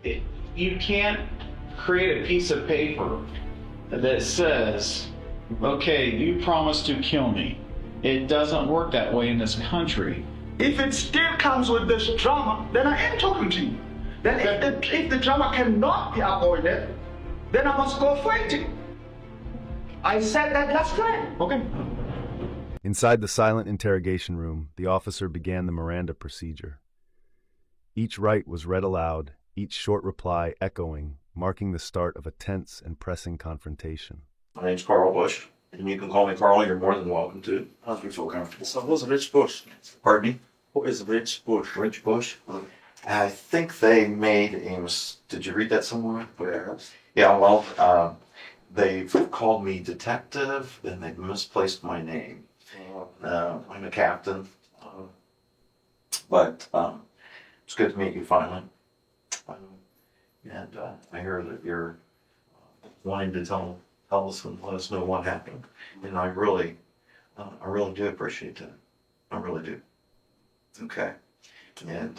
You can't create a piece of paper that says, okay, you promised to kill me. It doesn't work that way in this country. If it still comes with this drama, then I am talking to you. Then if the drama cannot be avoided, then I must go fighting. I said that last time. Okay. Inside the silent interrogation room, the officer began the Miranda procedure. Each right was read aloud, each short reply echoing, marking the start of a tense and pressing confrontation. My name's Carl Bush, and you can call me Carl. You're more than welcome to. How's you feel comfortable? So who's Rich Bush? Pardon me? Who is Rich Bush? Rich Bush? I think they made a Did you read that somewhere? Yes. Yeah, well, they've called me detective, and they've misplaced my name. I'm a captain, but it's good to meet you finally. And I hear that you're wanting to tell us and let us know what happened, and I really do appreciate that. I really do. Okay. And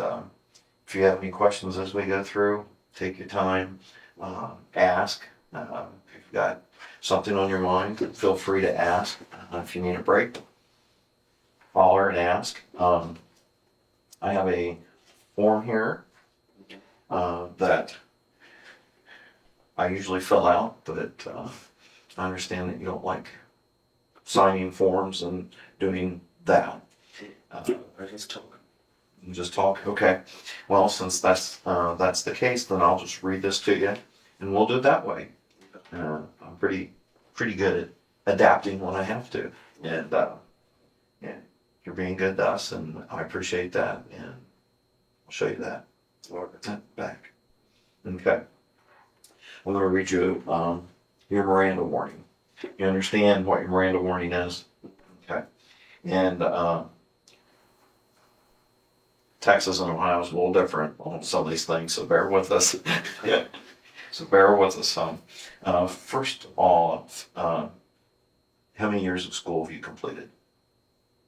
if you have any questions as we go through, take your time, ask. If you've got something on your mind, feel free to ask. If you need a break, holler and ask. I have a form here that I usually fill out, but I understand that you don't like signing forms and doing that. I just talk. You just talk? Okay. Well, since that's the case, then I'll just read this to you, and we'll do it that way. I'm pretty good at adapting when I have to, and yeah, you're being good to us, and I appreciate that, and I'll show you that. Back. Okay. I'm going to read you your Miranda warning. You understand what your Miranda warning is? Okay. And Texas and Ohio is a little different on some of these things, so bear with us. Yeah. So bear with us some. First off, how many years of school have you completed?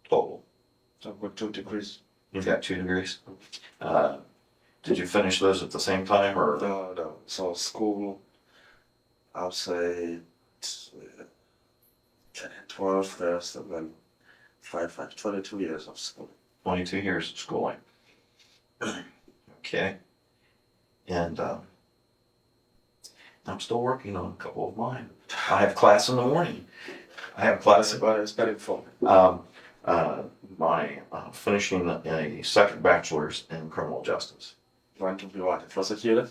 Total. I've got 2 degrees. You've got 2 degrees. Did you finish those at the same time, or? No. So school, I'll say 12 first, and then 22 years of school. 22 years of schooling. Okay. And I'm still working on a couple of mine. I have class in the morning. I have class. But it's very fun. My finishing a second bachelor's in criminal justice. Want to be what? A prosecutor?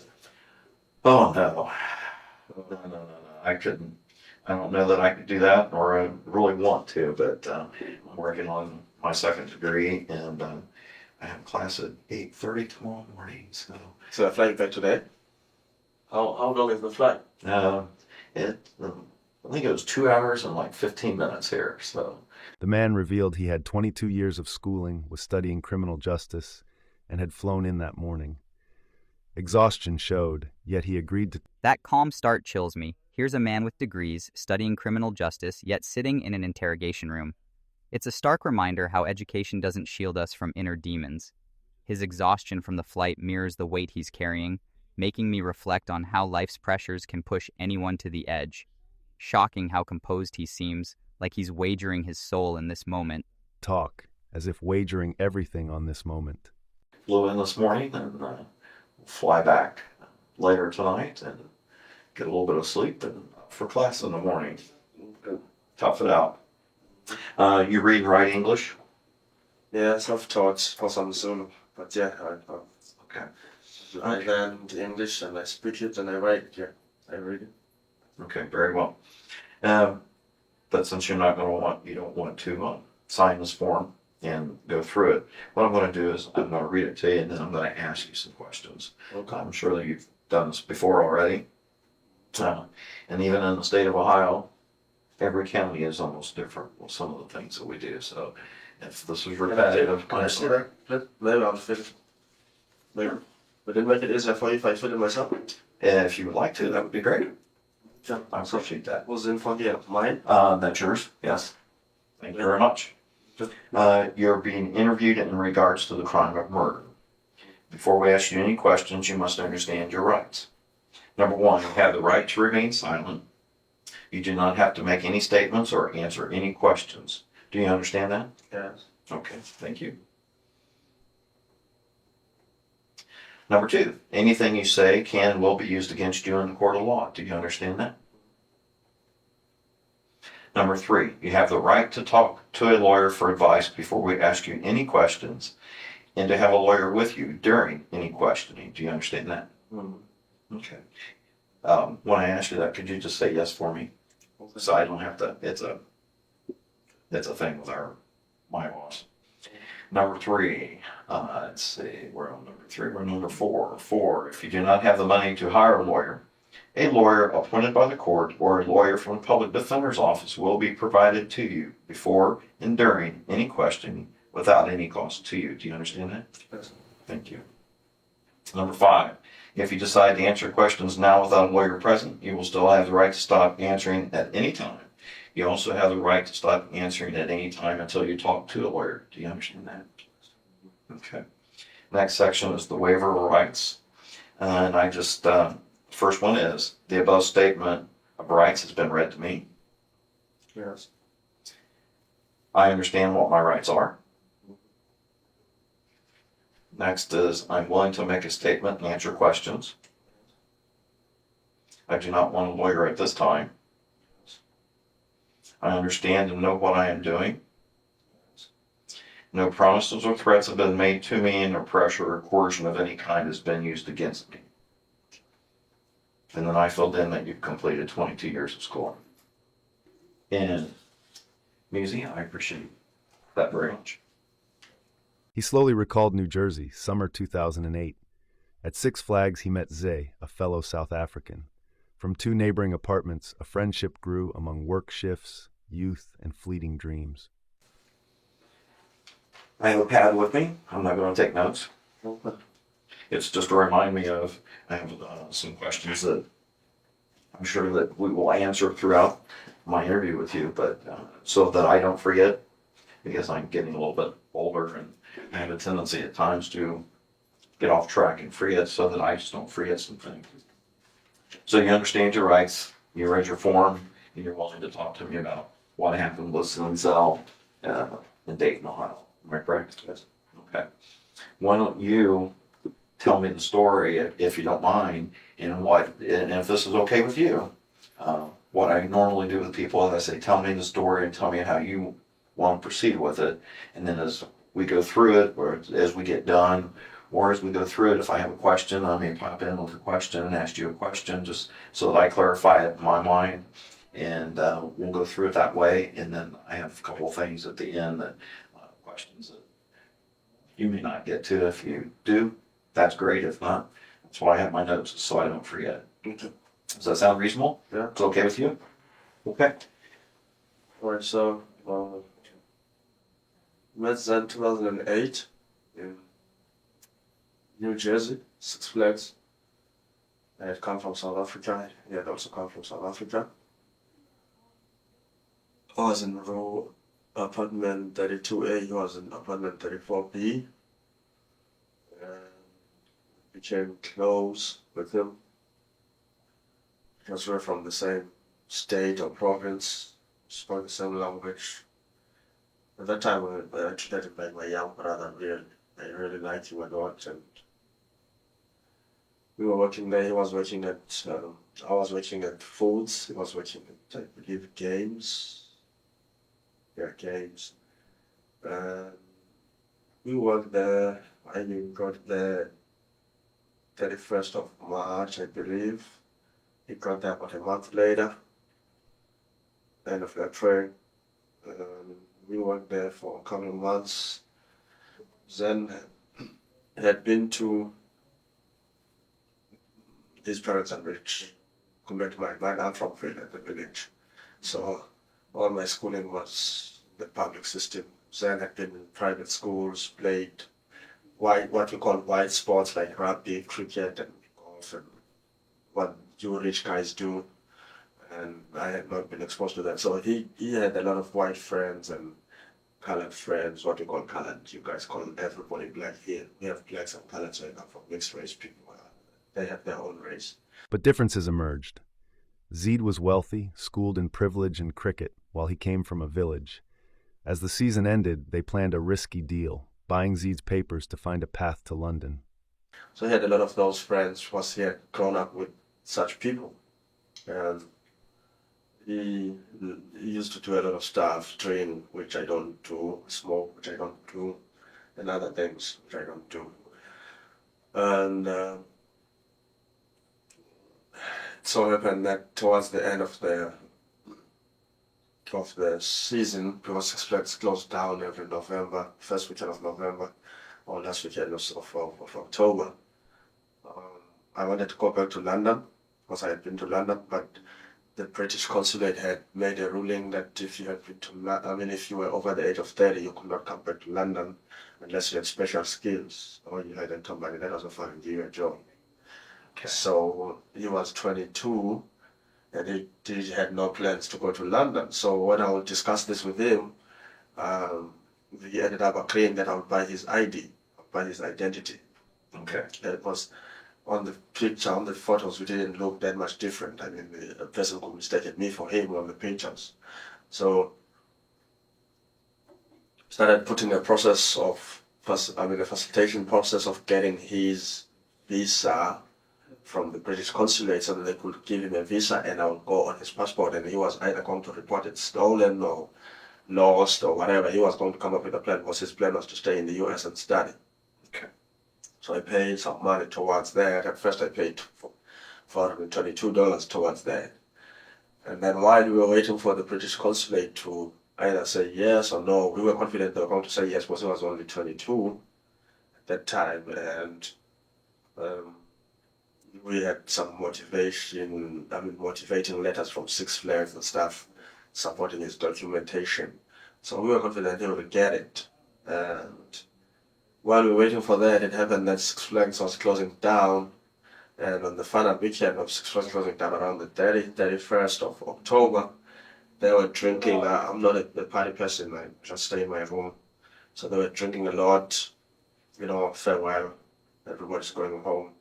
Oh no. No. I couldn't. I don't know that I could do that, or I really want to, but I'm working on my second degree, and I have class at 8:30 tomorrow morning. So I fly back today? How long is the flight? I think it was 2 hours and like 15 minutes here. So The man revealed he had 22 years of schooling, was studying criminal justice, and had flown in that morning. Exhaustion showed, yet he agreed to... That calm start chills me. Here's a man with degrees, studying criminal justice, yet sitting in an interrogation room. It's a stark reminder how education doesn't shield us from inner demons. His exhaustion from the flight mirrors the weight he's carrying, making me reflect on how life's pressures can push anyone to the edge. Shocking how composed he seems, like he's wagering his soul in this moment. talk, as if wagering everything on this moment. Flew in this morning and fly back later tonight and get a little bit of sleep and for class in the morning. Tough it out. You read and write English? Yeah, self-taught for some Zoom, but yeah, Okay. I learned English and I speak it and I write it, yeah. I read it. Okay, very well. But since you don't want to sign this form and go through it, what I'm going to do is I'm going to read it to you and then I'm going to ask you some questions. Okay. I'm sure that you've done this before already. And even in the state of Ohio, every county is almost different with some of the things that we do. So if this is repetitive, Can I see that? Maybe I'll fit it. Maybe. But it'll make it easier for you if I fit it myself. if you would like to, that would be great. Yeah. I appreciate that. What's in for here? Mine? That's yours, yes. Thank you very much. You're being interviewed in regards to the crime of murder. Before we ask you any questions, you must understand your rights. Number one, you have the right to remain silent. You do not have to make any statements or answer any questions. Do you understand that? Yes. Okay, thank you. Number two, anything you say can and will be used against you in the court of law. Do you understand that? Number three, you have the right to talk to a lawyer for advice before we ask you any questions and to have a lawyer with you during any questioning. Do you understand that? Okay. When I ask you that, could you just say yes for me? So I don't have to, it's a thing with my boss. Number three, let's see, we're on number three, we're on number four. Four, if you do not have the money to hire a lawyer appointed by the court or a lawyer from the public defender's office will be provided to you before and during any questioning without any cost to you. Do you understand that? Yes. Thank you. Number five, if you decide to answer questions now without a lawyer present, you will still have the right to stop answering at any time. You also have the right to stop answering at any time until you talk to a lawyer. Do you understand that? Okay. Next section is the waiver of rights. And I just, first one is, the above statement of rights has been read to me. Yes. I understand what my rights are. Next is, I'm willing to make a statement and answer questions. I do not want a lawyer at this time. I understand and know what I am doing. No promises or threats have been made to me, and no pressure or coercion of any kind has been used against me. And then I filled in that you've completed 22 years of school. And Muzi, I appreciate that very much. He slowly recalled New Jersey, summer 2008. At Six Flags, he met Zay, a fellow South African. From two neighboring apartments, a friendship grew among work shifts, youth, and fleeting dreams. I have a pad with me. I'm not going to take notes. It's just to remind me of, I have some questions that I'm sure that we will answer throughout my interview with you, but so that I don't forget, because I'm getting a little bit older and I have a tendency at times to get off track and forget, so that I just don't forget some things. So you understand your rights, you read your form, and you're willing to talk to me about what happened with Zaneli in Dayton, Ohio. Am I correct? Yes. Okay. Why don't you tell me the story, if you don't mind, and if this is okay with you, what I normally do with people is I say, tell me the story and tell me how you want to proceed with it. And then as we go through it, or as we get done, or as we go through it, if I have a question, I may pop in with a question and ask you a question just so that I clarify it in my mind. And we'll go through it that way. And then I have a couple of things at the end that questions that you may not get to. If you do, that's great. If not, that's why I have my notes, so I don't forget. Okay. Does that sound reasonable? Yeah. It's okay with you? Okay. Alright, so met Zen 2008 in New Jersey, Six Flags. I had come from South Africa. He had also come from South Africa. I was in row apartment 32A, he was in apartment 34B. And became close with him because we're from the same state or province, spoke the same language. At that time, I treated him like my young brother, really. I really liked him a lot, and we were working there. He was working at, I was working at foods, he was working at, I believe, games. Yeah, games. We worked there, I got there 31st of March, I believe. He got there about a month later, end of April. We worked there for a couple of months. Then had been to his parents' village. Compared to mine, I'm from Finland, the village. So all my schooling was the public system. Then had been in private schools, played what we call white sports like rugby, cricket, and golf, and what you rich guys do. And I had not been exposed to that. So he had a lot of white friends and colored friends, what we call colored. You guys call everybody black here. We have blacks and colored, so I come from mixed race people. They have their own race. But differences emerged. Zeed was wealthy, schooled in privilege and cricket, while he came from a village. As the season ended, they planned a risky deal, buying Zeed's papers to find a path to London. So he had a lot of those friends because he had grown up with such people. And he used to do a lot of stuff, drink, which I don't do, smoke, which I don't do, and other things, which I don't do. And it so happened that towards the end of the season, because Six Flags closed down every November, first weekend of November, or last weekend of October, I wanted to go back to London, because I had been to London, but the British consulate had made a ruling that if you had been to London, if you were over the age of 30, you could not come back to London unless you had special skills or you had a company that was offering you a job. Okay. So he was 22 and he had no plans to go to London. So when I would discuss this with him, we ended up agreeing that I would buy his ID, buy his identity. Okay. It was on the picture, on the photos, we didn't look that much different. I mean, a person could mistake me for him on the pictures. So started putting a process of, a facilitation process of getting his visa from the British consulate so that they could give him a visa and I would go on his passport and he was either going to report it stolen or lost or whatever. He was going to come up with a plan because his plan was to stay in the US and study. Okay. So I paid some money towards that. At first I paid $422 towards that. And then while we were waiting for the British consulate to either say yes or no, we were confident they were going to say yes because he was only 22 at that time. And we had some motivating letters from Six Flags and stuff supporting his documentation. So we were confident he would get it. And while we were waiting for that, it happened that Six Flags was closing down. And on the final weekend of Six Flags closing down around the 31st of October, they were drinking. I'm not a party person, I just stay in my room. So they were drinking a lot, farewell, everybody's going home.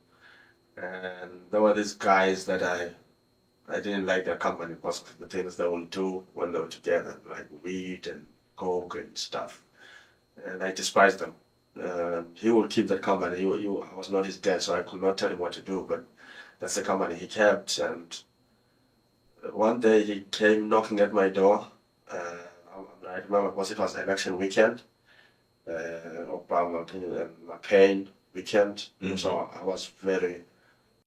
And there were these guys that I didn't like their company because of the things they would do when they were together, like weed and coke and stuff. And I despised them. He would keep that company. I was not his dad, so I could not tell him what to do, but that's the company he kept. And one day he came knocking at my door. I remember because it was election weekend, Obama and McCain weekend. Mm-hmm. So I was very...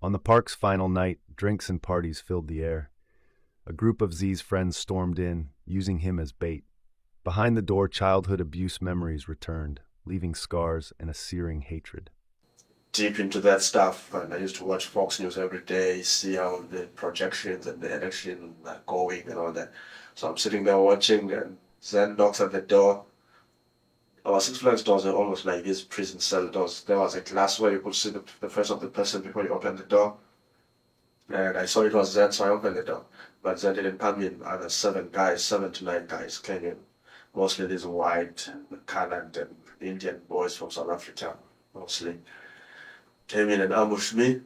On the park's final night, drinks and parties filled the air. A group of Z's friends stormed in, using him as bait. Behind the door, childhood abuse memories returned, leaving scars and a searing hatred. Deep into that stuff, and I used to watch Fox News every day, see how the projections and the election are going and all that. So I'm sitting there watching, and Zen knocks at the door. Our Six Flags doors are almost like these prison cell doors. There was a glass where you could see the face of the person before you open the door. And I saw it was Zen, so I opened the door. But Zen didn't come in. Other 7 to 9 guys came in. Mostly these white, colored, and Indian boys from South Africa, mostly. Came in and ambushed me.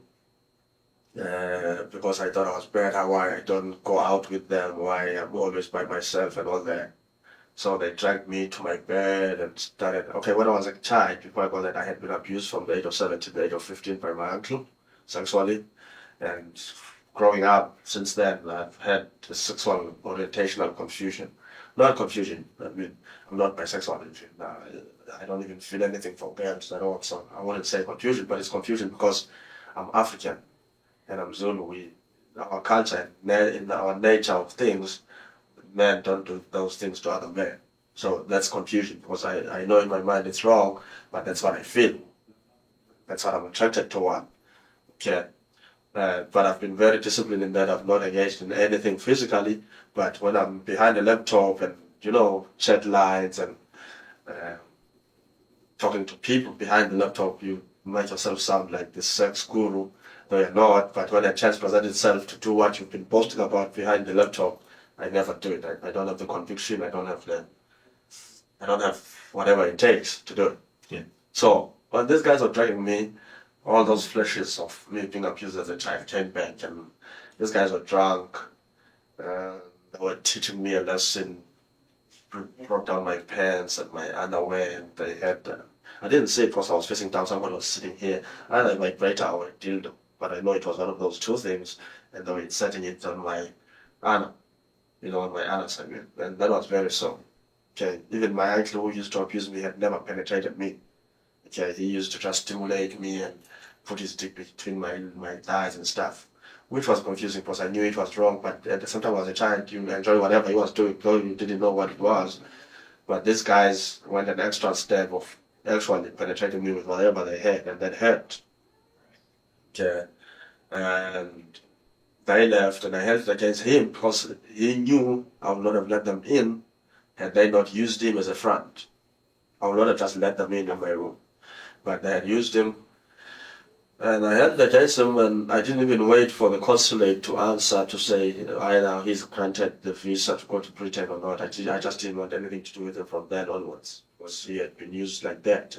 Because I thought I was bad, why I don't go out with them, why I'm always by myself and all that. So they dragged me to my bed and started, when I was a child, before I got that, I had been abused from the age of 7 to the age of 15 by my uncle, sexually. And growing up, since then, I've had the sexual orientational confusion. Not confusion, I'm not bisexual. I don't even feel anything for girls at all. So I wouldn't say confusion, but it's confusion because I'm African and I'm Zulu. Our culture, in our nature of things, men don't do those things to other men. So that's confusion because I know in my mind it's wrong, but that's what I feel. That's what I'm attracted toward. Okay. But I've been very disciplined in that I've not engaged in anything physically, but when I'm behind a laptop and, chat lines and talking to people behind the laptop, you make yourself sound like this sex guru, though you're not. But when a chance presents itself to do what you've been posting about behind the laptop, I never do it. I don't have the conviction. I don't have I don't have whatever it takes to do it. Yeah. So when these guys were dragging me, all those flashes of me being abused as a child came back, and these guys were drunk. They were teaching me a lesson, brought down my pants and my underwear, and they had, I didn't see it because I was facing down, someone was sitting here, either a vibrator or a dildo, but I know it was one of those two things, and they were inserting it on my anus, on my anus, and that was very sore. Okay, even my uncle who used to abuse me had never penetrated me. Okay, he used to just stimulate me and put his dick between my thighs and stuff, which was confusing because I knew it was wrong, but at the same time as a child, you enjoy whatever he was doing, though you didn't know what it was. But these guys went an extra step of actually penetrating me with whatever they had, and that hurt. Okay, and they left, and I held it against him because he knew I would not have let them in had they not used him as a front. I would not have just let them in my room, but they had used him. And I held it against him, and I didn't even wait for the consulate to answer to say either he's granted the visa to go to Britain or not. I just didn't want anything to do with him from then onwards, because he had been used like that.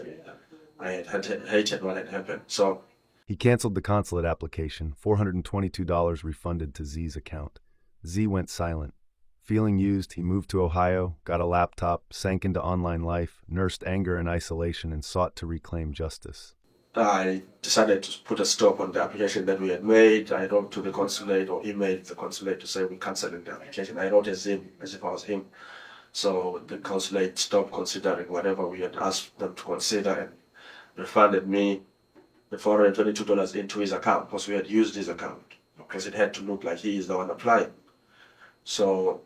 I had hated what had happened. So He canceled the consulate application, $422 refunded to Z's account. Z went silent. Feeling used, he moved to Ohio, got a laptop, sank into online life, nursed anger and isolation, and sought to reclaim justice. I decided to put a stop on the application that we had made. I wrote to the consulate or emailed the consulate to say we're cancelling the application. I wrote as him, as if I was him. So the consulate stopped considering whatever we had asked them to consider and refunded me the $422 into his account because we had used his account because it had to look like he is the one applying. So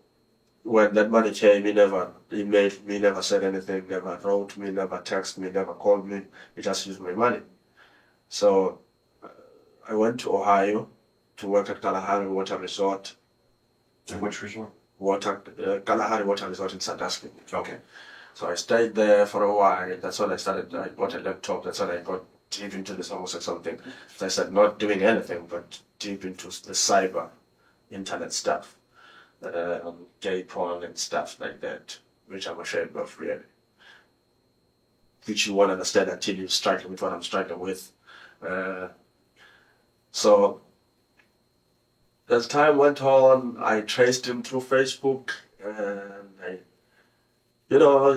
when that money came, he never emailed me, never said anything, never wrote me, never texted me, never called me. He just used my money. So I went to Ohio to work at Kalahari Water Resort. And which resort? Kalahari Water Resort in Sandusky. Okay. So I stayed there for a while. That's when I started. I bought a laptop. That's when I got deep into this homosexual thing. So I started not doing anything, but deep into the cyber internet stuff, gay porn and stuff like that, which I'm ashamed of, really. Which you won't understand until you struggle with what I'm struggling with. So as time went on, I traced him through Facebook, and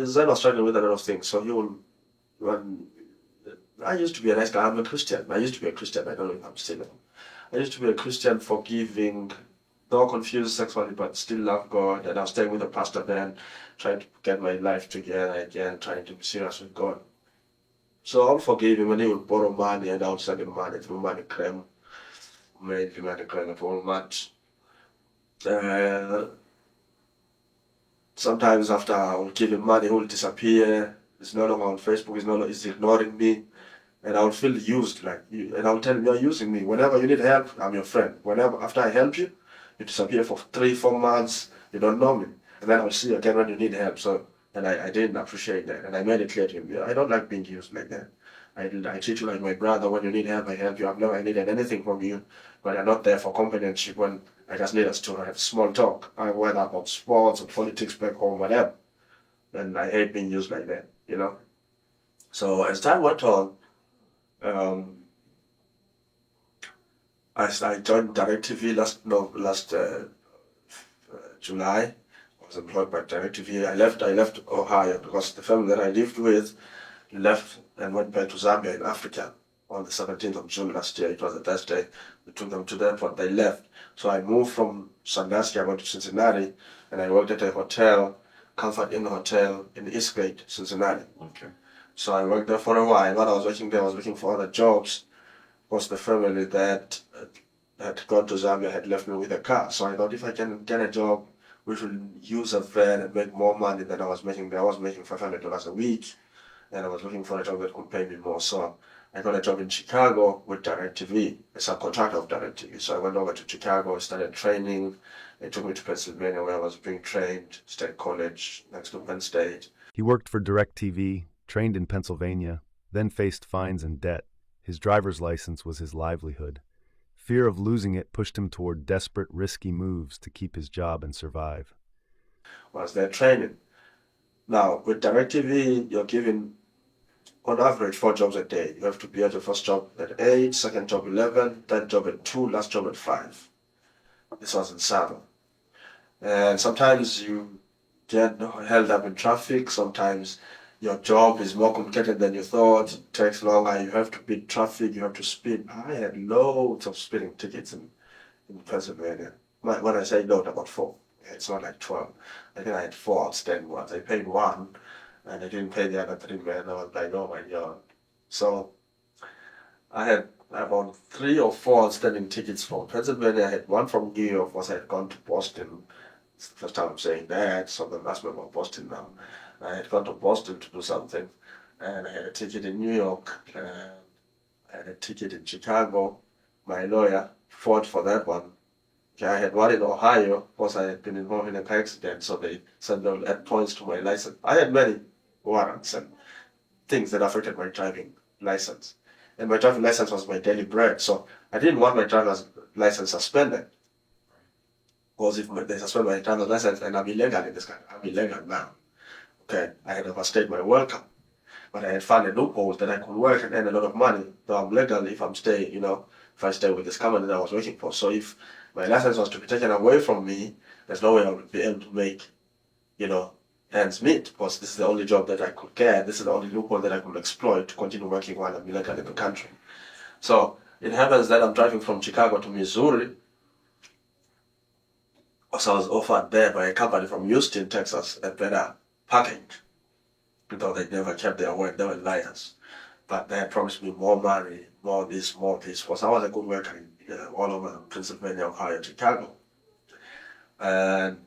Zen was struggling with a lot of things. So I used to be a nice guy. I'm a Christian. I used to be a Christian. I don't know if I'm still. I used to be a Christian, forgiving, not confused sexually, but still love God. And I was staying with a pastor then, trying to get my life together again, trying to be serious with God. So I'll forgive him when he would borrow money, and I would send him money through MoneyGram, mainly MoneyGram at Walmart. Sometimes after I will give him money, he will disappear. He's no longer on Facebook. He's ignoring me. And I will feel used, and I will tell him, you're using me. Whenever you need help, I'm your friend. After I help you, you disappear for 3-4 months, you don't know me. And then I'll see you again when you need help. So, and I didn't appreciate that. And I made it clear to him, I don't like being used like that. I treat you like my brother. When you need help, I help you. I've never needed anything from you. But I'm not there for companionship when I just need us to have small talk. Whether about sports or politics back home, whatever. And I hate being used like that, So as time went on, I joined DirecTV last July. I was employed by DirecTV. I left Ohio because the family that I lived with left and went back to Zambia in Africa on the 17th of June last year. It was the Thursday. We took them to the airport. They left. So I moved from Sandusky. I went to Cincinnati, and I worked at a hotel, Comfort Inn Hotel in Eastgate, Cincinnati. Okay. So I worked there for a while. While I was working there, I was looking for other jobs. Because the family that had gone to Zambia had left me with a car. So I thought if I can get a job which will use a van and make more money than I was making there. I was making $500 a week, and I was looking for a job that could pay me more. So I got a job in Chicago with DirecTV, a subcontractor of DirecTV. So I went over to Chicago, started training. They took me to Pennsylvania where I was being trained, State College, next to Penn State. He worked for DirecTV, trained in Pennsylvania, then faced fines and debt. His driver's license was his livelihood. Fear of losing it pushed him toward desperate, risky moves to keep his job and survive. Was there training. Now, with DirecTV, you're given, on average, 4 jobs a day. You have to be at your first job at 8, second job 11, third job at 2, last job at 5. This was in summer. And sometimes you get held up in traffic. Sometimes your job is more complicated than you thought. It takes longer. You have to beat traffic. You have to speed. I had loads of speeding tickets in Pennsylvania. When I say load, about 4. It's not like 12. I think I had 4 outstanding ones. I paid 1, and I didn't pay the other 3, man. I was like, oh my God. So I had about 3 or 4 outstanding tickets from Pennsylvania. I had 1 from New York, because I had gone to Boston. It's the first time I'm saying that, so I'm ask me about Boston now. I had gone to Boston to do something, and I had a ticket in New York, and I had a ticket in Chicago. My lawyer fought for that one. I had one in Ohio, because I had been involved in a car accident, so they sent them at points to my license. I had many warrants and things that affected my driving license. And my driving license was my daily bread, so I didn't want my driver's license suspended. Because if they suspend my driver's license and I'm illegal in this country, I'm illegal now. Okay, I had overstayed my welcome. But I had found a loophole that I could work and earn a lot of money, though I'm legal if I'm staying, if I stay with this company that I was working for. So if my license was to be taken away from me, there's no way I would be able to make, ends meet, because this is the only job that I could get. This is the only loophole that I could exploit to continue working while I'm illegal in the country. So it happens that I'm driving from Chicago to Missouri. So I was offered there by a company from Houston, Texas, a better package. Though they never kept their word, they were liars. But they had promised me more money, more this, because I was a good worker all over Pennsylvania, Ohio, Chicago. And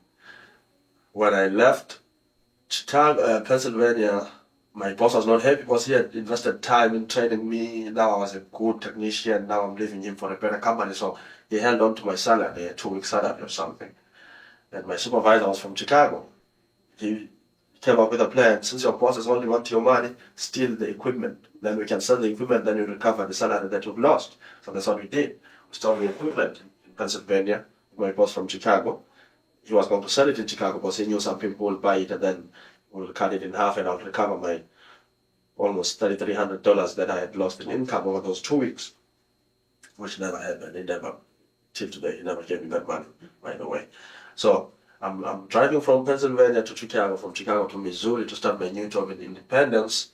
when I left Chicago, Pennsylvania, my boss was not happy, because he had invested time in training me. Now I was a good technician. Now I'm leaving him for a better company. So he held on to my salary, a 2-week salary or something. And my supervisor was from Chicago. He came up with a plan. Since your bosses only want your money, steal the equipment. Then we can sell the equipment, then you recover the salary that you've lost. So that's what we did. We stole the equipment in Pennsylvania. My boss from Chicago. He was going to sell it in Chicago, because he knew some people would buy it, and then we'll cut it in half, and I'll recover my almost $3,300 that I had lost in income over those 2 weeks, which never happened. Till today, he never gave me that money, by the way. So I'm driving from Pennsylvania to Chicago, from Chicago to Missouri to start my new job in Independence,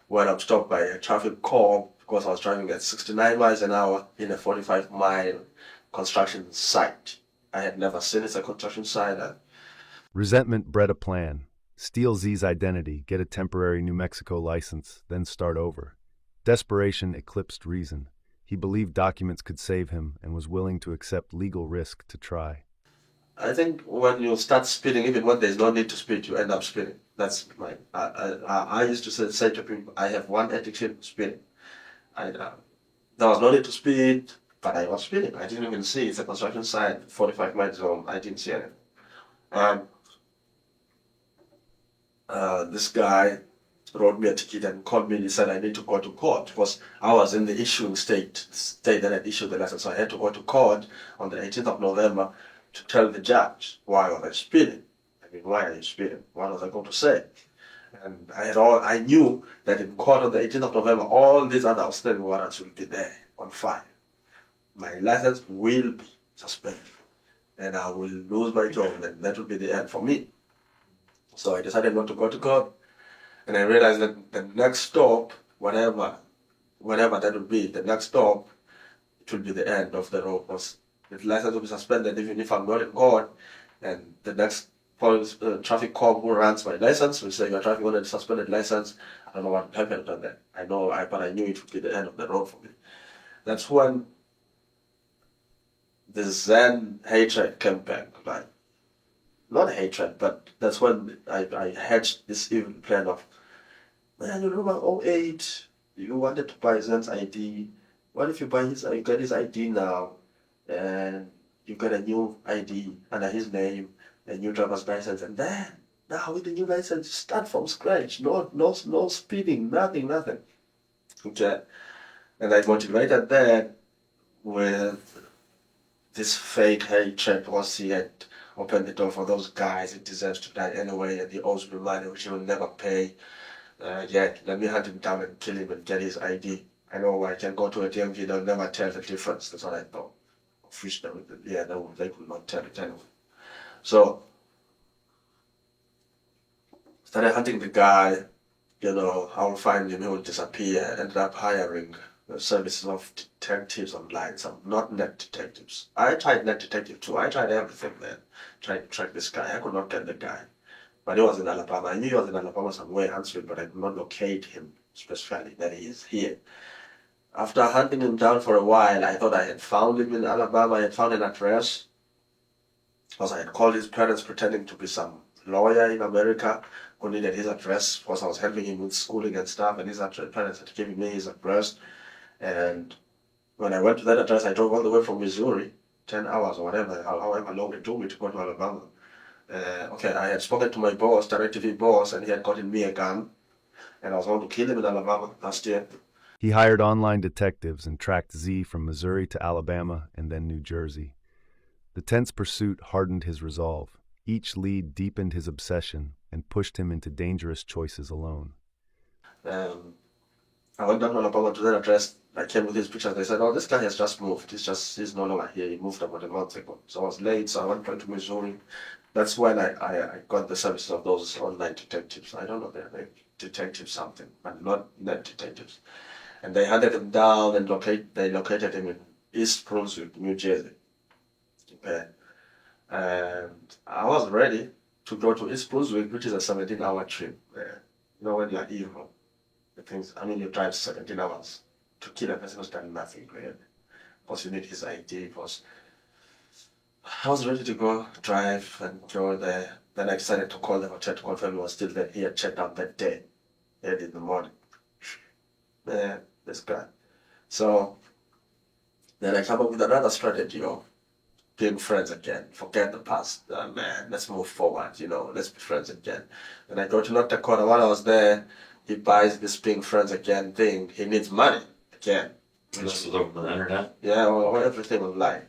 when I'm stopped by a traffic cop, because I was driving at 69 miles an hour in a 45-mile construction site. I had never seen it, a construction site. Resentment bred a plan. Steal Z's identity, get a temporary New Mexico license, then start over. Desperation eclipsed reason. He believed documents could save him and was willing to accept legal risk to try. I think when you start speeding, even when there's no need to speed, you end up speeding. That's my. I used to say to people, I have one addiction: speeding. There was no need to speed, but I was speeding. I didn't even see it's a construction site, 45 miles home. I didn't see anything. This guy wrote me a ticket and called me. And he said I need to go to court, because I was in the issuing state that had issued the license. So I had to go to court on the 18th of November to tell the judge why was I speeding. Why are you speeding? What was I going to say? And I knew that in court on the 18th of November, all these other outstanding warrants will be there on file. My license will be suspended, and I will lose my job, and that will be the end for me. So I decided not to go to court, and I realized that the next stop, whatever that will be, the next stop, it will be the end of the road, because the license will be suspended even if I'm not in court, and the next traffic cop who runs my license will say, you're driving on a suspended license. I don't know what happened on that. But I knew it would be the end of the road for me. That's when the Zen hatred came back. Like, not hatred, but that's when I hatched this evil plan of, man, you remember 08, you wanted to buy Zen's ID. What if you get his ID now, and you get a new ID under his name, a new driver's license, and then now with the new license, you start from scratch. No speeding, nothing. Okay. And I motivated that with this fake hatred, because he had open the door for those guys. He deserves to die anyway, and he owes me money which he will never pay. Yet, let me hunt him down and kill him and get his ID. I know I can go to a DMV, they'll never tell the difference. That's what I thought. Of which they could not tell it anyway. So, started hunting the guy. I will find him, he will disappear. Ended up hiring the services of detectives online, some not net detectives. I tried net detective too. I tried everything then, trying to track this guy. I could not get the guy. But he was in Alabama. I knew he was in Alabama somewhere, Huntsville, but I could not locate him specifically, that he is here. After hunting him down for a while, I thought I had found him in Alabama. I had found an address. Because I had called his parents pretending to be some lawyer in America who needed his address because I was helping him with schooling and stuff, and his parents had given me his address. And when I went to that address, I drove all the way from Missouri, 10 hours or whatever, however long it took me to go to Alabama. I had spoken to my boss, DirecTV boss, and he had gotten me a gun, and I was going to kill him in Alabama last year. He hired online detectives and tracked Z from Missouri to Alabama and then New Jersey. The tense pursuit hardened his resolve. Each lead deepened his obsession and pushed him into dangerous choices alone. I went down to Alabama to that address. I came with his pictures. They said, "Oh, this guy has just moved. He's no longer here. He moved about a month ago." So I was late, so I went back to Missouri. That's when I got the services of those online detectives. I don't know their name, detective something, but not net detectives. And they hunted him down and they located him in East Brunswick, New Jersey. Okay. And I was ready to go to East Brunswick, which is a 17-hour trip. When you're evil, you drive 17 hours to kill a person who's done nothing, really. Because you need his ID. Because I was ready to go drive and go there. Then I decided to call the hotel to confirm he was still there. He had checked out that day, early in the morning. This guy. So then I come up with another strategy of being friends again. Forget the past. Let's move forward, let's be friends again. And I go to North Dakota. While I was there, he buys this being friends again thing. He needs money again. This was over the internet? Yeah, or everything online.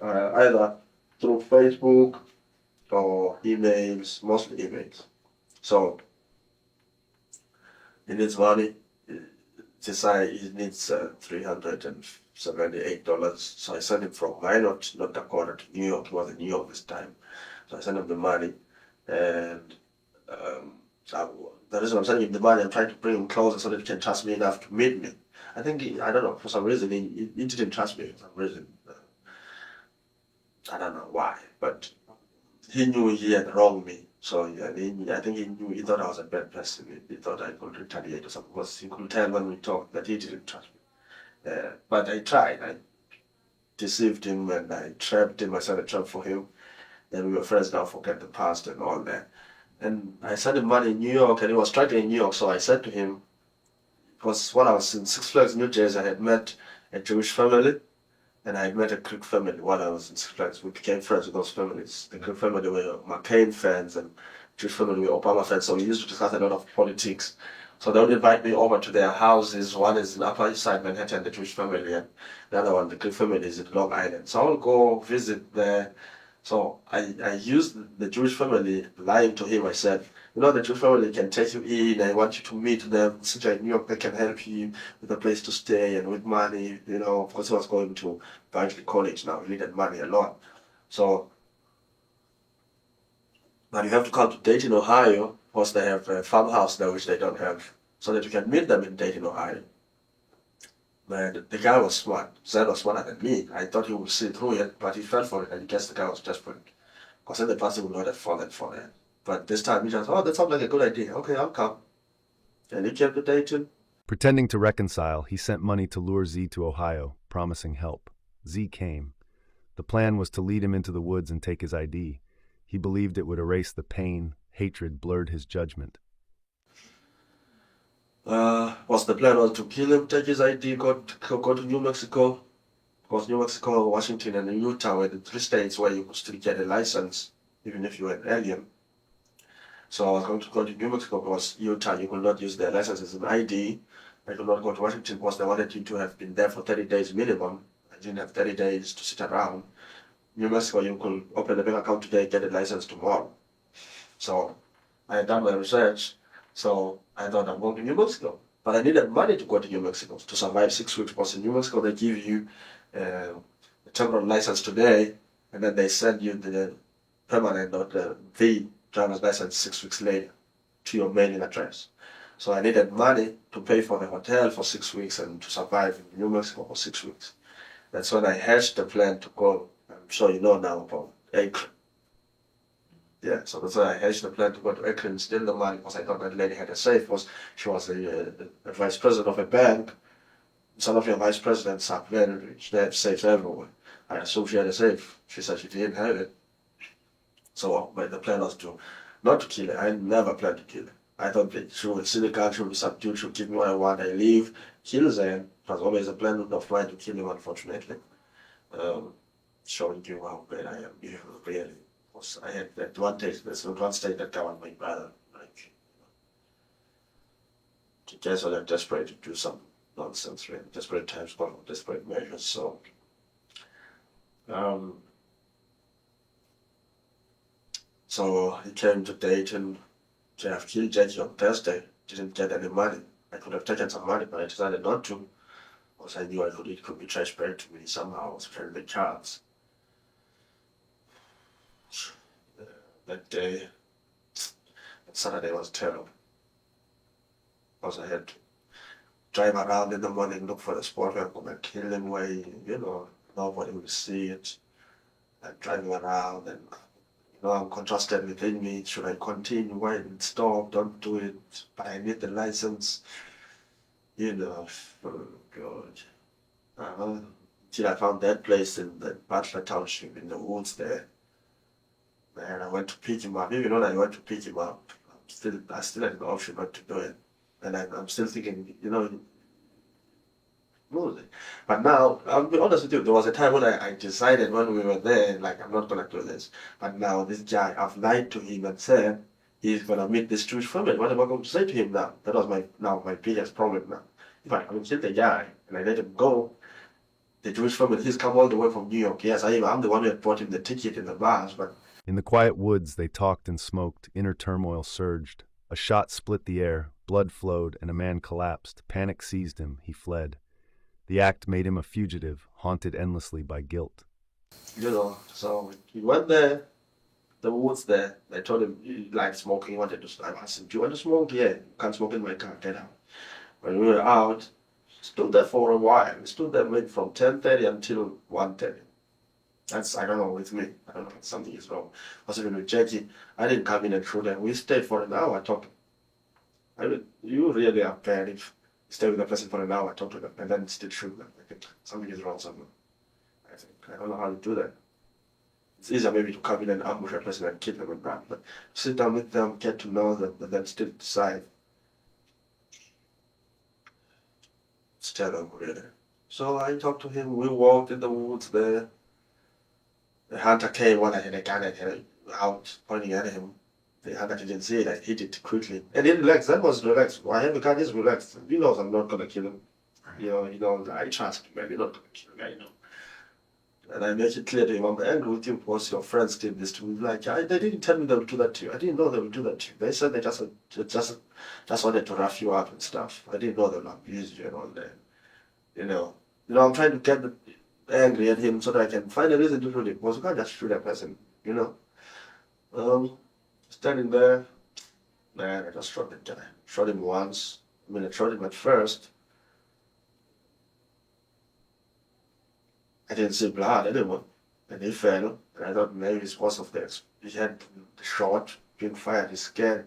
Either through Facebook or emails, mostly emails. So he needs money. He needs $378. So I sent him from Minot, North Dakota to New York. He was in New York this time. So I sent him the money. And the reason I'm sending him the money, I'm trying to bring him closer so that he can trust me enough to meet me. I think, I don't know, for some reason, he didn't trust me for some reason. I don't know why, but he knew he had wronged me. So I think he thought I was a bad person. He thought I could retaliate or something, because he could tell when we talked that he didn't trust me. But I tried. I deceived him and I trapped him. I set a trap for him. Then we were friends now, forget the past and all that. And I sent him money in New York, and he was struggling in New York. So I said to him, because when I was in Six Flags, New Jersey, I had met a Jewish family, and I had met a Greek family while I was in Six Flags. We became friends with those families. The Greek family were McCain fans, and Jewish family were Obama fans, so we used to discuss a lot of politics. So they would invite me over to their houses. One is in Upper East Side, Manhattan, the Jewish family, and the other one, the Greek family, is in Long Island. So I will go visit there. So I used the Jewish family, lying to him. I said, the Jewish family can take you in. I want you to meet them. Since you're in New York, they can help you with a place to stay and with money. Of course, he was going to Berkeley College now. He needed money a lot. So, but you have to come to Dayton, Ohio, because they have a farmhouse there, which they don't have, so that you can meet them in Dayton, Ohio. But the guy was smart. Zed was smarter than me. I thought he would see through it, but he fell for it, and I guess the guy was desperate. Because in the past, he would not have fallen for it. But this time, he just, that sounds like a good idea. Okay, I'll come. And he came to Dayton. Pretending to reconcile, he sent money to lure Z to Ohio, promising help. Z came. The plan was to lead him into the woods and take his ID. He believed it would erase the pain. Hatred blurred his judgment. The plan was to kill him, take his ID, go to New Mexico. Because New Mexico, Washington, and Utah were the 3 states where you could still get a license, even if you were an alien. So I was going to go to New Mexico because Utah, you could not use their license as an ID. I could not go to Washington because they wanted you to have been there for 30 days minimum. I didn't have 30 days to sit around. New Mexico, you could open a bank account today, get a license tomorrow. So I had done my research, so I thought I'm going to New Mexico. But I needed money to go to New Mexico to survive 6 weeks, because in New Mexico they give you a temporary license today, and then they send you the permanent or the driver's license 6 weeks later to your mailing address. So I needed money to pay for the hotel for 6 weeks and to survive in New Mexico for 6 weeks. That's when I hatched the plan to go. I'm sure you know now about Akron. Yeah, so that's why I hatched the plan to go to Akron and steal the money, because I thought that lady had a safe, because she was a vice president of a bank. Some of your vice presidents are very rich. They have safes everywhere. I assume she had a safe. She said she didn't have it. So but the plan was not to kill her. I never planned to kill her. I thought that she would see the gun, she would be subdued, she would give me what I want, I leave, kill her. It was always a plan of mine to kill him, unfortunately. Showing you how bad I am, really. Because I had that there's one state that covered my brother. Like, you know, guess they're desperate to do some nonsense, really. Desperate times call for desperate measures. So, so he came to Dayton to have killed Jackie on Thursday. Didn't get any money. I could have taken some money, but I decided not to, because I knew it could be transferred to me somehow. I was playing the cards. That day, that Saturday was terrible. Because I had to drive around in the morning, look for the spot where I'm going to kill him, where, nobody will see it. And driving around, and, I'm contrasted within me. Should I continue? Why stop? Don't do it. But I need the license. Oh God. Till I found that place in the Butler Township in the woods there. And I went to pick him up. Even when I went to pick him up, I still had the option not to do it. And I'm still thinking, music. But now, I'll be honest with you, there was a time when I decided when we were there, like, I'm not going to do this. But now this guy, I've lied to him and said he's going to meet this Jewish family. What am I going to say to him now? That was my biggest problem now. If I kill the guy and I let him go, the Jewish family, he's come all the way from New York. Yes, I'm the one who had bought him the ticket in the bus, but... In the quiet woods, they talked and smoked. Inner turmoil surged. A shot split the air. Blood flowed, and a man collapsed. Panic seized him. He fled. The act made him a fugitive, haunted endlessly by guilt. So he went there, the woods there. They told him he liked smoking, he wanted to. I asked him, do you want to smoke? Yeah, you can't smoke in my car, get out. When we were out, stood there for a while. We stood there maybe from 10:30 until 1:30. That's, I don't know, with me. I don't know, something is wrong. Also, even with Jackie, I didn't come in and shoot her. We stayed for an hour talking. You really are bad if you stay with a person for an hour, talk to them, and then still shoot them. I think something is wrong somewhere. I don't know how to do that. It's easier maybe to come in and ambush a person and kill them and run, but sit down with them, get to know them, and then still decide. It's terrible, really. So I talked to him, we walked in the woods there. The hunter came when I had a gun out pointing at him. The hunter didn't see it, I hit it quickly. And he relaxed, that was relaxed. I have a gun, he's relaxed. He knows I'm not gonna kill him. I trust him, you're not gonna kill him, I know. And I make it clear to him, I'm angry with you because your friends did this to me. Like, they didn't tell me they would do that to you. I didn't know they would do that to you. They said they just wanted to rough you up and stuff. I didn't know they would abuse you and all that. I'm trying to get angry at him so that I can find a reason to shoot him. Because you can't just shoot a person, Standing there, man, I just shot the guy. Shot him once. I shot him at first. I didn't see blood anymore. And he fell. And I thought maybe it's because of this. He had the shot being fired, he's scared.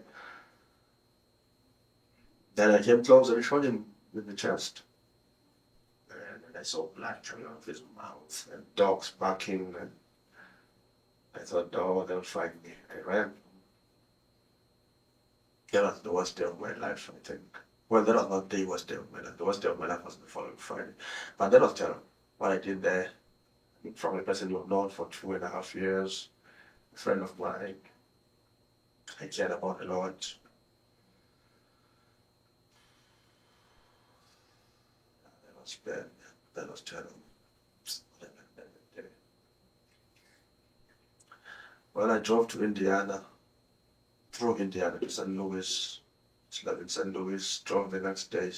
Then I came close and shot him in the chest. And I saw blood coming out of his mouth and dogs barking. And I thought, oh, they'll find me. I ran. That was the worst day of my life, I think. Well, that was not the worst day of my life. The worst day of my life was the following Friday. But that was terrible. What I did there, from a person you've known for 2.5 years, a friend of mine, I cared about a lot. That was bad. That was terrible. when I drove to Indiana, through Indiana to St. Louis, slept in St. Louis, drove the next day,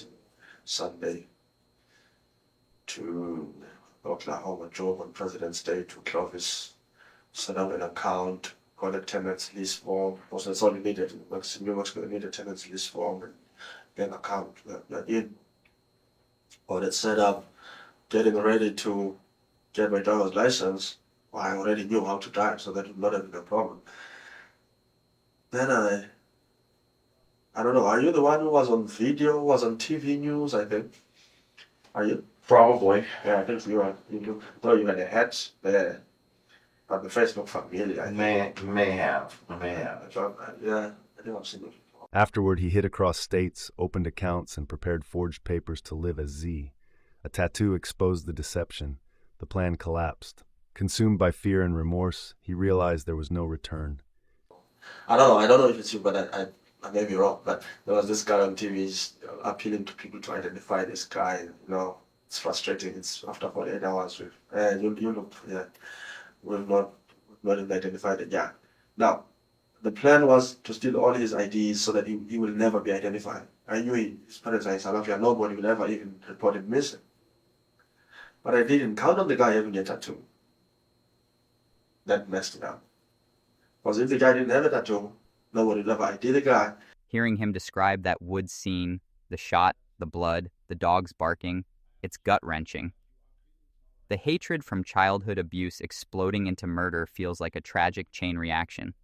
Sunday, to Oklahoma, drove on President's Day to Clovis, set up an account, got a tenant's lease form, because that's all you needed. In New Mexico, you need a tenant's lease form and an account. You're in. Got it set up, getting ready to get my driver's license. Well, I already knew how to drive, so that would not have been a problem. Then I don't know, are you the one who was on video, was on TV news, I think? Are you? Probably. Yeah, I think you are. Though you had a hat there, but the face looked familiar. I May have. Yeah, I think I've seen it before. Afterward, he hid across states, opened accounts, and prepared forged papers to live as Z. A tattoo exposed the deception. The plan collapsed. Consumed by fear and remorse, he realized there was no return. I don't know if it's you, but I may be wrong, but there was this guy on TV appealing to people to identify this guy. It's frustrating. It's after 48 hours. You look, yeah, we've not identified it. Yeah. Now, the plan was to steal all his IDs so that he will never be identified. I knew his parents are in South Africa. Nobody will ever even report him missing. But I didn't count on the guy having a tattoo. That messed it up. Because if the guy didn't have a tattoo, nobody would ever ID the guy. Hearing him describe that woods scene, the shot, the blood, the dogs barking, it's gut-wrenching. The hatred from childhood abuse exploding into murder feels like a tragic chain reaction.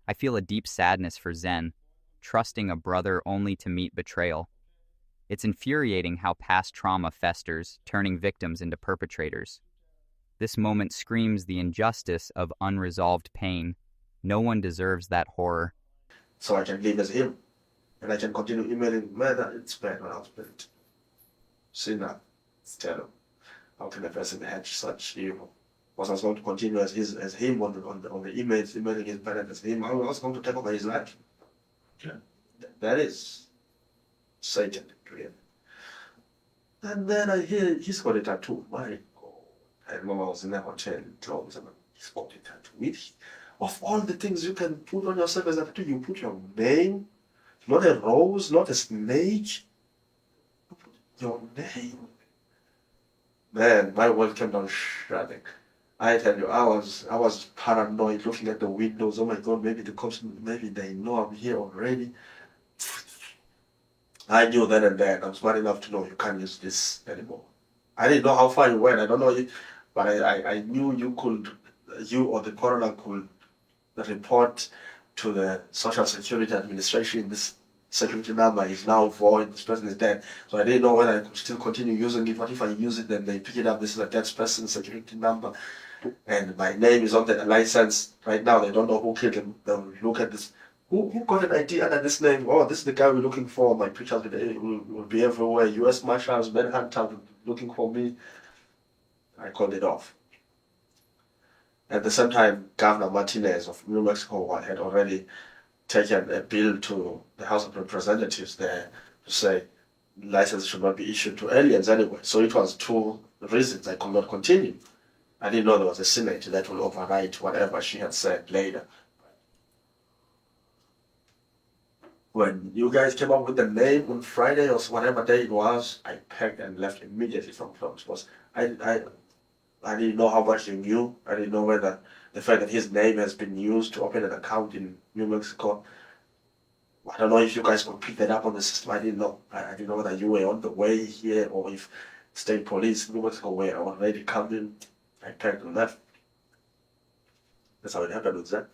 I feel a deep sadness for Zen, trusting a brother only to meet betrayal. It's infuriating how past trauma festers, turning victims into perpetrators. This moment screams the injustice of unresolved pain. No one deserves that horror. So I can live as him. And I can continue emailing, man, it's bad when I was built. See now, it's terrible. How can a person hatch such evil? Was I was going to continue as him on the emails, emailing his parents as him, I was going to take over his life. Yeah. That is Satan, really. And then I hear he's got a tattoo. My God. I remember I was in a hotel in Clovis and he's got a tattoo. Of all the things you can put on yourself as a tattoo, you put your name, not a rose, not a snake. You put your name. Man, my world came down shredding. I tell you, I was paranoid looking at the windows. Oh my God, maybe the cops, maybe they know I'm here already. I knew then and there, I'm smart enough to know you can't use this anymore. I didn't know how far you went, I don't know it, but I knew you or the coroner could report to the Social Security Administration. This security number is now void, this person is dead. So I didn't know whether I could still continue using it. What if I use it, then they pick it up, this is a dead person's security number, and my name is on the license. Right now, they don't know who killed him. They'll look at this. Who got an ID under this name? Oh, this is the guy we're looking for. My pictures will be everywhere. U.S. Marshals, Manhunter looking for me. I called it off. At the same time, Governor Martinez of New Mexico had already taken a bill to the House of Representatives there to say license should not be issued to aliens anyway. So it was two reasons I could not continue. I didn't know there was a Senate that will override whatever she had said later. When you guys came up with the name on Friday or whatever day it was, I packed and left immediately from Clovis. Because I didn't know how much you knew. I didn't know whether the fact that his name has been used to open an account in New Mexico. I don't know if you guys could pick that up on the system. I didn't know. I didn't know whether you were on the way here or if state police in New Mexico were already coming. I packed and left. That's how it happened with that.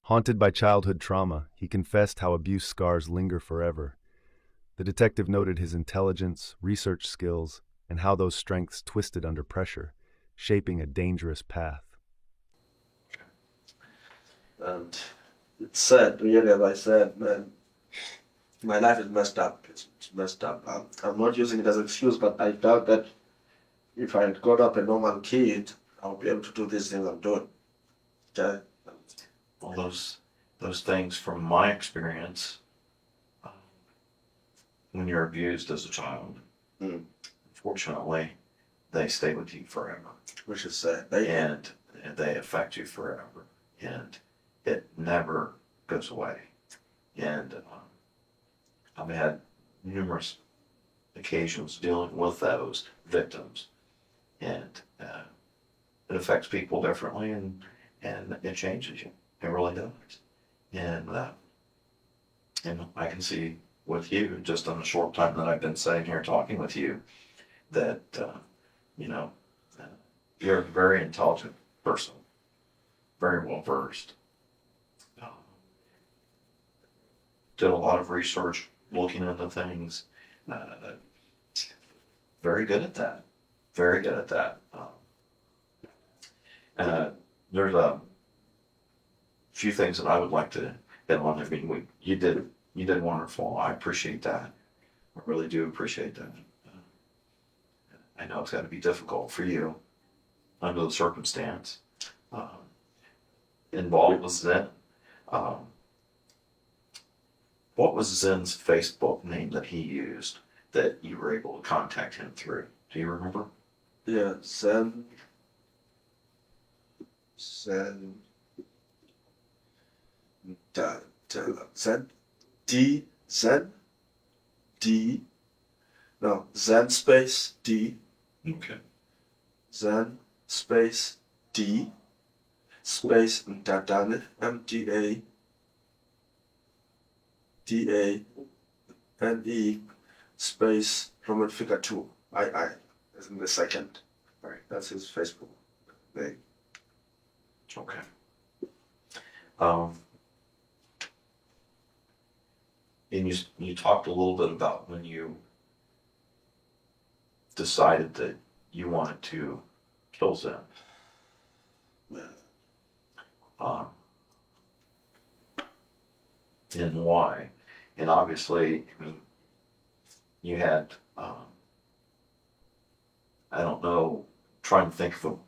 Haunted by childhood trauma, he confessed how abuse scars linger forever. The detective noted his intelligence, research skills, and how those strengths twisted under pressure, shaping a dangerous path. And it's sad, really, as I said, man. My life is messed up. It's messed up. I'm not using it as an excuse, but I doubt that if I had grown up a normal kid, I would be able to do these things I'm doing. Okay? All those things from my experience, when you're abused as a child, unfortunately, they stay with you forever. Which is sad. And they affect you forever. And it never goes away. And I've had numerous occasions dealing with those victims, and it affects people differently, and it changes you. It really does. And I can see with you, just in the short time that I've been sitting here talking with you, that you know, you're a very intelligent person, very well versed. Did a lot of research looking into things. Very good at that. Very good at that. There's a few things that I would like to hit on. I mean, you did wonderful. I appreciate that. I really do appreciate that. I know it's got to be difficult for you under the circumstance. Involved with Zen. What was Zen's Facebook name that he used that you were able to contact him through? Do you remember? Yeah, Zen, Zen space D, Okay. Zen space D, space Mdadane, MDADANE, space Roman figure 2, I, is in the second. Right, that's his Facebook name. Okay. And you talked a little bit about when you decided that you wanted to kill Zen. And why? And obviously, I mean, you had, I don't know, trying to think of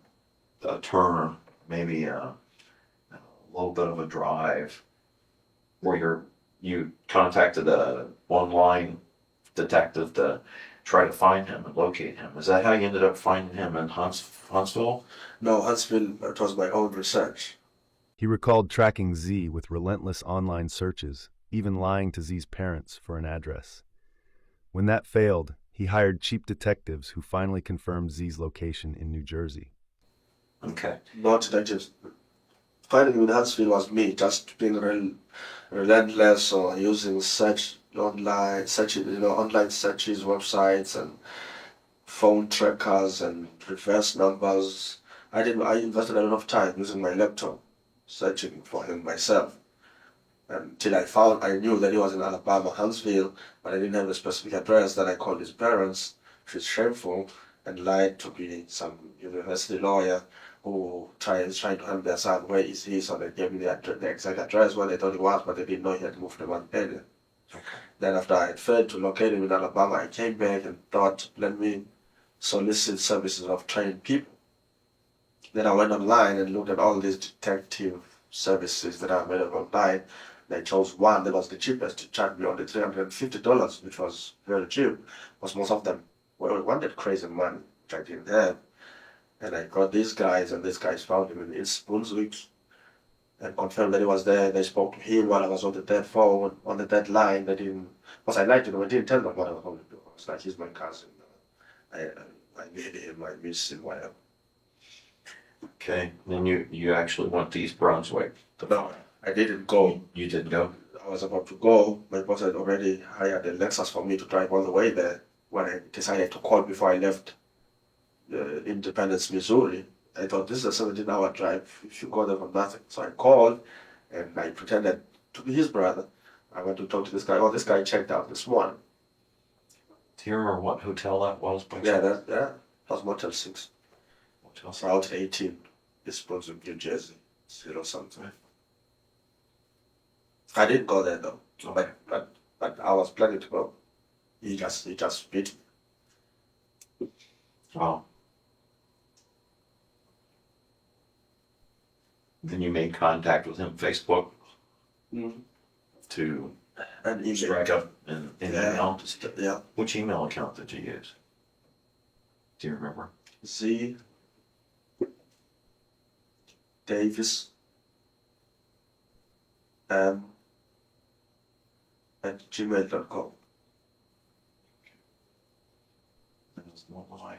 a term, maybe a little bit of a drive, where you contacted a online detective to try to find him and locate him. Is that how you ended up finding him in Huntsville? No, Huntsville, it was my own research. He recalled tracking Z with relentless online searches, even lying to Z's parents for an address. When that failed, he hired cheap detectives who finally confirmed Z's location in New Jersey. Okay. Not detectives. Finding him in Huntsville was me, just being relentless or using online searches, websites and phone trackers and reverse numbers. I invested a lot of time using my laptop, searching for him myself. Until I knew that he was in Alabama, Huntsville, but I didn't have a specific address. That I called his parents, which is shameful, and lied to be some university lawyer who is trying to help their son. Where is he? So they gave me the exact address where they thought he was, but they didn't know he had moved to one area. Okay. Then after I had failed to locate him in Alabama, I came back and thought, let me solicit services of trained people. Then I went online and looked at all these detective services that are available online. I chose one that was the cheapest to charge me only $350, which was very cheap, because most of them wanted crazy money, which I didn't have. And I got these guys, and these guys found him in Brunswick and confirmed that he was there. They spoke to him while I was on the dead phone, on the dead line. They didn't, because I lied to them, I didn't tell them what I was going to do. I was like, he's my cousin. I need him, I miss him, whatever. Okay. Then you actually went to East Brunswick. No, I didn't go. You didn't go? I was about to go. My boss had already hired a Lexus for me to drive all the way there. When I decided to call before I left Independence, Missouri, I thought this is a 17-hour drive if you go there for nothing. So I called and I pretended to be his brother. I went to talk to this guy. Oh, this guy checked out this morning. Do you remember what hotel that was? That was Motel 6. Motel 6. Route 18, East Brunswick, New Jersey, 0 something. I didn't go there though, but I was planning to go. He just beat me. Oh. Then you made contact with him Facebook to And email. strike up an email. Yeah. Which email account did you use? Do you remember? Z. Davis. gmail.com. That's the one I have.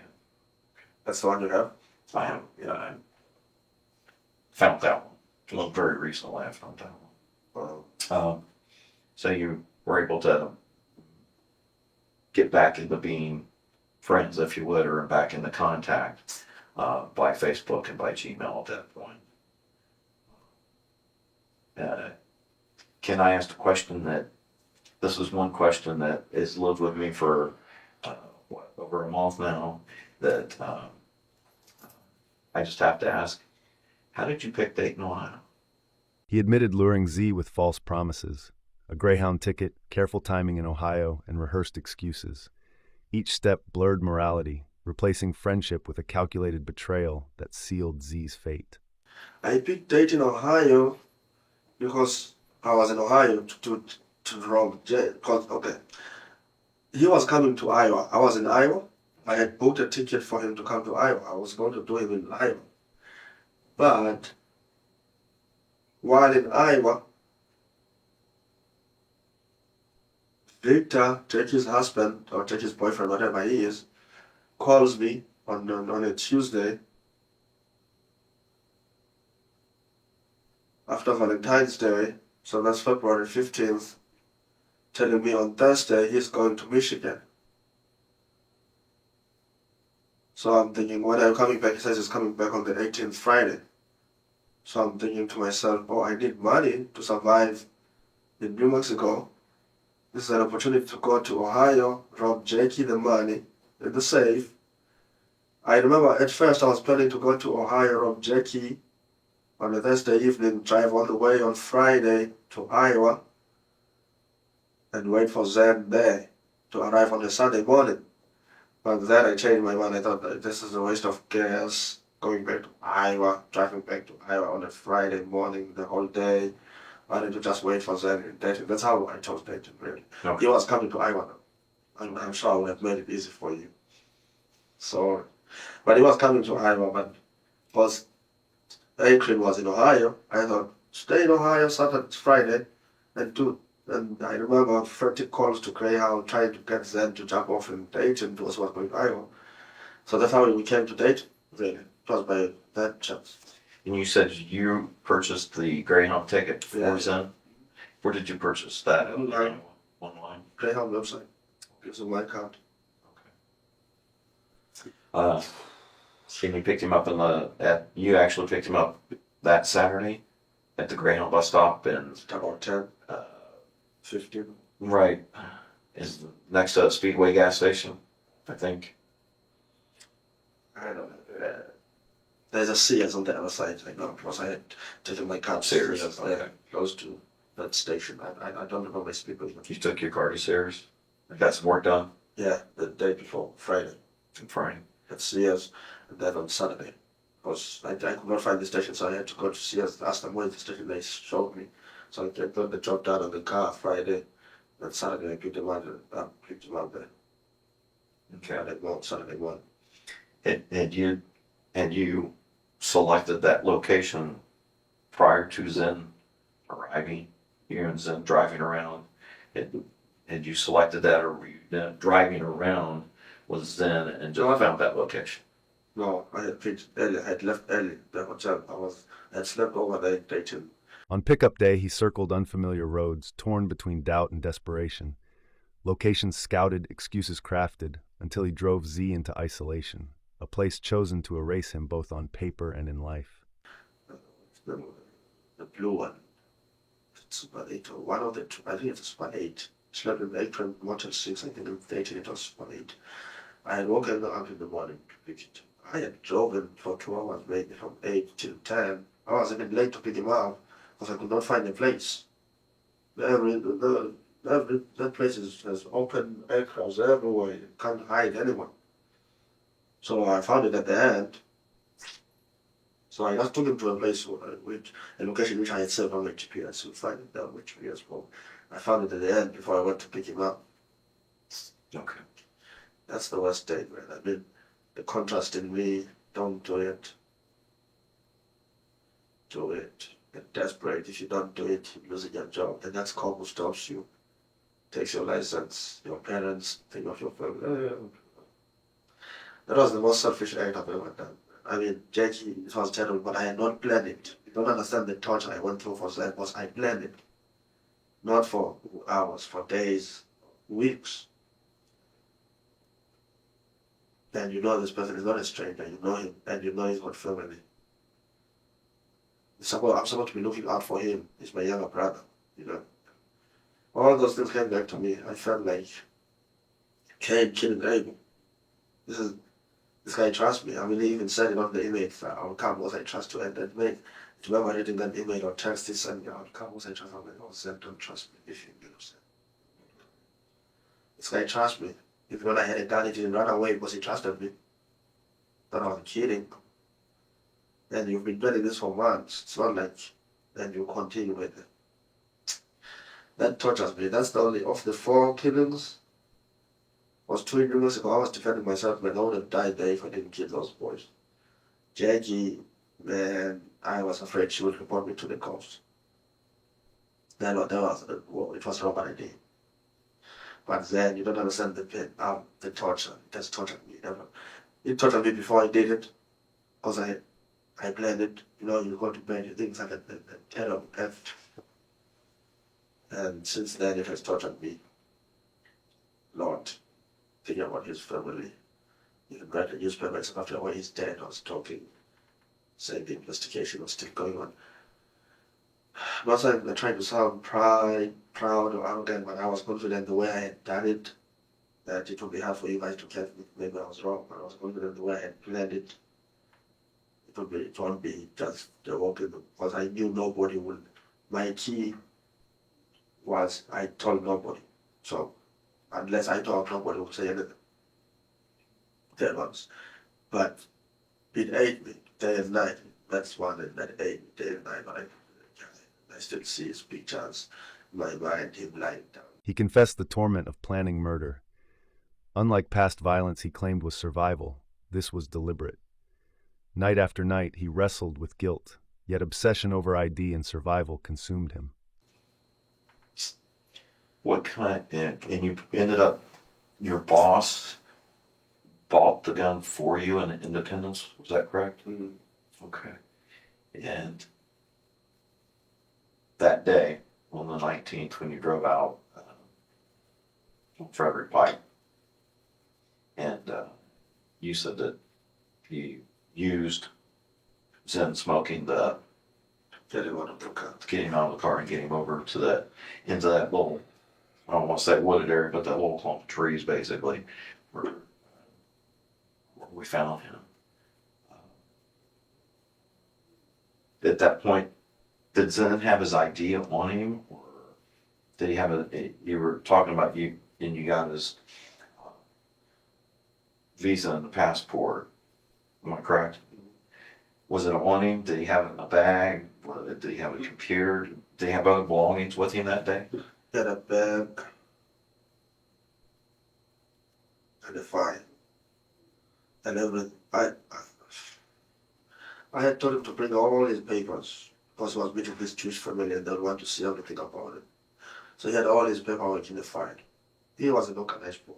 That's the one you have? I have, yeah, I found that one. Looked very recently, I found that one. So you were able to get back into being friends, if you would, or back into contact by Facebook and by Gmail at that point. Can I ask a question that, this is one question that has lived with me for over a month now, that I just have to ask, how did you pick Dayton, Ohio? He admitted luring Z with false promises, a Greyhound ticket, careful timing in Ohio, and rehearsed excuses. Each step blurred morality, replacing friendship with a calculated betrayal that sealed Z's fate. I picked Dayton, Ohio because I was in Ohio to rob Jay. Okay. He was coming to Iowa. I was in Iowa. I had booked a ticket for him to come to Iowa. I was going to do him in Iowa. But while in Iowa, Victor, Jackie's husband, or Jackie's boyfriend, whatever he is, calls me on a Tuesday after Valentine's Day, so that's February 15th, telling me on Thursday he's going to Michigan. So I'm thinking, when are you coming back? He says he's coming back on the 18th, Friday. So I'm thinking to myself, oh, I need money to survive in New Mexico. This is an opportunity to go to Ohio, rob Jackie the money in the safe. I remember at first I was planning to go to Ohio, rob Jackie on a Thursday evening, drive all the way on Friday to Iowa, and wait for Zen there to arrive on a Sunday morning. But then I changed my mind. I thought this is a waste of gas, going back to Iowa, driving back to Iowa on a Friday morning, the whole day. Why don't you just wait for Zen in Dayton? That's how I chose Dayton, really. Okay. He was coming to Iowa now. I'm sure I would have made it easy for you. So, but he was coming to Iowa, but because Akron was in Ohio, I thought, stay in Ohio Saturday, Friday, and I remember frantic calls to Greyhound trying to get Zen to jump off in Dayton because he was going to Iowa. So that's how we came to Dayton, really. It was by that chance. And you said you purchased the Greyhound ticket for Zen? Where did you purchase that? Online. Online? Greyhound website, using my card. Okay. And you picked him up you actually picked him up that Saturday at the Greyhound bus stop in About 10, 15. right, is next to Speedway gas station, I think. I don't know. There's a Sears on the other side, I know, because I had taken my car to Sears, yeah, close to that station. I don't remember my Speedway. You took your car to Sears, got some work done Yeah, the day before, Friday, in Friday. at Sears, and then on Saturday. Because I could not find the station, so I had to go to Sears, ask them where the station they showed me. So I got the job done on the car Friday, and Saturday I picked them up there. Okay. Saturday morning. And you selected that location prior to Zen arriving, you and Zen driving around. Had you selected that, or were you driving around with Zen and just found that location? No, I had picked early. I had left early the hotel. I had slept over there in Dayton. On pickup day, he circled unfamiliar roads, torn between doubt and desperation. Locations scouted, excuses crafted, until he drove Z into isolation, a place chosen to erase him both on paper and in life. The blue one. Super 8 or one of the two. I think it's Super 8. Slept in Akron, Motel 6. I think in Dayton it was Super 8. I had woken up in the morning to pick it. I had driven for 2 hours, maybe from 8 till 10. I was even late to pick him up because I could not find a place. That place has open aircrafts everywhere. You can't hide anyone. So I found it at the end. So I just took him to a place, a location which I had saved on my GPS. To find it down with GPS. But I found it at the end before I went to pick him up. Okay. That's the worst day, man. I mean, the contrast in me, don't do it. Do it. get desperate. If you don't do it, you're losing your job. The next call who stops you, takes your license, your parents, think of your family. That was the most selfish act I've ever done. I mean, Jackie, it was terrible, but I had not planned it. You don't understand the torture I went through for that was I planned it. Not for hours, for days, weeks. And you know this person is not a stranger, you know him, and you know he's got family. I'm supposed to be looking out for him. He's my younger brother, you know. All those things came back to me. I felt like Cain killing Abel. This guy trusts me. I mean, he even said it on the email. I'll come once I trust you. And that made, remember reading that email or text, he sent me, I'll come once I trust you. I'm like, oh, Sam, don't trust me if you know, Sam. This guy trusts me. If when I had a gun, he didn't run away because he trusted me. Thought I was kidding. And you've been doing this for months. It's not like, and you continue with it. That tortures me. That's the only, of the 4 killings, was 2 years ago. I was defending myself, but I would have died there if I didn't kill those boys. Jackie, man, I was afraid she would report me to the cops. It was a robbery day. But then you don't understand the pain, the torture. It has tortured me. It tortured me before I did it, because I planned it. You know, you go to bed, you think it's like a terrible death. And since then, it has tortured me. Lord, thinking about his family. Even read the newspapers after when he's dead, I was talking, saying the investigation was still going on. I'm not saying I'm trying to sound proud or arrogant, but I was confident the way I had done it, that it would be hard for you guys to catch me. Maybe I was wrong, but I was confident the way I had planned it. It won't be just the walk in, because I knew nobody would. My key was I told nobody. So unless I talk, nobody would say anything. That was. But it ate me day and night. That's one that ate me day and night. I still see his pictures in my mind, him lying down. He confessed the torment of planning murder. Unlike past violence he claimed was survival, this was deliberate. Night after night, he wrestled with guilt, yet obsession over ID and survival consumed him. What kind and you ended up, your boss bought the gun for you in Independence, was that correct? Mm-hmm. Okay. And that day, on the 19th, when you drove out on Frederick Pike, and you said that you used Zen smoking to Get him out of the car. get him out of the car and get him over to that, into that little, I don't want to say wooded area, but that little clump of trees basically, where we found him. At that point, did Zen have his ID on him, or did he have you were talking about you, and you got his visa and the passport, am I correct? Was it on him? Did he have it in a bag? Did he have a computer? Did he have other belongings with him that day? He had a bag and a file and everything. I had told him to bring all his papers because he was meeting this Jewish family and they would want to see everything about it. So he had all his paperwork in the file. He was an organized boy.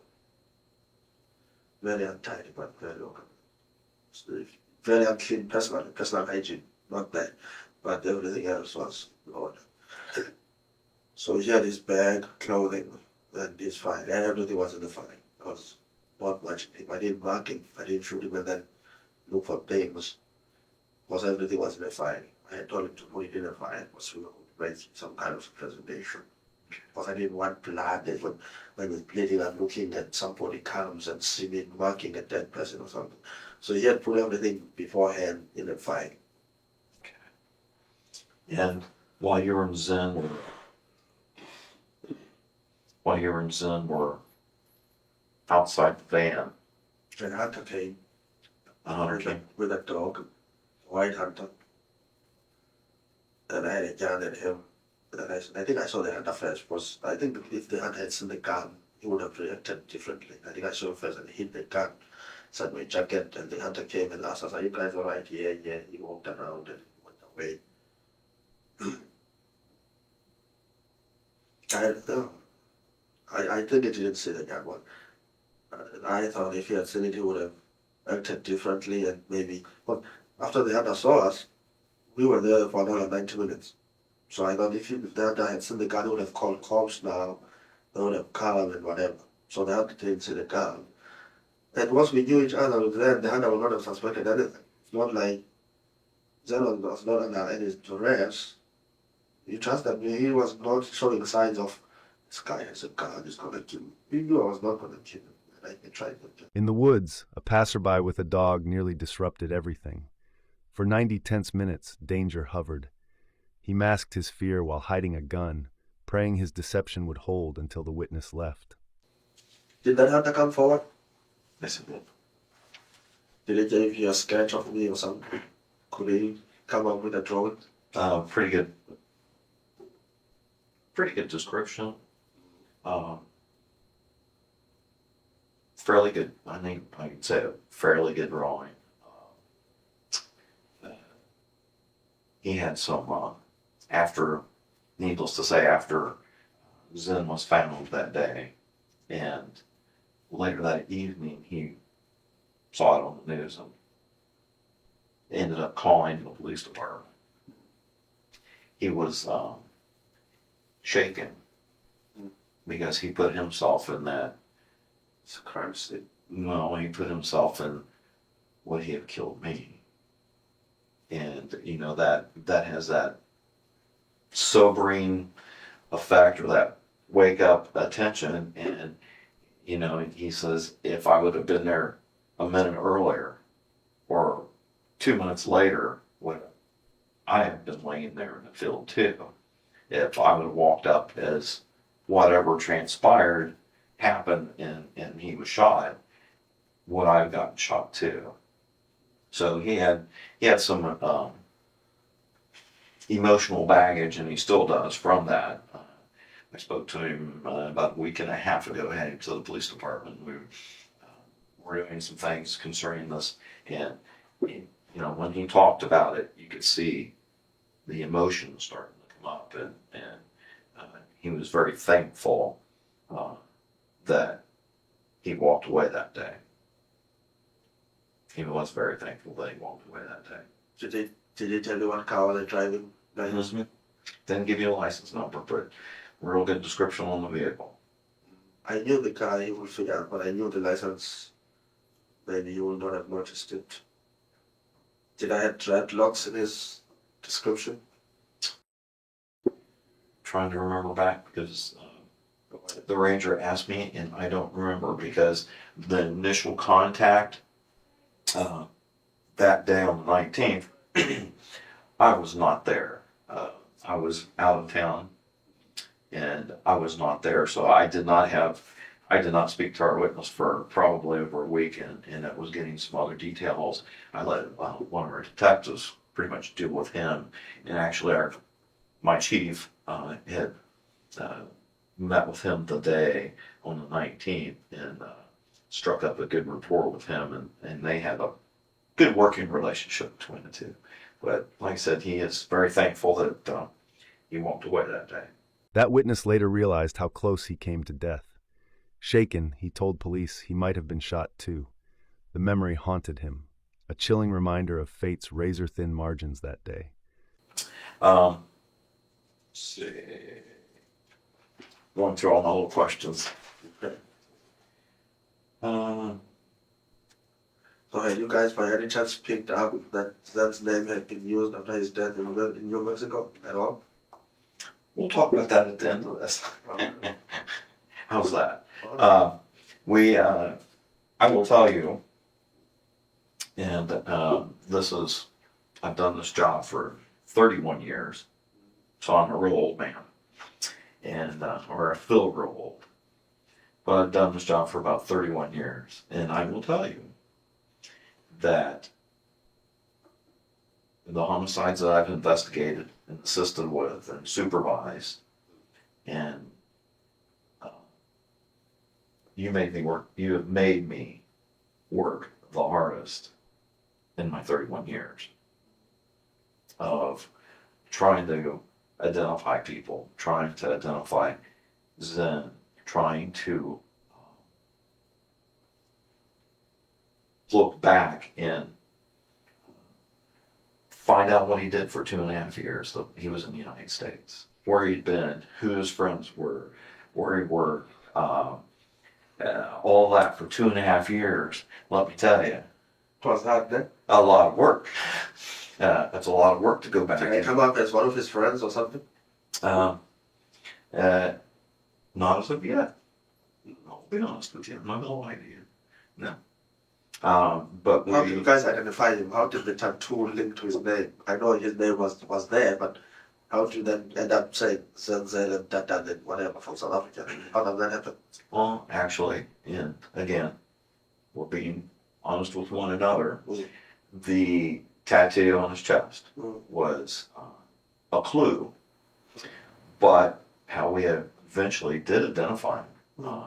Very untidy, but very organized. Very unclean personal hygiene, not bad, but everything else was in order. So he had his bag, clothing, and his file, and everything was in the file. I was not watching him. I didn't mark him, I didn't shoot him and then look for things, because everything was in the file. I had told him to put it in the file, because we would make some kind of presentation. Because I didn't want blood, that when he's bleeding, I'm looking at somebody comes and see me marking a dead person or something. So he had put everything beforehand in the file. Okay. And while you were in Zen, were outside the van, And Hunter came a hunter came. with a dog, white hunter. And I had a gun at him. And I think I saw the hunter first, because I think if the hunter had seen the gun, he would have reacted differently. I think I saw him first and he hit the gun, sat my jacket, and the hunter came and asked us, "Are you guys all right?" Yeah. He walked around and went away. I think he didn't see the gun, but I thought if he had seen it, he would have acted differently and maybe. But after the hunter saw us, we were there for another 90 minutes. So I thought if the hunter had seen the gun, he would have called cops now, they would have come and whatever. So the hunter didn't see the gun. And once we knew each other, then the hunter would not have suspected anything. It's not like Zenon was not under any duress. You trust that he was not showing signs of this guy has a gun, he's gonna kill me. He knew I was not gonna kill him. And I tried to. In the woods, a passerby with a dog nearly disrupted everything. For 90 tense minutes, danger hovered. He masked his fear while hiding a gun, praying his deception would hold until the witness left. Did that hunter come forward? Yes, it did. Did he give you a sketch of me or something? Could he come up with a drawing? Pretty good. Pretty good description. Fairly good. I think I could say a fairly good drawing. He had some after, needless to say, after Zen was found that day, and later that evening he saw it on the news and ended up calling the police department. He was shaken because he put himself in that. No, he put himself in, would he have killed me? And you know that has that sobering effect, or that wake up attention. And you know, he says, if I would have been there a minute earlier or 2 minutes later, would I have been laying there in the field too? If I would have walked up as whatever transpired happened and he was shot, would I have gotten shot too? So he had some emotional baggage, and he still does from that. I spoke to him about a week and a half ago, heading to the police department. We were doing some things concerning this, and you know, when he talked about it, you could see the emotions starting to come up, and he was very thankful that he walked away that day. He was very thankful that he walked away that day. Did he tell you what car they're driving? Mm-hmm. Didn't give you a license number, but real good description on the vehicle. I knew the car he would figure out, but I knew the license. Maybe you would not have noticed it. Did I have dreadlocks in his description? Trying to remember back because the ranger asked me, and I don't remember because the initial contact that day on the 19th, I was not there. I was out of town, and I was not there, so I did not speak to our witness for probably over a week, and it was getting some other details. I let one of our detectives pretty much deal with him, and actually my chief had met with him the day on the 19th and struck up a good rapport with him, and they had a good working relationship between the two. But like I said, he is very thankful that he walked away that day. That witness later realized how close he came to death. Shaken, he told police he might have been shot too. The memory haunted him, a chilling reminder of fate's razor-thin margins that day. Let's see. Going through all my little questions. So had you guys by any chance picked up that Zen's name had been used after his death in New Mexico at all? We'll talk about that at the end of this. How's that? I will tell you, and I've done this job for 31 years, so I'm a real old man, and or I feel real old. But I've done this job for about 31 years, and I will tell you that the homicides that I've investigated and assisted with and supervised, and you have made me work the hardest in my 31 years of trying to identify people, trying to identify Zen trying to look back and find out what he did for 2.5 years that he was in the United States, where he'd been, who his friends were, where he worked, all that for 2.5 years. Let me tell you, It was hard then. a lot of work. That's a lot of work to go back. Did I come up as one of his friends or something? Not as of yet. I'll be honest with you. I'm not gonna lie to you. No. But How did you guys identify him? How did the tattoo link to his name? I know his name was there, but how did you then end up saying Zaneli Mdondo and whatever from South Africa? How did that happen? well, actually, and again, we're being honest with one another. Mm. The tattoo on his chest Mm. was a clue, but how we eventually did identify him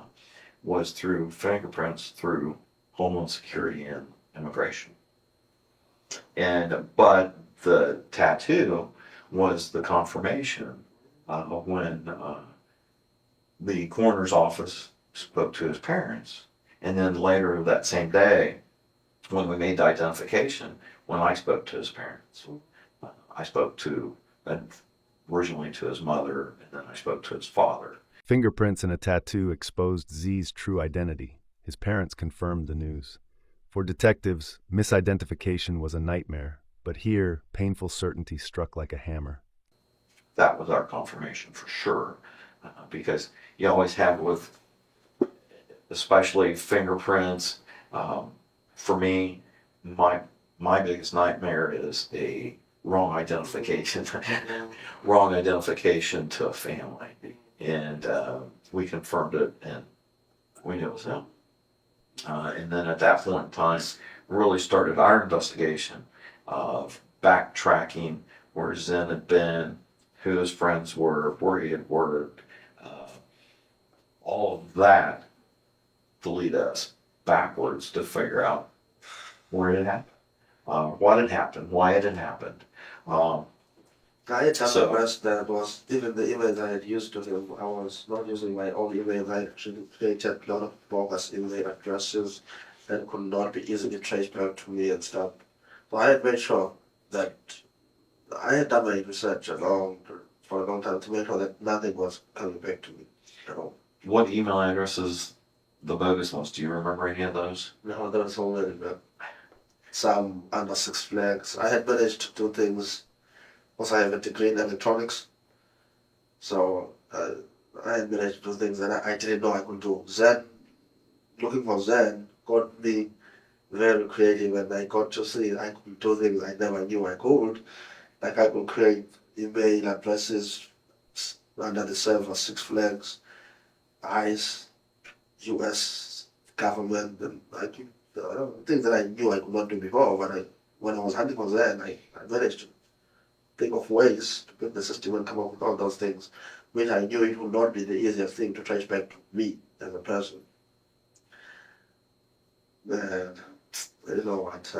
was through fingerprints through Homeland Security and Immigration. But the tattoo was the confirmation when the coroner's office spoke to his parents, and then later that same day, when we made the identification, when I spoke to his parents, I spoke to originally to his mother, and then I spoke to his father. Fingerprints and a tattoo exposed Z's true identity. His parents confirmed the news. For detectives, misidentification was a nightmare, but here, painful certainty struck like a hammer. That was our confirmation for sure, because you always have with, especially fingerprints. For me, my biggest nightmare is a wrong identification, wrong identification to a family, and we confirmed it, and we knew it was him. And then at that point in time, really started our investigation of backtracking where Zen had been, who his friends were, where he had worked, all of that to lead us backwards to figure out where it happened, what had happened, why it had happened. I had done So- my best. That was even the emails I had used to him. I was not using my own email. I actually created a lot of bogus email addresses that could not be easily traced back to me and stuff. So I had made sure that I had done my research for a long time to make sure that nothing was coming back to me at all. What email addresses the bogus ones? Do you remember any of those? No, there was only some under 6 flags. I had managed to do things. Also, I have a degree in electronics, so I had managed to do things that I didn't know I could do. Zen, looking for Zen, got me very creative, and I got to see I could do things I never knew I could. Like I could create email addresses under the server 6 flags, ICE, US government, and I could, things that I knew I could not do before. But when I was hunting for Zen, I managed to think of ways to build the system and come up with all those things, which I knew it would not be the easiest thing to trace back to me as a person. And you know what?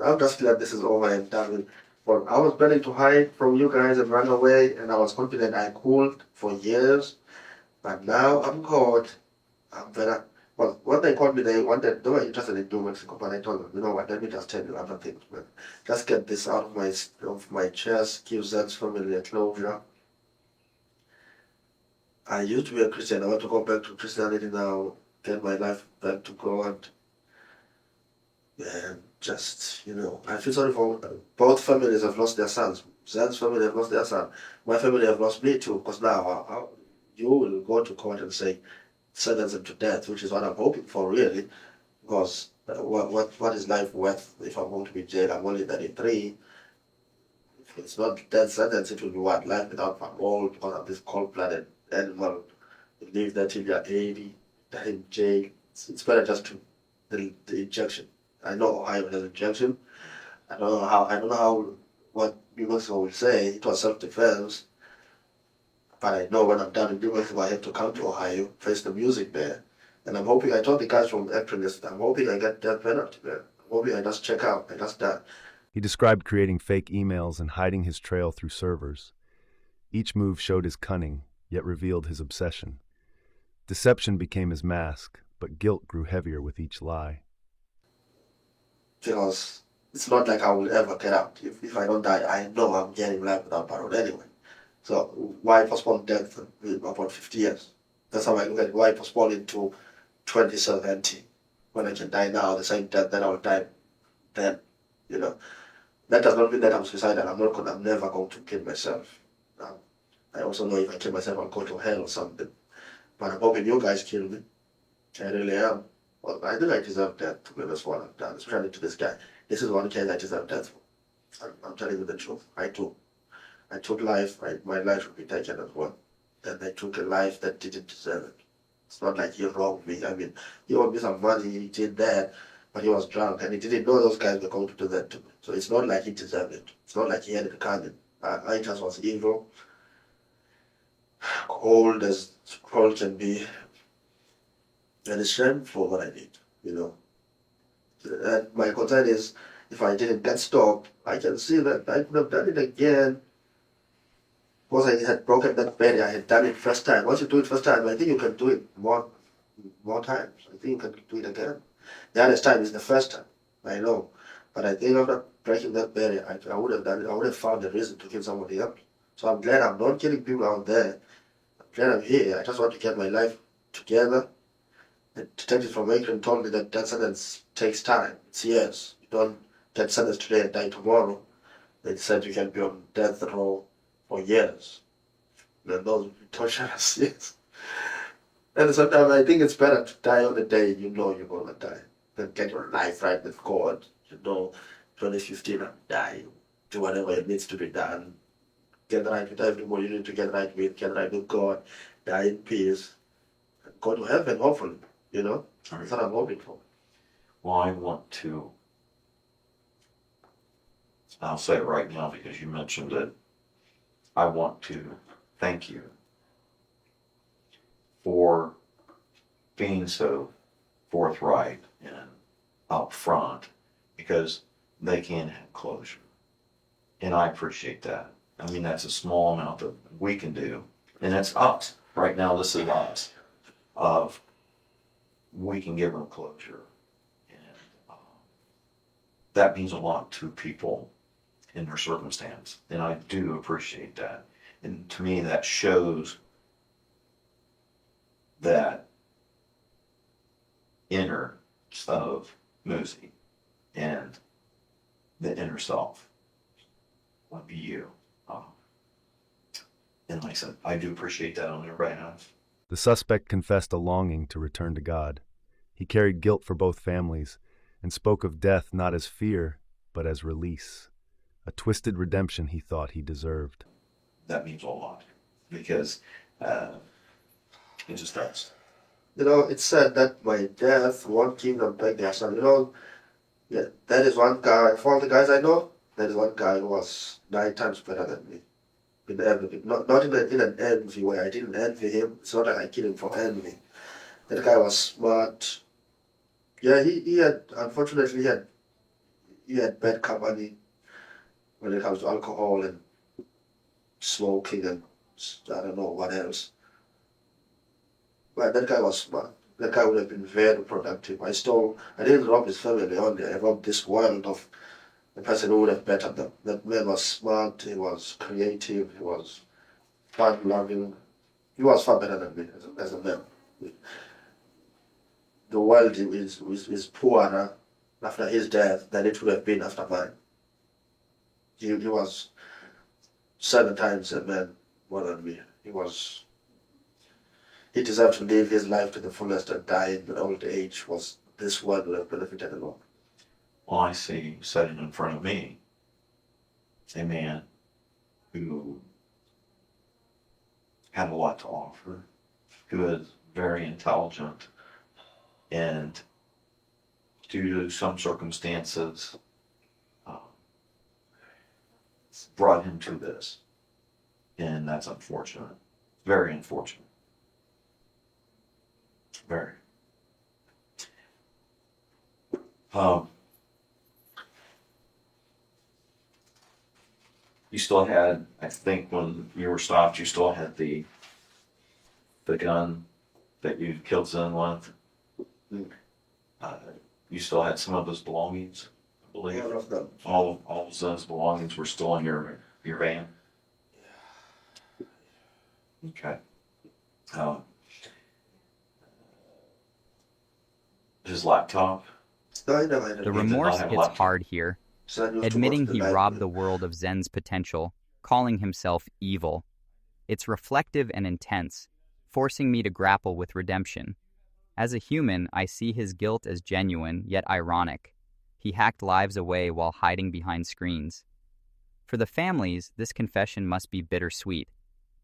I'm just glad this is over and done with. But I was planning to hide from you guys and run away, and I was confident I could for years. But now I'm caught. I'm better. Well, when they called me, they were interested in New Mexico, but I told them, you know what? Let me just tell you other things, man. Just get this out of my chest. Give Zen's family a closure. I used to be a Christian. I want to go back to Christianity now. Get my life back to God. And just, you know, I feel sorry for both families have lost their sons. Zen's family have lost their son. My family have lost me too, because now you will go to court and say, sentence him to death, which is what I'm hoping for, really. Because what is life worth if I'm going to be in jail? I'm only 33. If it's not death sentence, it will be what? Life without parole, because of this cold-blooded animal. You live there till you're 80, die in jail. It's better just to the injection. I know Ohio has injection. I don't know how what New Mexico will say. It was self-defense. But I know when I'm done in New Mexico, I have to come to Ohio, face the music there. And I'm hoping, I told the guys from Aprilist, I'm hoping I get that penalty there. I'm hoping I just check out, I just die. He described creating fake emails and hiding his trail through servers. Each move showed his cunning, yet revealed his obsession. Deception became his mask, but guilt grew heavier with each lie. Because it's not like I will ever get out. If I don't die, I know I'm getting life without parole anyway. So why postpone death about 50 years? That's how I look at it. Why postpone it to 2070 when I can die now, the same death that I will die then? You know, that does not mean that I'm suicidal. I'm never going to kill myself. I also know if I kill myself, I'll go to hell or something. But I'm hoping you guys kill me. I really am. Well, I think I deserve death, to be honest, what I've done, especially to this guy. This is one case I deserve death for. I'm telling you the truth. I do. I took life, my life would be taken as well. And I took a life that didn't deserve it. It's not like he wronged me. I mean, he owed me some money, he did that, but he was drunk and he didn't know those guys were going to do that to me. So it's not like he deserved it. It's not like he had it coming. I just was evil, cold as cold can be, and it's shameful what I did, you know. And my concern is, if I didn't get stopped, I can see that I could have done it again. Because I had broken that barrier, I had done it first time. Once you do it first time, I think you can do it more times. I think you can do it again. The hardest time is the first time, I know. But I think after breaking that barrier, I would have done it. I would have found a reason to kill somebody else. So I'm glad I'm not killing people out there. I'm glad I'm here. I just want to get my life together. The detective from Akron told me that death sentence takes time. It's years. You don't get sentenced today and die tomorrow. They said you can be on death row for years. And those would be torturous, yes. And sometimes I think it's better to die on the day you know you're going to die than get your life right with God. You know, 2015, I'm dying. Do whatever it needs to be done. Get right with everybody you need to get right with God, die in peace, and go to heaven, hopefully. You know, that's what I'm hoping for. Well, I want to, I'll say it right now because you mentioned it. I want to thank you for being so forthright and upfront, because they can have closure. And I appreciate that. I mean, that's a small amount that we can do. And it's us. Right now, this is us. Of we can give them closure. And that means a lot to people in their circumstance. And I do appreciate that. And to me, that shows that inner of Muzi and the inner self would be you. And like I said, I do appreciate that on their behalf. The suspect confessed a longing to return to God. He carried guilt for both families and spoke of death not as fear, but as release, a twisted redemption he thought he deserved. That means a lot, because it just does. You know, it's said that my death won't give them back their son. You know, yeah, that is one guy, for all the guys I know, that is one guy who was 9 times better than me. In everything. Not in an envy way. I didn't envy him. It's not like I killed him for envy. That guy was smart. Yeah, he had, unfortunately, he had bad company when it comes to alcohol and smoking and I don't know what else. But that guy was smart. That guy would have been very productive. I didn't rob his family only. I robbed this world of the person who would have bettered them. That man was smart, he was creative, he was fun-loving. He was far better than me as a man. The world is poorer after his death than it would have been after mine. He was 7 times a man more than me. He deserved to live his life to the fullest and die in old age. This world would have benefited a lot. Well, I see sitting in front of me a man who had a lot to offer, who is very intelligent, and due to some circumstances, brought him to this. And that's unfortunate. Very unfortunate. Very. You still had, I think when you were stopped, you still had the gun that you killed Zen with, Mm. you still had some of his belongings, I believe. All of them. All of Zen's belongings were still in your van. Okay. His laptop. No, I never had The any. remorse have a hits laptop. hard here, Son used to admitting watch the he live robbed with- the world of Zen's potential, calling himself evil. It's reflective and intense, forcing me to grapple with redemption. As a human, I see his guilt as genuine, yet ironic. He hacked lives away while hiding behind screens. For the families, this confession must be bittersweet,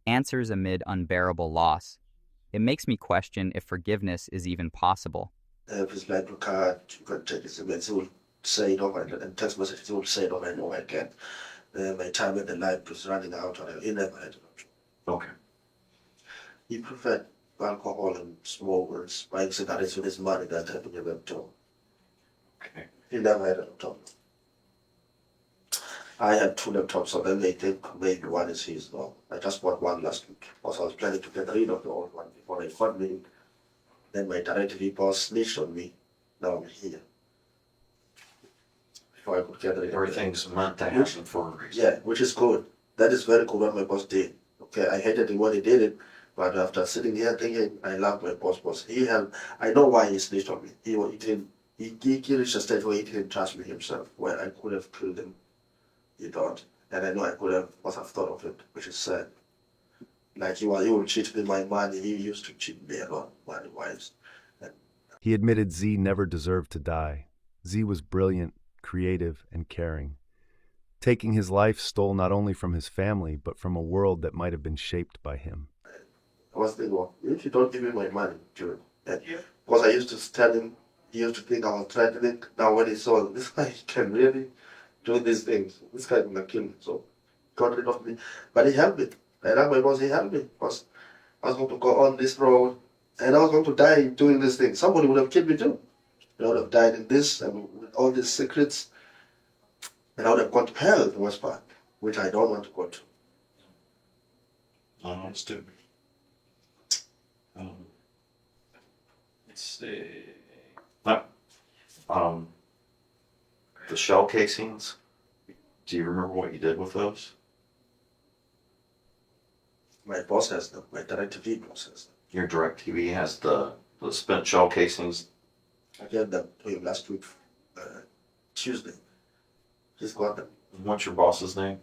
answers amid unbearable loss. It makes me question if forgiveness is even possible. If his library card, you can check his emails, he will say it over and text messages, he will say it over and over again. My time in the library was running out, and he never had an option. Okay. He preferred alcohol and smokers, buying cigarettes with his money that had been given to him. Okay. He never had a laptop. I had 2 laptops, so then they think maybe one is his. No, I just bought one last week because I was planning to get rid of the old one before they caught me. Then my directv boss snitched on me. Now I'm here. Before I could get rid of it. Everything's meant to happen for a reason. Yeah, which is good. That is very good what my boss did. Okay, I hated him when he did it, but after sitting here thinking, I love my boss. He helped. I know why he snitched on me. He didn't. He reached a stage where he didn't trust me himself, where I could have killed him. He thought, and I know I could have, must have thought of it, which is sad. Like he would cheat me my money. He used to cheat me a lot, money-wise. He admitted Z never deserved to die. Z was brilliant, creative, and caring. Taking his life stole not only from his family, but from a world that might have been shaped by him. I was thinking, well, if you don't give me my money, dude. Because I used to tell him, he used to think I was threatening. Now when he saw this guy can really do these things, this guy gonna kill me. So he got rid of me. But he helped me. I love my boss, he helped me. Because I was going to go on this road and I was going to die doing this thing. Somebody would have killed me too. I would have died in this and with all these secrets. And I would have gone to hell, the worst part, which I don't want to go to. Understood. Let's see. The shell casings. Do you remember what you did with those? My boss has them. My directv boss has them. Your DirecTV has the spent shell casings. I gave them to him last week, Tuesday. He's got them. What's your boss's name?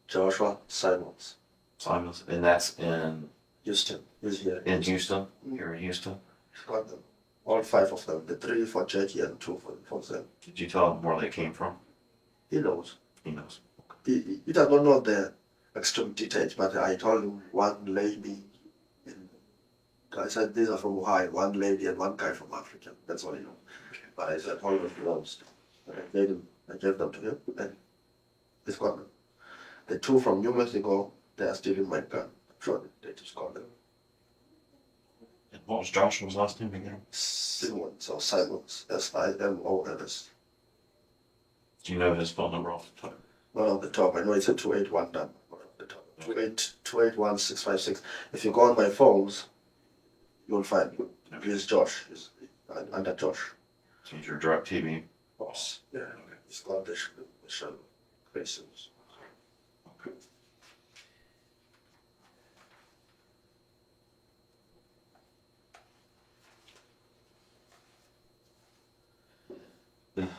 Joshua Simons, Simons, and that's in Houston. He's here. Houston. Here in Houston. He's got them. All 5 of them. The 3 for Jackie and 2 for Zen. Did you tell him where they came from? He knows. He knows. He does not know the extreme details, but I told him one lady. I said these are from Ohio, one lady and one guy from Africa. That's all he knows. But I said all of them knows. I gave them to him, and he's got them. The 2 from New Mexico, they are still in my gun. I'm sure they just got them. And what was Joshua's last name again? Simons or Simons, S-I-M-O-N-S. Do you know his phone number off the top? One on the top, I know it's a 281 number. One on the top. 281-656. If you go on my phones, you'll find me. He's Josh. He's under Josh. So he's your DirecTV Boss. Yeah. He's got the shell casings. Okay.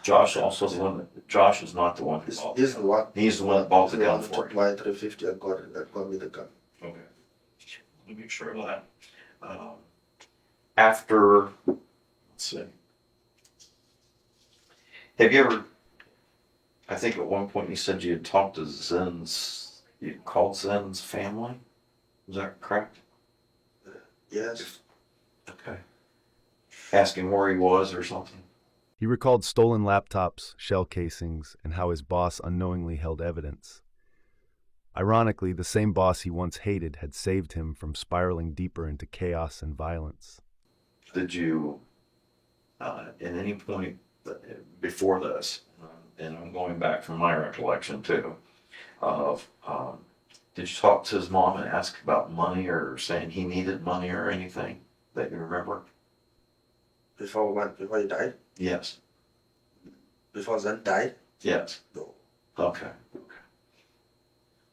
Josh also the one. Josh is not the one who bought. He's the one. He's the one that bought the He's gun one who for took you. my 350 and got me the gun. Okay. Let me make sure of that. After, let's see. Have you ever? I think at one point you said you had talked to Zen's. You called Zen's family. Is that correct? Yes. Okay. Asking where he was or something. He recalled stolen laptops, shell casings, and how his boss unknowingly held evidence. Ironically, the same boss he once hated had saved him from spiraling deeper into chaos and violence. Did you, at any point before this, and I'm going back from my recollection too, of did you talk to his mom and ask about money or saying he needed money or anything? that you remember? Before what? Before he died? Yes. Before Zen died? Yes. No. Okay.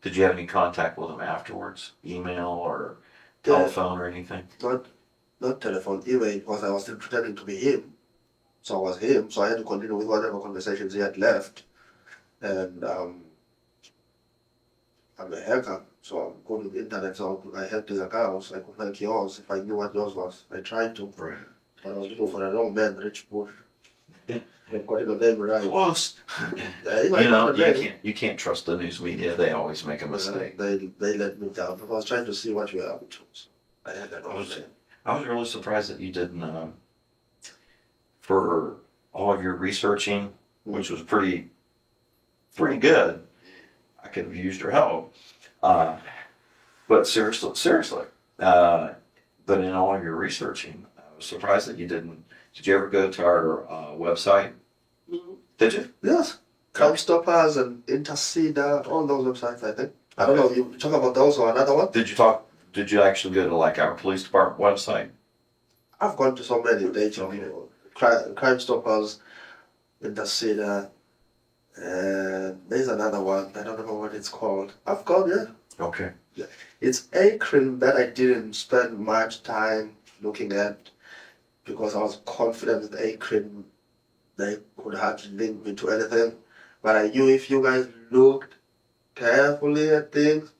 Did you have any contact with him afterwards? Email or telephone or anything? Not telephone, email, because I was still pretending to be him. So I was him, so I had to continue with whatever conversations he had left. And I'm a hacker, so I'm good with the internet, so I hacked his accounts. I could hack yours if I knew what yours was. I tried to, Right. but I was looking for a wrong man, Rich Bush. I got the name right. Close. If I got the name, You can't trust the news media. They always make a mistake. they let me down. I was trying to see what you were up to. So I had that wrong name. I was really surprised that you didn't, for all of your researching, which was pretty good. I could have used your help. But seriously, but in all of your researching, I was surprised that you didn't. Did you ever go to our website? Did you? Yes. Crime Stoppers and Interceder, all those websites, I think. I don't know if you talk about those or another one. Did you actually go to like our police department website? I've gone to so many dating people. Crime Stoppers, Interceder, and there's another one. I don't know what it's called. I've gone, yeah. Okay. It's a crime that I didn't spend much time looking at because I was confident that a crime they could hardly link me to anything. But I knew if you guys looked carefully at things,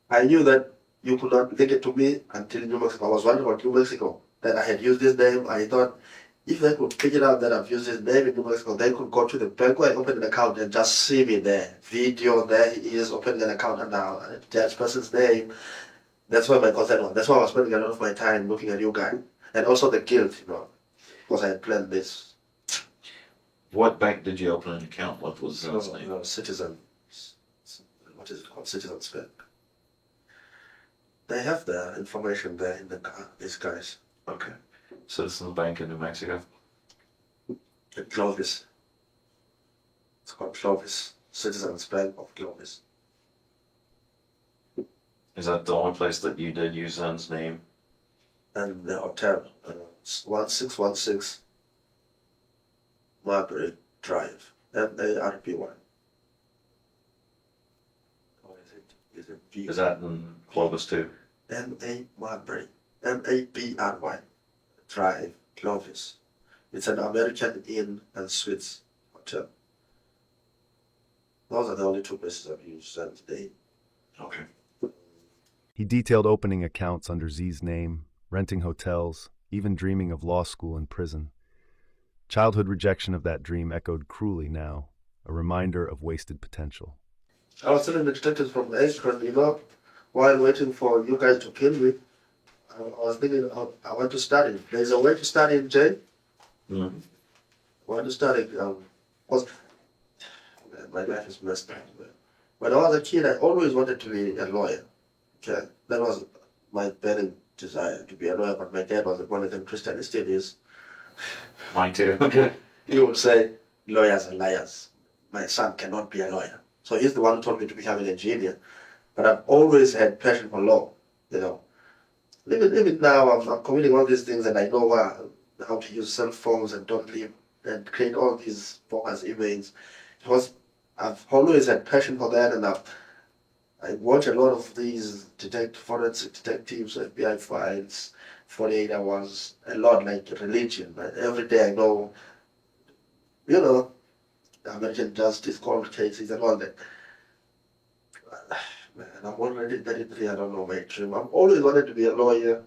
I knew that you could not link it to me until New Mexico. I was wondering about New Mexico, that I had used this name. I thought if they could pick it up that I've used this name in New Mexico, they could go to the bank where I opened an account and just see me there. Video, there he is, opening an account, and now that person's name. That's where my concern was. That's why I was spending a lot of my time looking at you guys. And also the guilt, because I had planned this. What bank did you open an account with? Was his name? Citizen. What is it called? Citizen's Bank. They have the information there in the car, these guys. Okay. Citizens Bank in New Mexico. Clovis. It's called Clovis. Citizens Bank of Clovis. Is that the only place that you did use Zen's name? And the hotel, 1616 Marbury Drive, MARBY. What is it? Is it B? Is that in Clovis too? Marbury, MABRY Drive, Clovis. It's an American Inn and Suites hotel. Those are the only two places I've used Zen's name. Okay. He detailed opening accounts under Z's name, renting hotels, even dreaming of law school and prison. Childhood rejection of that dream echoed cruelly now, a reminder of wasted potential. I was telling the detectives from Akron, while waiting for you guys to kill me, I was thinking, I want to study. There's a way to study in jail. Mm-hmm. I want to study, because my life is messed up. When I was a kid, I always wanted to be a lawyer. Okay? That was my burning desire, to be a lawyer, but my dad was one of them Christian, and still is. Mine too. He would say, lawyers are liars. My son cannot be a lawyer. So he's the one who told me to become an engineer. But I've always had passion for law, Even now, I'm committing all these things and I know how to use cell phones and don't leave and create all these bogus emails. Because I've always had passion for that, and I watch a lot of these forensic detectives, FBI files, 48 hours, a lot like religion. Every day I know, American justice, court cases and all that. Man, I'm already 33, I don't know my dream. I've always wanted to be a lawyer.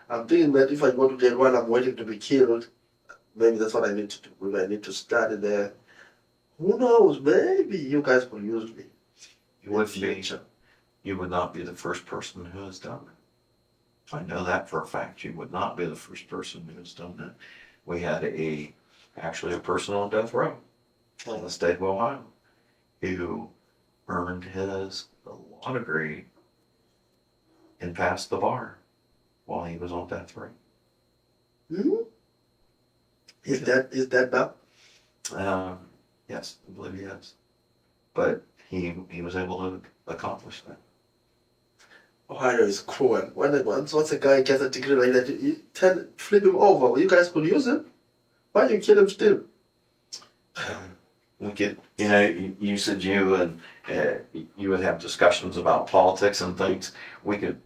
I'm thinking that if I go to jail while I'm waiting to be killed, maybe that's what I need to do. Maybe I need to study there. Who knows? Maybe you guys will use me. You would not be the first person who has done it. I know that for a fact. You would not be the first person who has done that. We had actually a person on death row in the state of Ohio who earned his law degree and passed the bar while he was on death row. Hmm? Is that now? Yes, I believe he is. But he was able to accomplish that. Ohio is cruel. Once a guy gets a degree like that, flip him over. You guys could use him. Why do you kill him still? We could, you said you and you would have discussions about politics and things. We could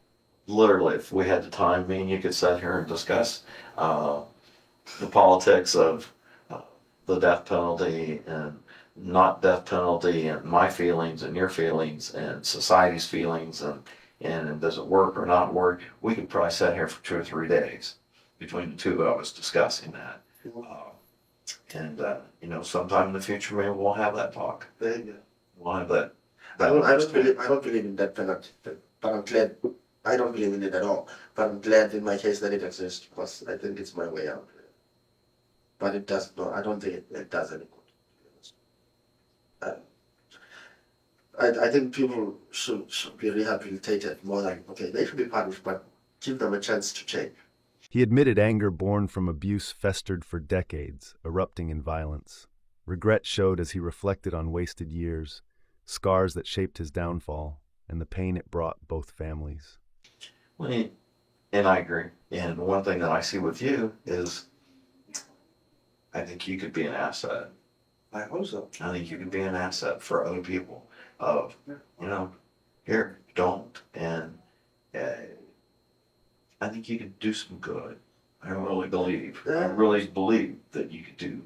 literally, if we had the time, me and you could sit here and discuss the politics of the death penalty and not death penalty and my feelings and your feelings and society's feelings and does it work or not work. We could probably sit here for 2 or 3 days between the two of us discussing that. Sometime in the future, maybe we'll have that talk. There you go. We'll have that. I don't believe in that penalty, but I'm glad. I don't believe in it at all. But I'm glad in my case that it exists because I think it's my way out. But it does not. I don't think it does any good. I think people should be rehabilitated more than, okay, they should be punished, but give them a chance to change. He admitted anger born from abuse festered for decades, erupting in violence. Regret showed as he reflected on wasted years, scars that shaped his downfall, and the pain it brought both families. Well, and I agree. And one thing that I see with you is I think you could be an asset. I hope so. I think you could be an asset for other people of, here, don't. And I think you could do some good. I really believe. I really believe that you could do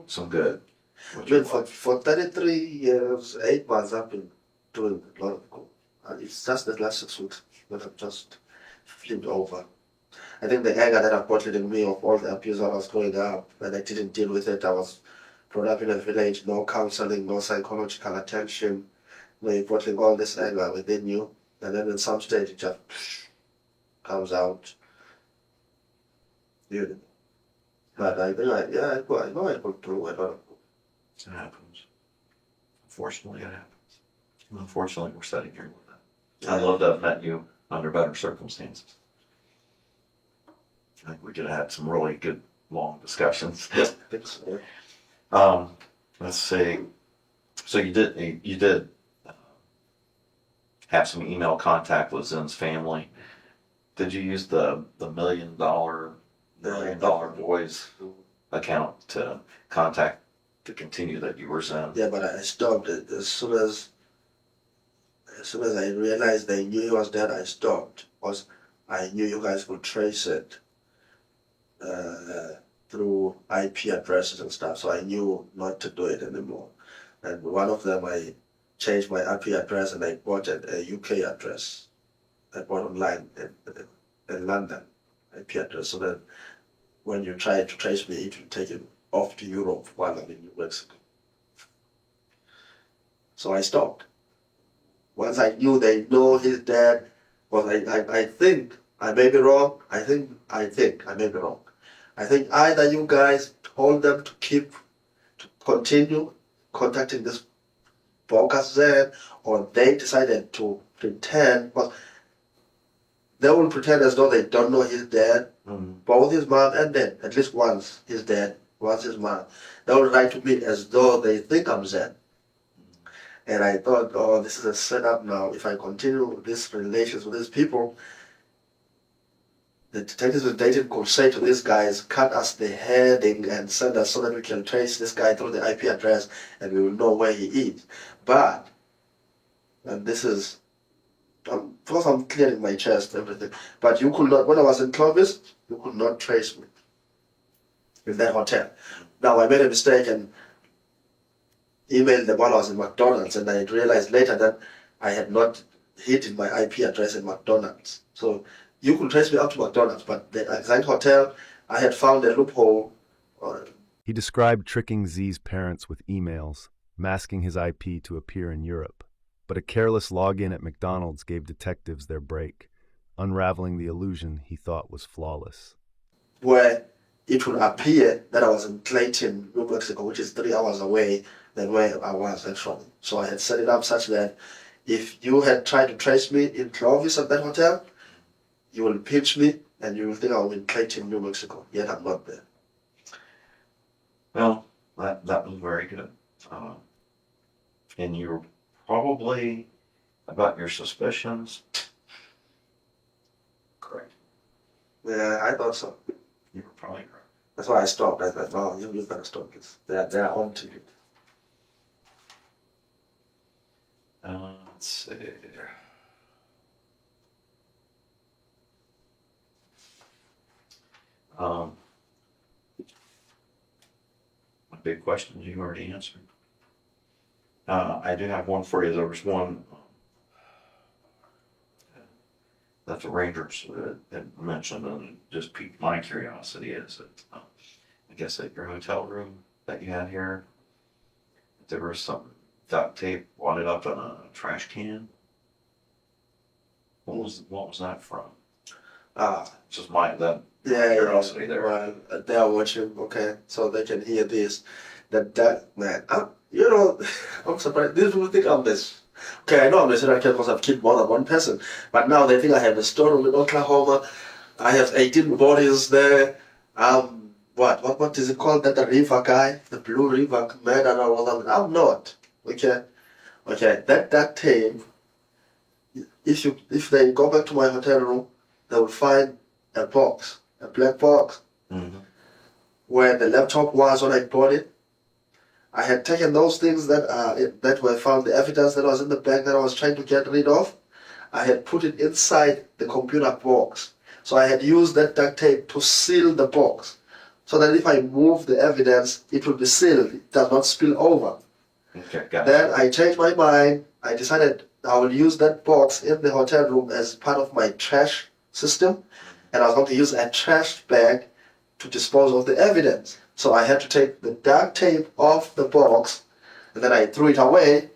some good. For 33 years, 8 months, I've been doing a lot of good. And it's just the last 6 weeks that I've just flipped over. I think the anger that I bottled in me of all the abuse when I was growing up, and I didn't deal with it. I was brought up in a village, no counseling, no psychological attention. You're bottling all this anger within you, and then in some stage it just comes out. But I think, I know I could do a lot of good. It happens. Unfortunately, it happens. And unfortunately, we're sitting here with that. I'd love to have met you under better circumstances. I think we could have had some really good, long discussions. I think so. Let's see. So you did have some email contact with Zen's family. Did you use the $1 million boys account to contact to continue that you were Zen? Yeah, but I stopped it as soon as I realized they knew he was dead. I stopped because I knew you guys would trace it through IP addresses and stuff. So I knew not to do it anymore. And one of them, I changed my IP address and I bought a UK address. I bought online in London IP address, so that when you try to trace me, it will take it off to Europe while I'm in New Mexico. So I stopped. Once I knew they know he's dead, well, I think I may be wrong. I think I may be wrong. I think either you guys told them to continue contacting this bogus Zen, or they decided to pretend, but they will pretend as though they don't know he's dead. Both his mom and dad, at least once he's dead, once his mom. They will write to me as though they think I'm Zen. And I thought, oh, this is a setup now. If I continue these relations with these people, the detectives with dating could say to these guys, cut us the heading and send us so that we can trace this guy through the IP address and we will know where he is. But, and this is, of course I'm clearing my chest, everything, but you could not, when I was in Clovis, you could not trace me in that hotel. Now I made a mistake and emailed them while I was in McDonald's, and I realized later that I had not hidden my IP address in McDonald's. So you could trace me up to McDonald's, but the exact hotel, I had found a loophole. He described tricking Z's parents with emails, masking his IP to appear in Europe. But a careless login at McDonald's gave detectives their break, unraveling the illusion he thought was flawless. Where it would appear that I was in Clayton, New Mexico, which is 3 hours away than where I was actually. So I had set it up such that if you had tried to trace me in Clovis at that hotel, you will pinch me and you will think I'm in Clayton, New Mexico, yet I'm not there. Well, that was very good. And you were probably, about your suspicions, Yeah, I thought so. You were probably right. That's why I stopped. I thought, no, you better stop this. They're on to you. Let's see. My big questions you already answered. I do have one for you. There was one that the Rangers had mentioned, and it just piqued my curiosity. Is that I guess at your hotel room that you had here, there was some duct tape wadded up in a trash can. What was that from? Just my that curiosity there. Well, they are watching. Okay, so they can hear this. That man, you know, I'm surprised. These people think I'm this. Okay, I know I'm this because I've killed more than one person, but now they think I have a storeroom in Oklahoma. I have 18 bodies there. What is it called? That the river guy, the Blue River man, and all that. I'm not. Okay, That tape. If they go back to my hotel room, they will find a box, a black box, where the laptop was when I bought it. I had taken those things that were found, the evidence that was in the bag that I was trying to get rid of. I had put it inside the computer box. So I had used that duct tape to seal the box, so that if I move the evidence, it will be sealed. It does not spill over. Okay, got Then it. I changed my mind. I decided I will use that box in the hotel room as part of my trash system, and I was going to use a trash bag to dispose of the evidence. So I had to take the duct tape off the box, and then I threw it away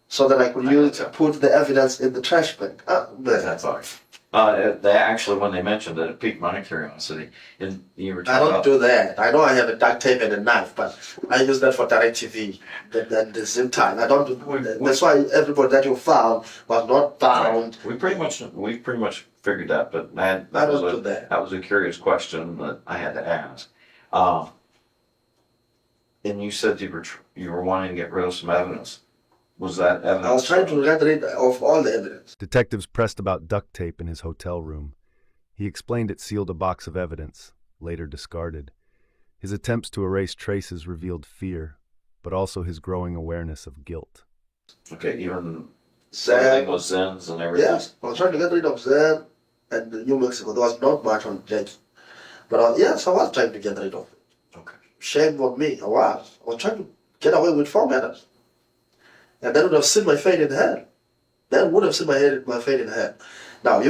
so that I could put the evidence in the trash bag. That's all right. They actually, when they mentioned it, it piqued my curiosity. And you were I talking don't about do that. I know I have a duct tape and a knife, but I use that for direct TV. The zip tie. I don't do that. That's why everybody that you found was not found. We pretty much figured that, but that I don't was do that. that was a curious question that I had to ask. And you said you were wanting to get rid of some evidence. Was that evidence? I was trying to get rid of all the evidence. Detectives pressed about duct tape in his hotel room. He explained it sealed a box of evidence, later discarded. His attempts to erase traces revealed fear, but also his growing awareness of guilt. Okay, even Zen was Zen's and everything. Yes, I was trying to get rid of Zen and New Mexico. There was not much on James. But yes, I was trying to get rid of it. Okay. Shame on me. I was trying to get away with 4 matters. And that would have seen my fate in hell. That would have seen my fate in hell. Now,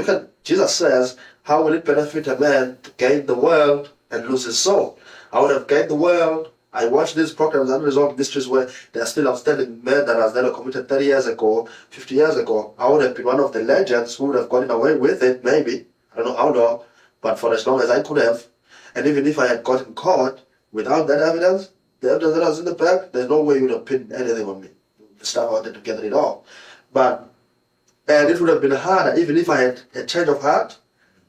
Jesus says, how will it benefit a man to gain the world and lose his soul? I would have gained the world. I watched these programs, Unresolved Mysteries, where there are still outstanding murders that were committed 30 years ago, 50 years ago. I would have been one of the legends who would have gotten away with it, maybe. I don't know how long, but for as long as I could have. And even if I had gotten caught without that evidence, the evidence that was in the bag, there's no way you would have pinned anything on me. Stuff I wanted to get it off. And it would have been harder, even if I had a change of heart,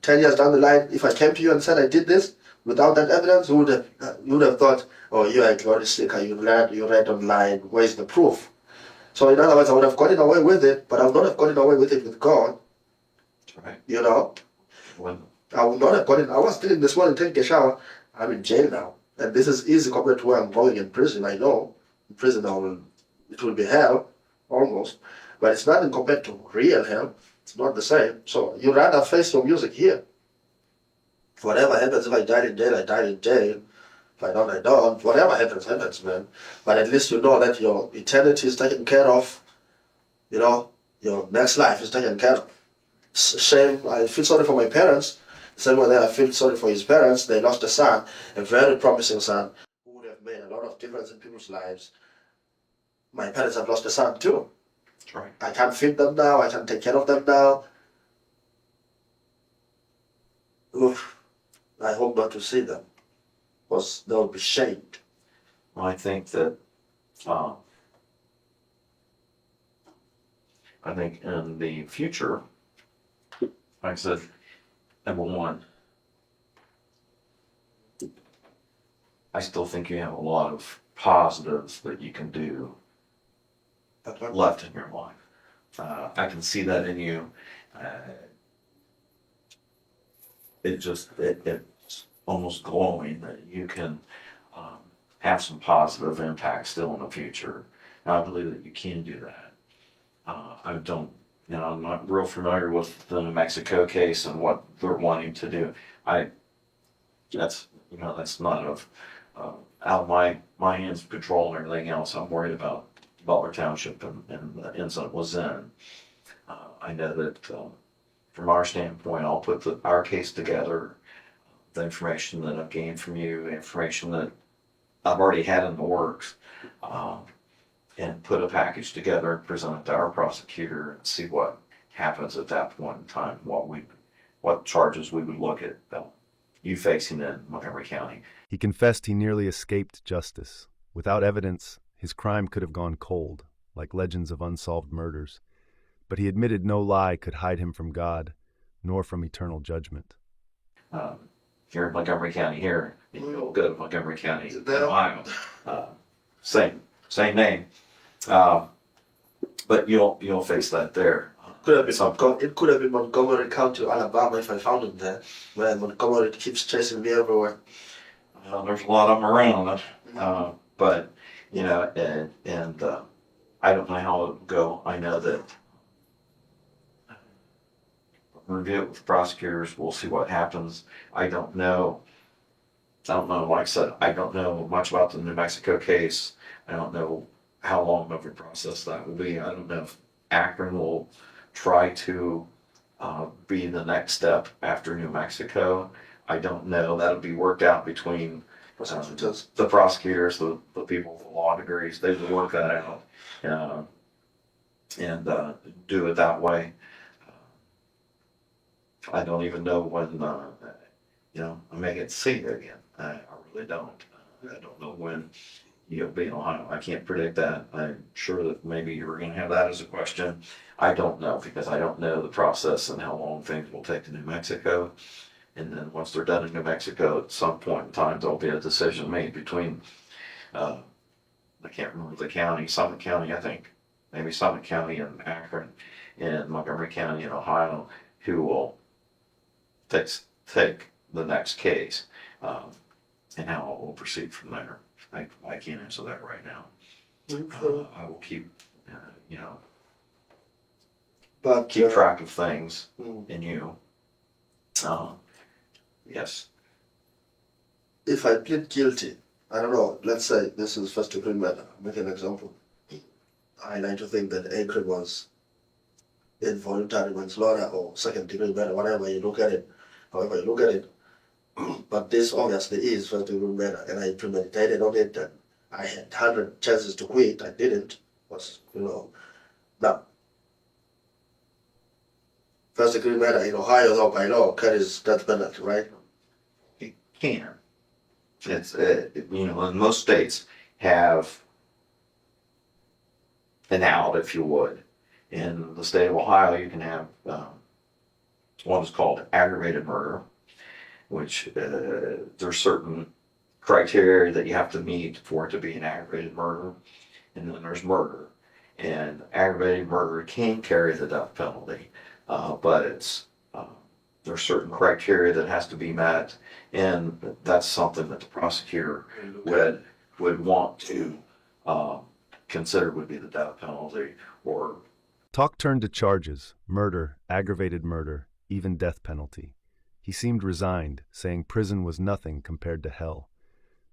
10 years down the line, if I came to you and said I did this, without that evidence, you would have thought, oh, you're a glory seeker, you read online, where's the proof? So in other words, I would have gotten away with it, but I would not have gotten away with it with God. Right. You know? When, I would not have gotten, I was still in this morning taking a shower, I'm in jail now. And this is easy compared to where I'm going in prison, I know. In prison it will be hell, almost. But it's nothing compared to real hell. It's not the same. So you rather face your music here. Whatever happens, if I died in jail, I died in jail. If I don't, I don't. Whatever happens, happens, man. But at least you know that your eternity is taken care of. You know, your next life is taken care of. Shame, I feel sorry for my parents. Same way I feel sorry for his parents. They lost a son, a very promising son, who would have made a lot of difference in people's lives. My parents have lost a son too. right. I can't feed them now, I can't take care of them now. Oof. I hope not to see them, because they will be shamed. Well, I think that I think in the future, like I said, number one, I still think you have a lot of positives that you can do left in your life. I can see that in you. it's almost glowing that you can have some positive impact still in the future. And I believe that you can do that. I don't, I'm not real familiar with the New Mexico case and what they're wanting to do. That's not out of my hands of control and everything else. I'm worried about Butler Township and the incident was in. I know that from our standpoint, I'll put our case together, the information that I've gained from you, information that I've already had in the works, and put a package together and present it to our prosecutor and see what happens at that point in time, what charges we would look at you facing in Montgomery County. He confessed he nearly escaped justice. Without evidence, his crime could have gone cold, like legends of unsolved murders. But he admitted no lie could hide him from God, nor from eternal judgment. Here in Montgomery County, you'll go to Montgomery County, Ohio. Same name. But you'll face that there. It could have been Montgomery County, Alabama, if I found him there. Where Montgomery keeps chasing me everywhere. There's a lot of them around, but I don't know how it'll go. I know that review it with the prosecutors. We'll see what happens. I don't know. Like I said, I don't know much about the New Mexico case. I don't know how long of a process that will be. I don't know if Akron will try to be the next step after New Mexico. I don't know. That'll be worked out between the prosecutors, the people with the law degrees. They will work that out and do it that way. I don't even know when I may get to see you again. I really don't. I don't know when you'll be in Ohio. I can't predict that. I'm sure that maybe you were going to have that as a question. I don't know because I don't know the process and how long things will take to New Mexico. And then once they're done in New Mexico, at some point in time, there'll be a decision made between, I can't remember the county, Summit County, I think, maybe Summit County and Akron and Montgomery County in Ohio, who will take the next case and how it will proceed from there. I can't answer that right now. I will keep track of things in you. Yes. If I plead guilty, I don't know, let's say this is first degree murder, make an example. I like to think that Akron was involuntary manslaughter or second degree murder, whatever you look at it, however you look at it. But this obviously is first degree murder, and I premeditated on it, and I had 100 chances to quit. I didn't. Now, first degree murder in Ohio, though, by law, carries death penalty, right? It can. It's and most states have an out, if you would. In the state of Ohio, you can have what is called aggravated murder, which there's certain criteria that you have to meet for it to be an aggravated murder, and then there's murder. And aggravated murder can carry the death penalty, but there's certain criteria that has to be met, and that's something that the prosecutor would want to consider would be the death penalty. Or Talk turned to charges: murder, aggravated murder, even death penalty. He seemed resigned, saying prison was nothing compared to hell.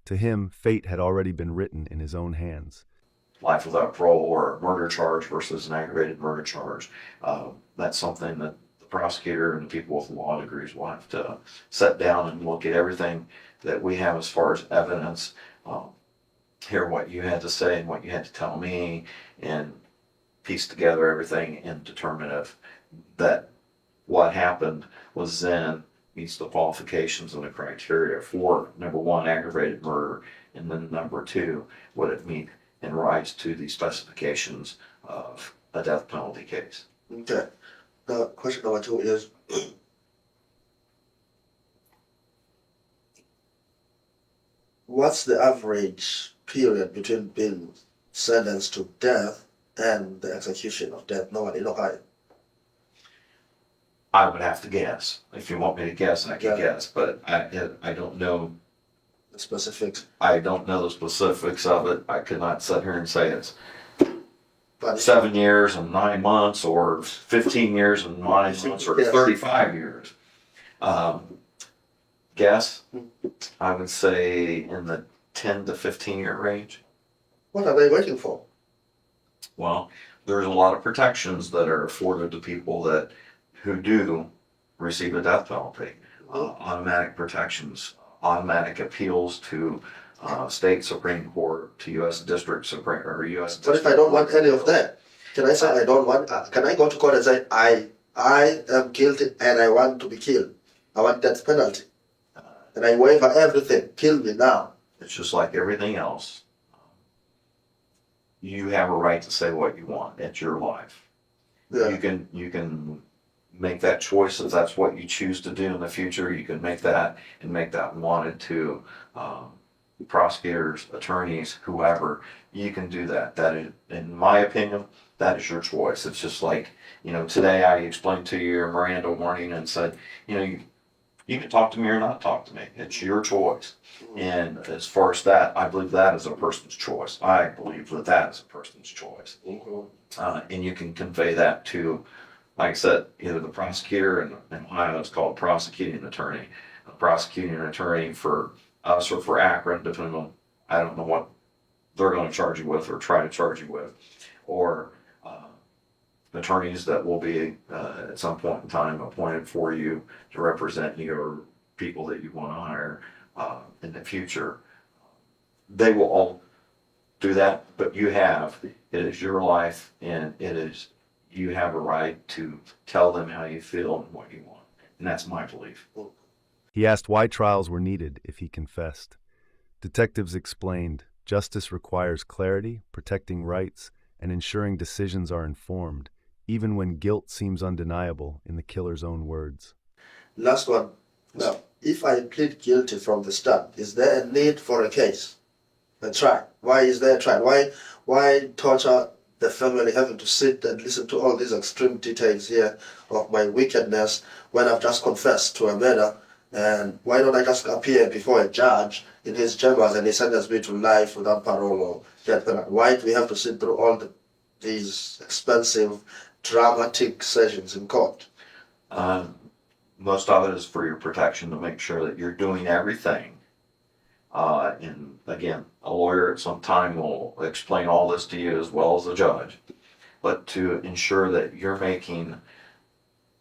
To him, fate had already been written in his own hands. life without parole or a murder charge versus an aggravated murder charge. That's something that the prosecutor and the people with law degrees will have to sit down and look at everything that we have as far as evidence, hear what you had to say and what you had to tell me, and piece together everything and determine if that what happened was then meets the qualifications and the criteria for, number one, aggravated murder, and then number two, would it meet and rise to the specifications of a death penalty case. Okay. Now, question number two is, what's the average period between being sentenced to death and the execution of death normally in Ohio? I would have to guess. If you want me to guess, I can Yeah. guess, but I don't know. The specifics. I don't know the specifics of it. I could not sit here and say it's But 7 years and 9 months, or 15 years and 9 months, or Yes. 35 years. Guess, I would say in the 10 to 15 year range. what are they waiting for? Well, there's a lot of protections that are afforded to people that who do receive a death penalty. Automatic protections, automatic appeals to state Supreme Court, to U.S. District Supreme or U.S. What if I don't want any of that? Can I say I don't want? Can I go to court and say I am guilty and I want to be killed? I want death penalty, and I waiver everything. Kill me now. It's just like everything else. You have a right to say what you want. It's your life. Yeah. You can make that choice if that's what you choose to do in the future. You can make that and make that wanted to prosecutors, attorneys, whoever. You can do that. That is, in my opinion, that is your choice. It's just like, today I explained to you your Miranda warning and said, you can talk to me or not talk to me. It's your choice. And as far as that, I believe that is a person's choice. I believe that is a person's choice. And you can convey that to, like I said, either the prosecutor, in Ohio it's called prosecuting attorney. A prosecuting attorney for us or for Akron, depending on, I don't know what they're going to charge you with or try to charge you with. Or attorneys that will be at some point in time appointed for you to represent you or people that you want to hire in the future. They will all do that, but it is your life, and you have a right to tell them how you feel and what you want. And that's my belief. He asked why trials were needed if he confessed. Detectives explained, justice requires clarity, protecting rights, and ensuring decisions are informed, even when guilt seems undeniable, in the killer's own words. Last one. Now, if I plead guilty from the start, is there a need for a case? A trial? Why is there a trial? Why torture the family having to sit and listen to all these extreme details here of my wickedness when I've just confessed to a murder? And why don't I just appear before a judge in his chambers and he sentences me to life without parole or death penalty? Why do we have to sit through all these expensive, dramatic sessions in court? Most of it is for your protection, to make sure that you're doing everything. And again, a lawyer at some time will explain all this to you as well as a judge, but to ensure that you're making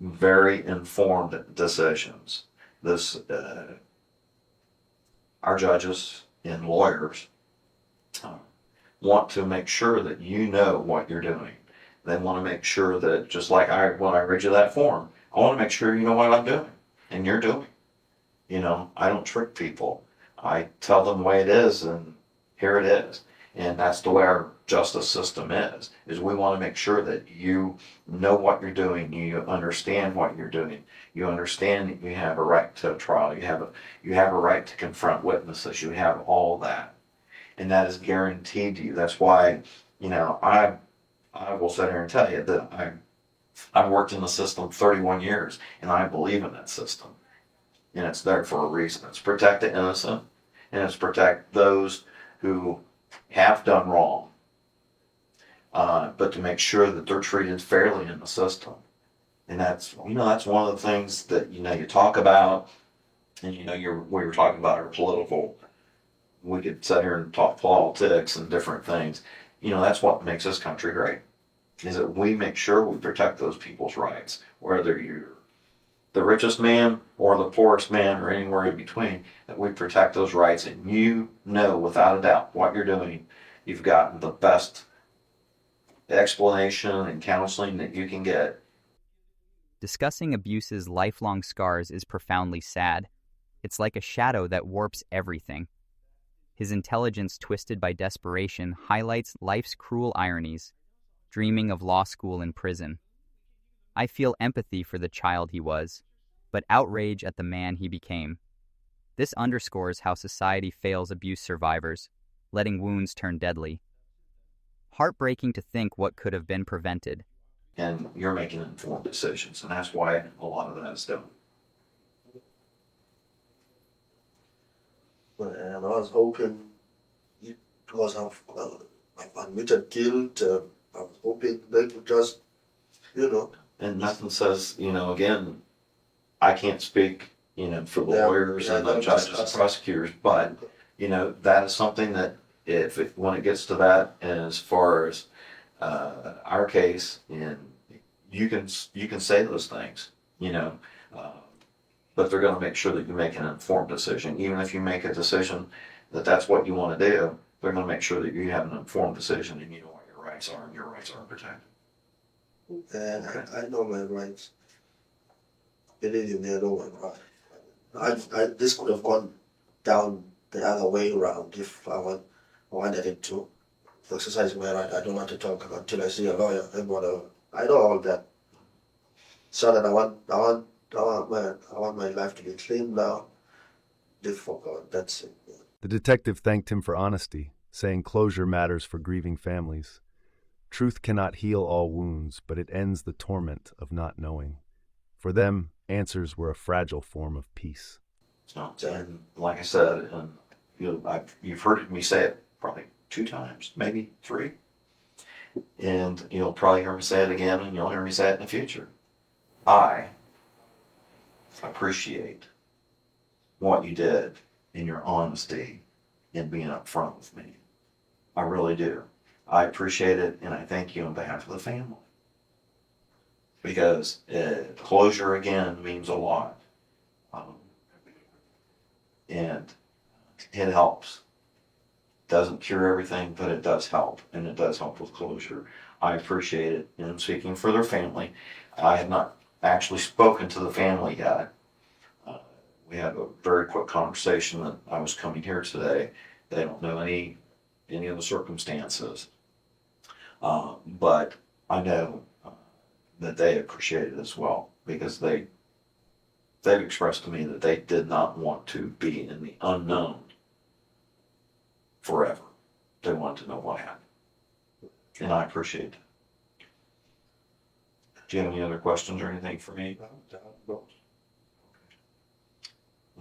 very informed decisions. Our judges and lawyers want to make sure that you know what you're doing. They want to make sure that, just like when I read you that form, I want to make sure you know what I'm doing and you're doing. I don't trick people. I tell them the way it is, and here it is. And that's the way our justice system is we want to make sure that you know what you're doing, you understand what you're doing, you understand that you have a right to a trial, you have a right to confront witnesses, you have all that. And that is guaranteed to you. That's why, I will sit here and tell you that I've worked in the system 31 years, and I believe in that system. And it's there for a reason. It's protect the innocent, and it's protect those who have done wrong, but to make sure that they're treated fairly in the system. And that's one of the things that you talk about, and we were talking about our political. We could sit here and talk politics and different things. That's what makes this country great, is that we make sure we protect those people's rights, whether you're the richest man or the poorest man or anywhere in between, that we protect those rights, and without a doubt what you're doing. You've gotten the best explanation and counseling that you can get. Discussing abuse's lifelong scars is profoundly sad. It's like a shadow that warps everything. His intelligence, twisted by desperation, highlights life's cruel ironies, dreaming of law school and prison. I feel empathy for the child he was, but outrage at the man he became. This underscores how society fails abuse survivors, letting wounds turn deadly. Heartbreaking to think what could have been prevented. and you're making informed decisions, and that's why a lot of that is done. And I was hoping, because of admitted guilt, I was hoping they could just, And nothing says, again, I can't speak, for the Yeah, lawyers yeah, and the no, judges and that's- prosecutors, but, that is something that when it gets to that, as far as, our case, and you can say those things, but they're gonna make sure that you make an informed decision. Even if you make a decision that that's what you wanna do, they're gonna make sure that you have an informed decision and you know what your rights are and your rights are protected. And Okay. I know my rights. Believe me, I know my rights. This could have gone down the other way around if I wanted it to exercise my right. I don't want to talk until I see a lawyer and whatever. I know all that. So that I want my life to be clean now. Live for God. That's it. The detective thanked him for honesty, saying closure matters for grieving families. Truth cannot heal all wounds, but it ends the torment of not knowing. For them, answers were a fragile form of peace. So, and like I said, and you've heard me say it probably 2 times, maybe 3. And you'll probably hear me say it again, and you'll hear me say it in the future. I appreciate what you did in your honesty and being upfront with me. I really do. I appreciate it, and I thank you on behalf of the family. Because closure, again, means a lot. And it helps. Doesn't cure everything, but it does help, and it does help with closure. I appreciate it, and I'm speaking for their family. I have not actually spoken to the family yet. We had a very quick conversation that I was coming here today. They don't know any of the circumstances, but I know that they appreciate it as well, because they've expressed to me that they did not want to be in the unknown forever. They wanted to know what happened, and I appreciate it. Do you have any other questions or anything for me? No.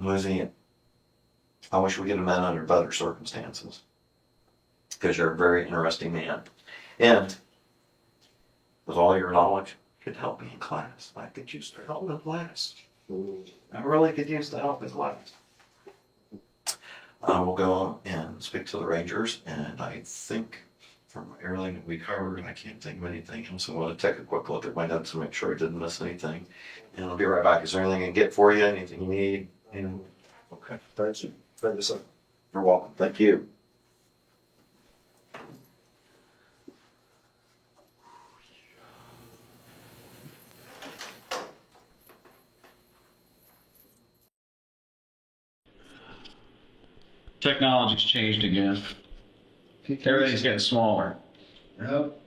Muzi, I wish we could have met under better circumstances, because you're a very interesting man, and with all your knowledge, you could help me in class. I could use the help in class. I really could use the help in class. I will go and speak to the Rangers, and I think from everything that we covered, I can't think of anything else. I want to take a quick look at my notes to make sure I didn't miss anything. And I'll be right back. Is there anything I can get for you? Anything you need? Okay. Thank you. Thank you, sir. You're welcome. Thank you. Technology's changed again. Everything's getting smaller. Yep,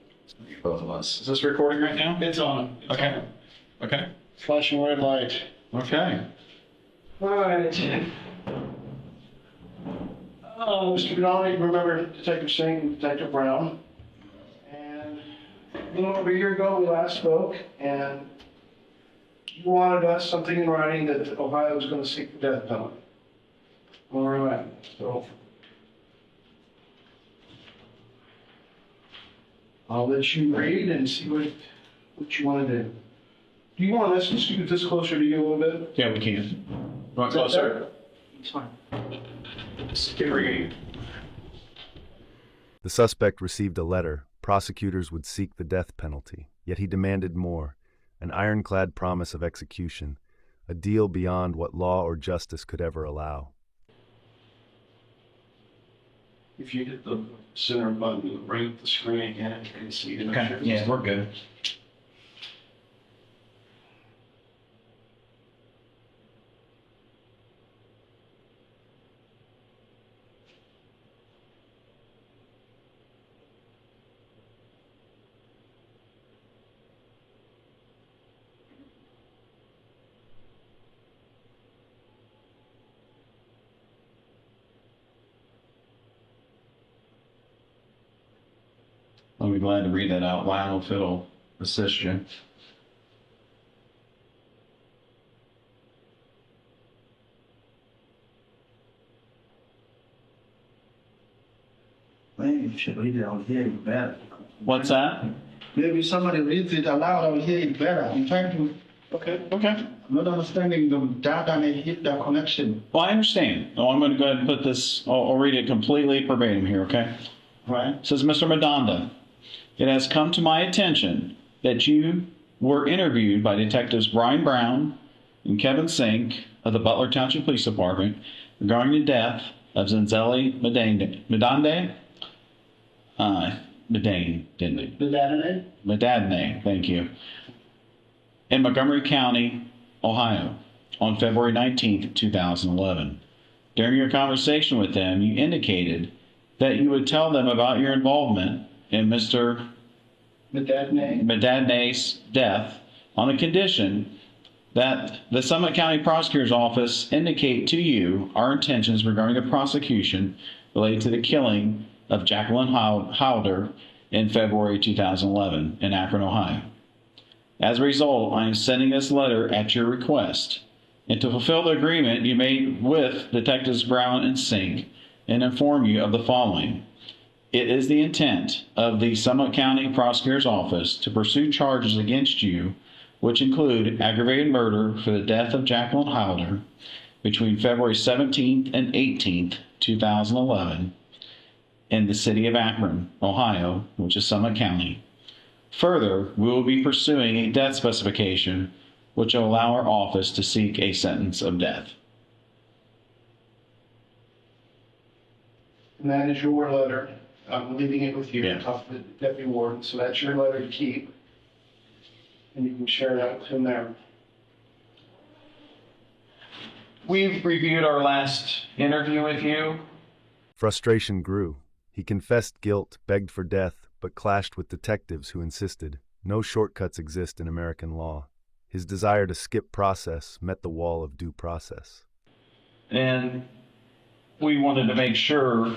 Both of us. Is this recording right now? it's on. Okay. Okay. Flashing red light. Okay. All right. Mr. Benoni, remember Detective Singh and Detective Brown. And a little over a year ago, we last spoke, and you wanted us something in writing that Ohio was going to seek the death penalty. All right, so I'll let you read and see what you want to do. Do you want us to scoot this closer to you a little bit? Yeah, we can. You want Is that closer? better? It's fine. Scary. The suspect received a letter. Prosecutors would seek the death penalty, yet he demanded more, an ironclad promise of execution, a deal beyond what law or justice could ever allow. If you hit the center button right at the screen again, you can see it. Okay. Yeah, we're good. I'll be glad to read that out loud if it'll assist you. Maybe you should read it out here better. What's that? Maybe somebody reads it aloud out here better. I'm trying to, Okay. I'm not understanding the data and the connection. Well, I understand. Oh, I'm going to go ahead and put this, I'll read it completely verbatim here, okay? Right? It says, Mr. Madondo, it has come to my attention that you were interviewed by Detectives Brian Brown and Kevin Sink of the Butler Township Police Department regarding the death of Zaneli Mdondo. Madadne, thank you. In Montgomery County, Ohio, on February 19th, 2011. During your conversation with them, you indicated that you would tell them about your involvement in Mr. Madadne's death on the condition that the Summit County Prosecutor's Office indicate to you our intentions regarding the prosecution related to the killing of Jacqueline Howder in February 2011 in Akron, Ohio. As a result, I am sending this letter at your request, and to fulfill the agreement you made with Detectives Brown and Sink, and inform you of the following. It is the intent of the Summit County Prosecutor's Office to pursue charges against you, which include aggravated murder for the death of Jacqueline Howder between February 17th and 18th, 2011, in the city of Akron, Ohio, which is Summit County. Further, we will be pursuing a death specification which will allow our office to seek a sentence of death. And that is your letter. I'm leaving it with you, Yeah. talk to the deputy warden, so that's your letter to keep. And you can share that with him there. We've reviewed our last interview with you. Frustration grew. He confessed guilt, begged for death, but clashed with detectives who insisted no shortcuts exist in American law. His desire to skip process met the wall of due process. And we wanted to make sure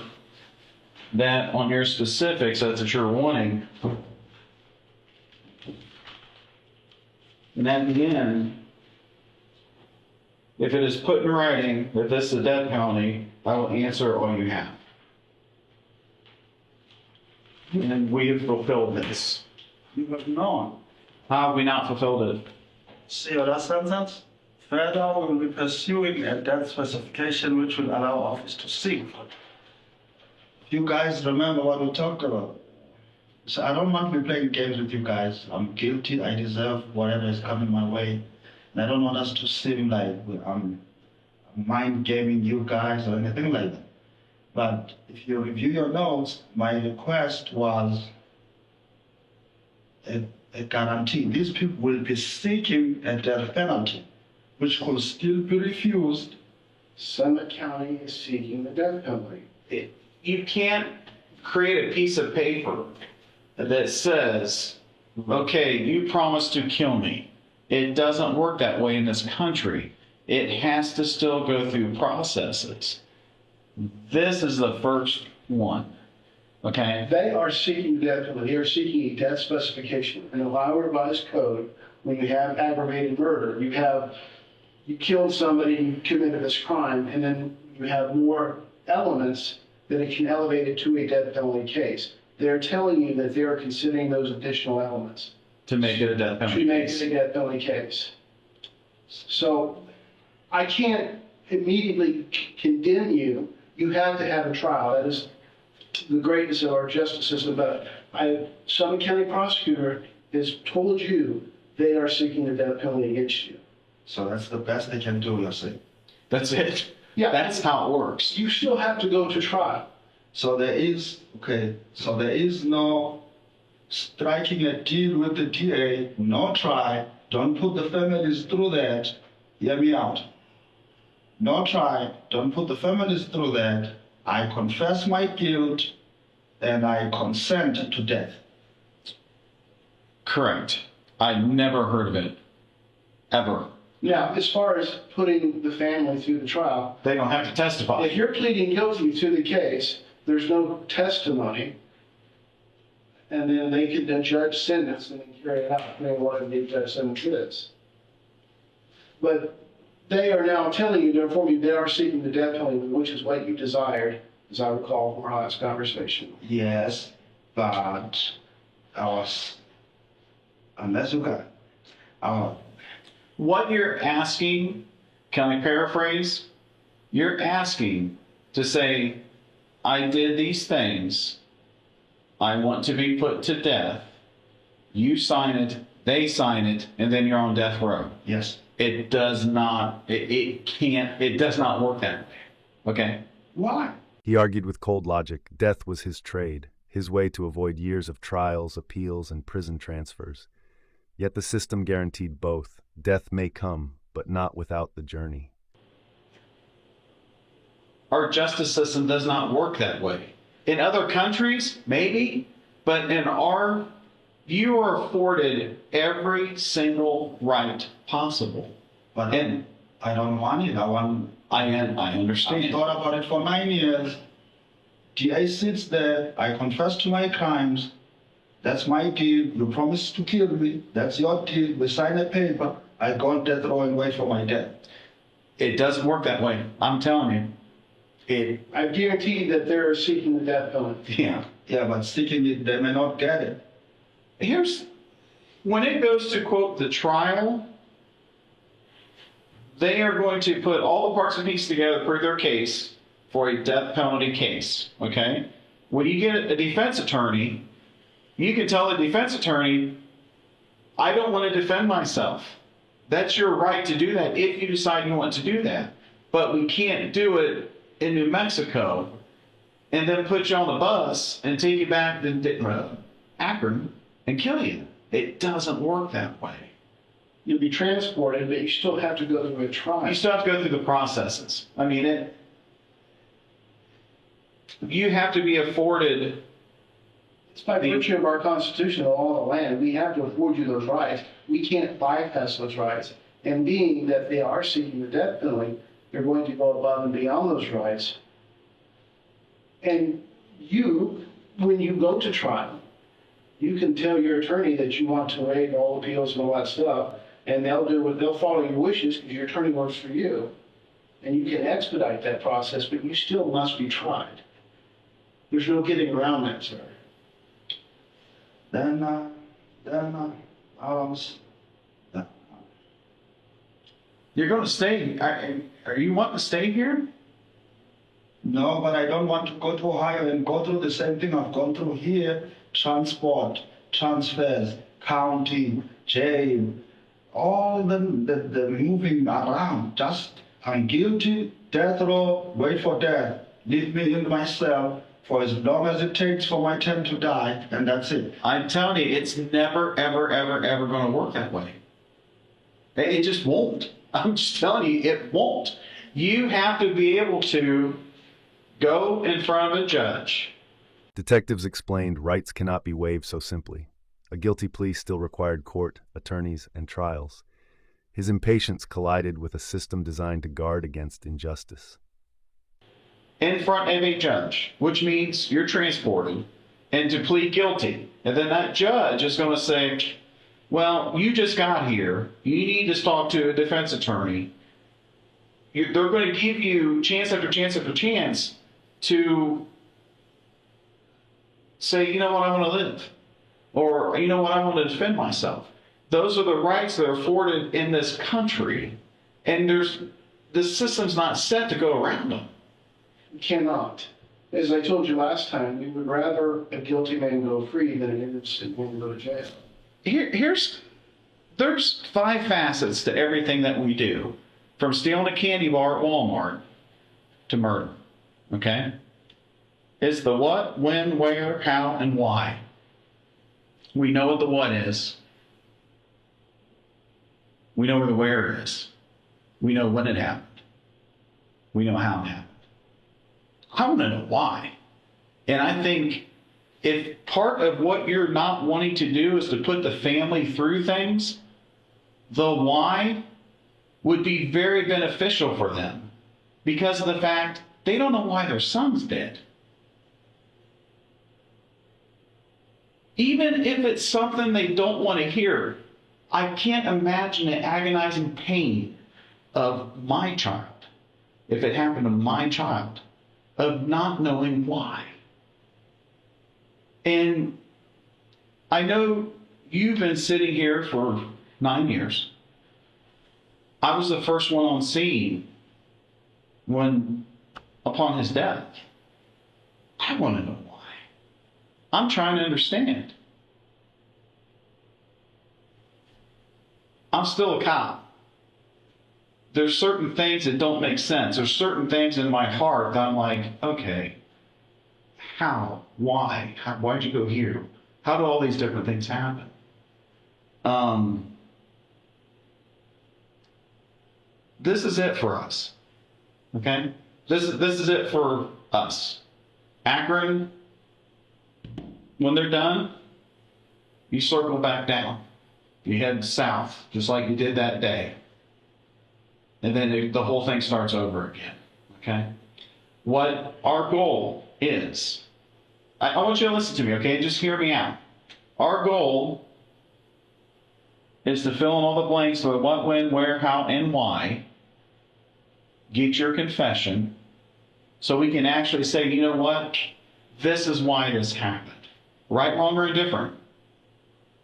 that on your specifics that you're wanting, and at the end, if it is put in writing that this is a death penalty, I will answer all you have. And we have fulfilled this. You have known. How have we not fulfilled it? See other sentence? Further, we will be pursuing a death specification which will allow office to seek. You guys remember what we talked about? So I don't want to be playing games with you guys. I'm guilty. I deserve whatever is coming my way. And I don't want us to seem like I'm mind gaming you guys or anything like that. But if you review your notes, my request was a guarantee. These people will be seeking a death penalty, which could still be refused. Summit County is seeking the death penalty. You can't create a piece of paper that says, okay, you promised to kill me. It doesn't work that way in this country. It has to still go through processes. This is the first one, okay? They are seeking death penalty. They are seeking a death specification. In the Ohio Revised Code, when you have aggravated murder, you killed somebody, you committed this crime, and then you have more elements that it can elevate it to a death penalty case. They're telling you that they are considering those additional elements To make it a death penalty to make case. it a death penalty case. So I can't immediately condemn you. You have to have a trial. That is the greatness of our justice system. But Summit County prosecutor has told you they are seeking the death penalty against you. So that's the best they can do, you're saying. That's it. Yeah. That's how it works. You still have to go to trial. So there is no striking a deal with the DA, no try, don't put the families through that, hear me out. No try, don't put the families through that, I confess my guilt and I consent to death. Correct. I never heard of it. Ever. Now, as far as putting the family through the trial, They don't have to testify. if you're pleading guilty to the case, there's no testimony, and then they could then judge sentence and then carry it out, depending on what the judge sentence is. But they are now telling you, they're informing you, they are seeking the death penalty, which is what you desired, as I recall from our last conversation. Yes, but unless you got, What you're asking, can I paraphrase? You're asking to say, I did these things. I want to be put to death. You sign it, they sign it, and then you're on death row. yes. It does not, it does not work that way. Okay? Why? He argued with cold logic. Death was his trade, his way to avoid years of trials, appeals, and prison transfers. Yet the system guaranteed both. Death may come, but not without the journey. Our justice system does not work that way. In other countries, maybe, but in our, you are afforded every single right possible. But And I don't want it. I I understand. thought about it for 9 years. DA sits there, I confess to my crimes. That's my deal. You promised to kill me. That's your deal. We sign a paper. I go on death row and wait for my death. It doesn't work that way. I'm telling you. I guarantee that they're seeking the death penalty. Yeah. Yeah, but seeking it, they may not get it. Here's, when it goes to quote the trial, they are going to put all the parts and pieces together to prove their case for a death penalty case, okay? When you get a defense attorney, you can tell the defense attorney, I don't want to defend myself. That's your right to do that if you decide you want to do that. But we can't do it in New Mexico and then put you on the bus and take you back to Akron and kill you. It doesn't work that way. You'll be transported, but you still have to go through a trial. You still have to go through the processes. I mean, you have to be afforded. It's by virtue of our Constitution, the law of the land, we have to afford you those rights. We can't bypass those rights. And being that they are seeking the death penalty, they're going to go above and beyond those rights. And you, when you go to trial, you can tell your attorney that you want to waive all appeals and all that stuff, and they'll follow your wishes because your attorney works for you. And you can expedite that process, but you still must be tried. There's no getting around that, sir. Then I was. You're going to stay. Are you wanting to stay here? No, but I don't want to go to Ohio and go through the same thing I've gone through here. Transport, transfers, counting, jail, all the moving around. Just, I'm guilty, death row, wait for death. Leave me in my cell for as long as it takes for my turn to die, and that's it. I'm telling you, it's never, ever, ever, ever going to work that way. It just won't. I'm just telling you, it won't. You have to be able to go in front of a judge. Detectives explained rights cannot be waived so simply. A guilty plea still required court, attorneys, and trials. His impatience collided with a system designed to guard against injustice. In front of a judge, which means you're transported and to plead guilty. And then that judge is going to say, well, you just got here. You need to talk to a defense attorney. They're going to give you chance after chance after chance to say, you know what, I want to live. Or, you know what, I want to defend myself. Those are the rights that are afforded in this country. And the system's not set to go around them. You cannot. As I told you last time, we would rather a guilty man go free than an innocent man go to jail. There's 5 facets to everything that we do, from stealing a candy bar at Walmart to murder. Okay? It's the what, when, where, how, and why. We know what the what is. We know where the where is. We know when it happened. We know how it happened. I want to know why. And I think if part of what you're not wanting to do is to put the family through things, the why would be very beneficial for them because of the fact they don't know why their son's dead. Even if it's something they don't want to hear, I can't imagine the agonizing pain of my child, if it happened to my child, of not knowing why. And I know you've been sitting here for 9 years. I was the first one on scene upon his death. I want to know why. I'm trying to understand. I'm still a cop. There's certain things that don't make sense. There's certain things in my heart that I'm like, okay, how? Why? Why'd you go here? How do all these different things happen? This is it for us. Okay? This is it for us. Akron, when they're done, you circle back down. You head south, just like you did that day. And then the whole thing starts over again. Okay? What our goal is, I want you to listen to me, okay? Just hear me out. Our goal is to fill in all the blanks of what, when, where, how, and why. Get your confession so we can actually say, you know what? This is why this happened. Right, wrong, or indifferent.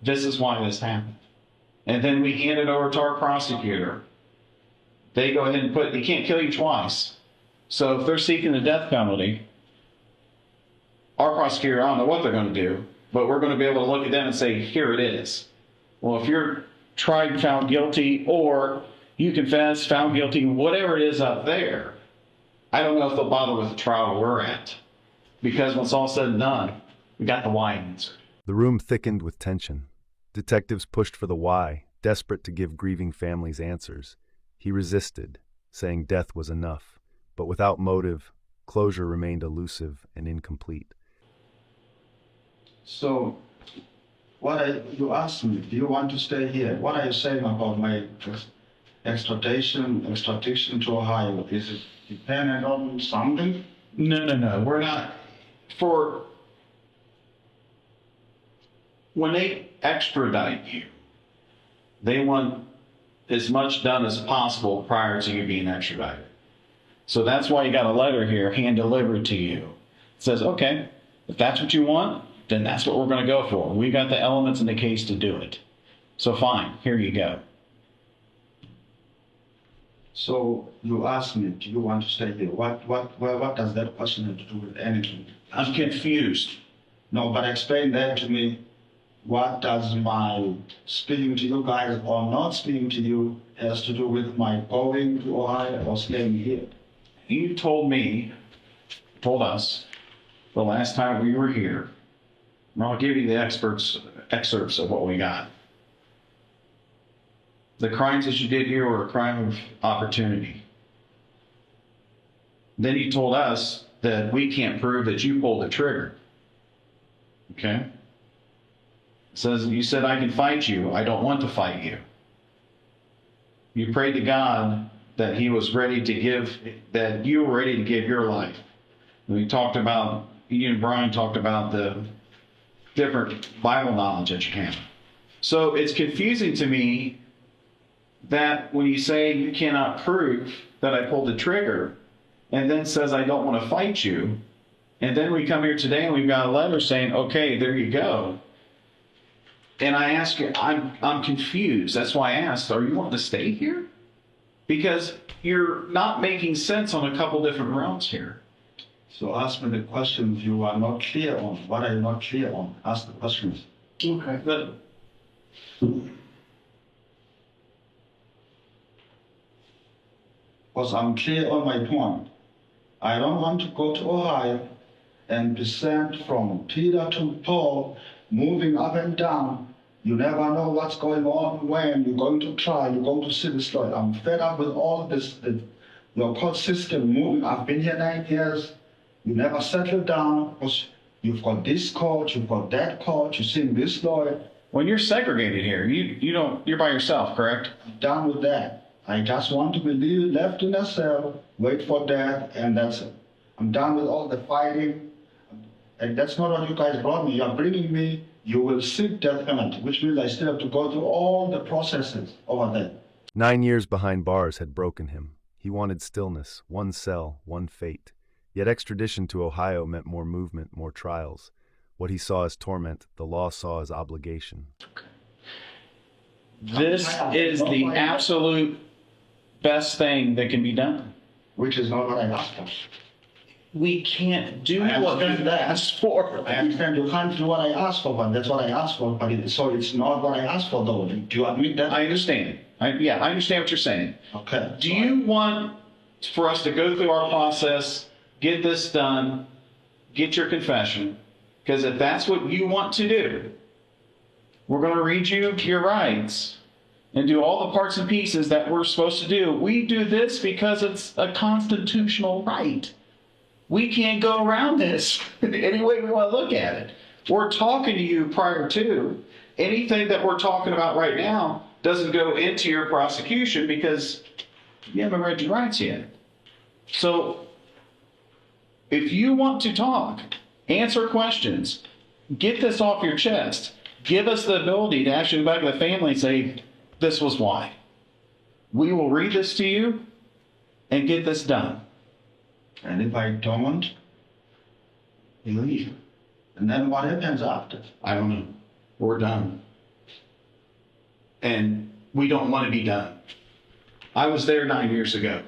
This is why this happened. And then we hand it over to our prosecutor. They go ahead and you can't kill you twice. So if they're seeking the death penalty, our prosecutor, I don't know what they're going to do, but we're going to be able to look at them and say, here it is. Well, if you're tried and found guilty, or you confess, found guilty, whatever it is up there, I don't know if they'll bother with the trial we're at. Because when it's all said and done, we got the why answered. The room thickened with tension. Detectives pushed for the why, desperate to give grieving families answers. He resisted, saying death was enough, but without motive, closure remained elusive and incomplete. So, you asked me, do you want to stay here? What are you saying about my extradition to Ohio? Is it dependent on something? No. We're not. When they extradite you, they want as much done as possible prior to you being extradited. So that's why you got a letter here hand delivered to you. It says, okay, if that's what you want, then that's what we're going to go for. We got the elements in the case to do it. So fine, here you go. So you asked me, do you want to stay here? What does that question have to do with anything? I'm confused. No, but explain that to me. What does my speaking to you guys or not speaking to you has to do with my going to Ohio or staying here? You told us, the last time we were here, and I'll give you the excerpts of what we got. The crimes that you did here were a crime of opportunity. Then you told us that we can't prove that you pulled the trigger. Okay? You said, I can fight you. I don't want to fight you. You prayed to God that you were ready to give your life. We talked about, you and Brian talked about the different Bible knowledge that you have. So it's confusing to me that when you say you cannot prove that I pulled the trigger, and then says I don't want to fight you, and then we come here today and we've got a letter saying, okay, there you go. And I ask you, I'm confused. That's why I asked, are you wanting to stay here? Because you're not making sense on a couple different realms here. So ask me the questions you are not clear on. What are you not clear on? Ask the questions. Okay. But because I'm clear on my point. I don't want to go to Ohio and be sent from Peter to Paul, moving up and down. You never know what's going on when you're going to trial, you're going to see this lawyer. I'm fed up with all this, your court system moving. I've been here 9 years. You never settle down because you've got this court, you've got that court, you're seeing this lawyer. when you're segregated here, you're by yourself, correct? I'm done with that. I just want to be left in a cell, wait for death, and that's it. I'm done with all the fighting. And that's not what you guys brought me. You're bringing me you will seek death penalty, which means I still have to go through all the processes over there. 9 years behind bars had broken him. He wanted stillness, one cell, one fate. Yet extradition to Ohio meant more movement, more trials. What he saw as torment, the law saw as obligation. This is the absolute best thing that can be done. Which is not what I asked for. We can't do I what understand you that. asked for. I understand you can't do what I asked for, but that's what I asked for. But so it's not what I asked for, though. Do you admit that? I understand. I understand what you're saying. Okay. Do you want for us to go through our process, get this done, get your confession? Because if that's what you want to do, we're going to read you your rights and do all the parts and pieces that we're supposed to do. We do this because it's a constitutional right. We can't go around this any way we want to look at it. We're talking to you prior to. Anything that we're talking about right now doesn't go into your prosecution because you haven't read your rights yet. So if you want to talk, answer questions, get this off your chest, give us the ability to actually go back to the family and say, this was why. We will read this to you and get this done. And if I don't, you leave. And then what happens after? I don't know. We're done. And we don't want to be done. I was there 9 years ago.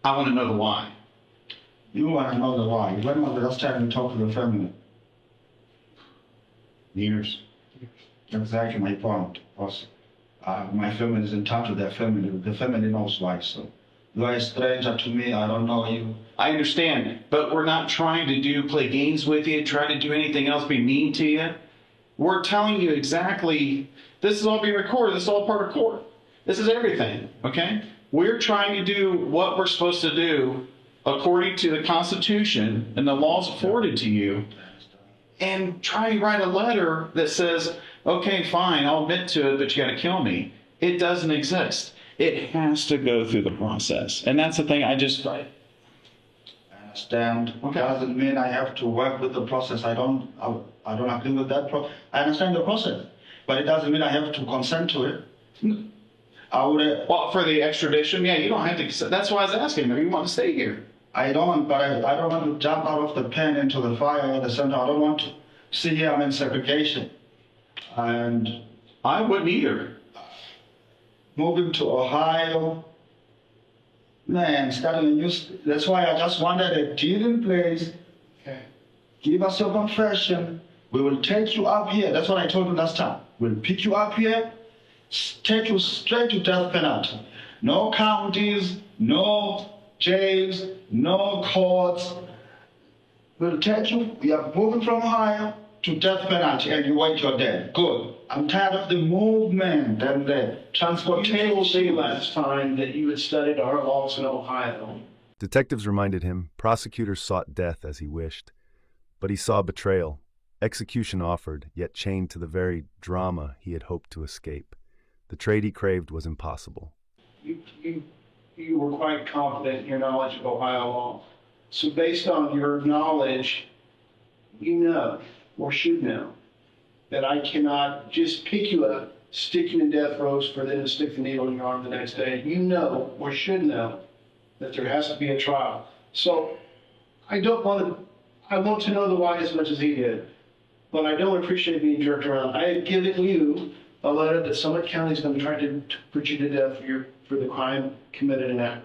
I want to know the why. You want to know the why. When was the last time you talked to the family? Years. Exactly my point. Because my family is in touch with their family. The family knows why. So you are a stranger to me. I don't know you. I understand, but we're not trying to play games with you, try to do anything else, be mean to you. We're telling you exactly, this is all being recorded, this is all part of court. This is everything, okay? We're trying to do what we're supposed to do according to the Constitution and the laws afforded to you, and try to write a letter that says, okay, fine, I'll admit to it, but you gotta kill me. It doesn't exist. It has to go through the process. And that's the thing I understand. Okay. Doesn't mean I have to work with the process. I don't agree with that. I understand the process, but it doesn't mean I have to consent to it. I would. Well, for the extradition, yeah, you don't have to. That's why I was asking if you want to stay here. I don't, but I don't want to jump out of the pen into the fire at the center. I don't want to see here I'm in segregation. And I wouldn't either. Moving to Ohio, man, starting a new. That's why I just wanted a deal in place. Okay. Give us your confession. We will take you up here. That's what I told you last time. We'll pick you up here, take you straight to death penalty. No counties, no jails, no courts. We'll take you. We are moving from Ohio to death penalty, and you wait your day. Good. I'm tired of the movement and the transportation. You told me last time that you had studied our laws in Ohio. Detectives reminded him prosecutors sought death as he wished. But he saw betrayal, execution offered, yet chained to the very drama he had hoped to escape. The trade he craved was impossible. You were quite confident in your knowledge of Ohio law. So based on your knowledge, you know, or should know, that I cannot just pick you up, stick you in death rows for them to stick the needle in your arm the next day. You know, or should know, that there has to be a trial. So I want to know the why as much as he did, but I don't appreciate being jerked around. I have given you a letter that Summit County is going to try to put you to death for the crime committed in Akron.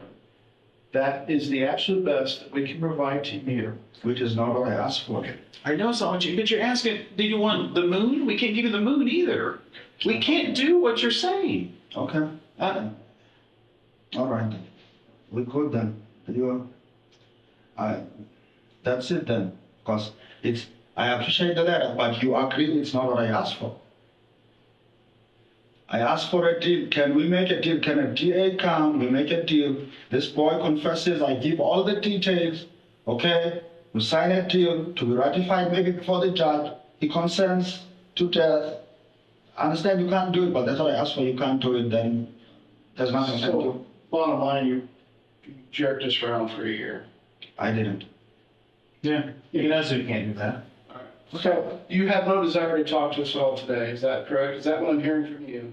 That is the absolute best that we can provide to you. Which is not what I asked for. I know it's not what but you're asking, do you want the moon? We can't give you the moon either. We can't do what you're saying. Okay. All right. Then. We're good then. That's it then. Because I appreciate the letter, but you agree it's not what I asked for. I asked for a deal. Can we make a deal? Can a DA come? We make a deal. This boy confesses. I give all the details. Okay? We sign a deal to be ratified maybe before the judge. He consents to death. I understand you can't do it, but that's what I asked for. You can't do it, then there's nothing I can do. Bottom line, you jerked us around for a year. I didn't. Yeah, he knows we can't do that. All right. Okay, you have no desire to talk to us all today, is that correct? Is that what I'm hearing from you?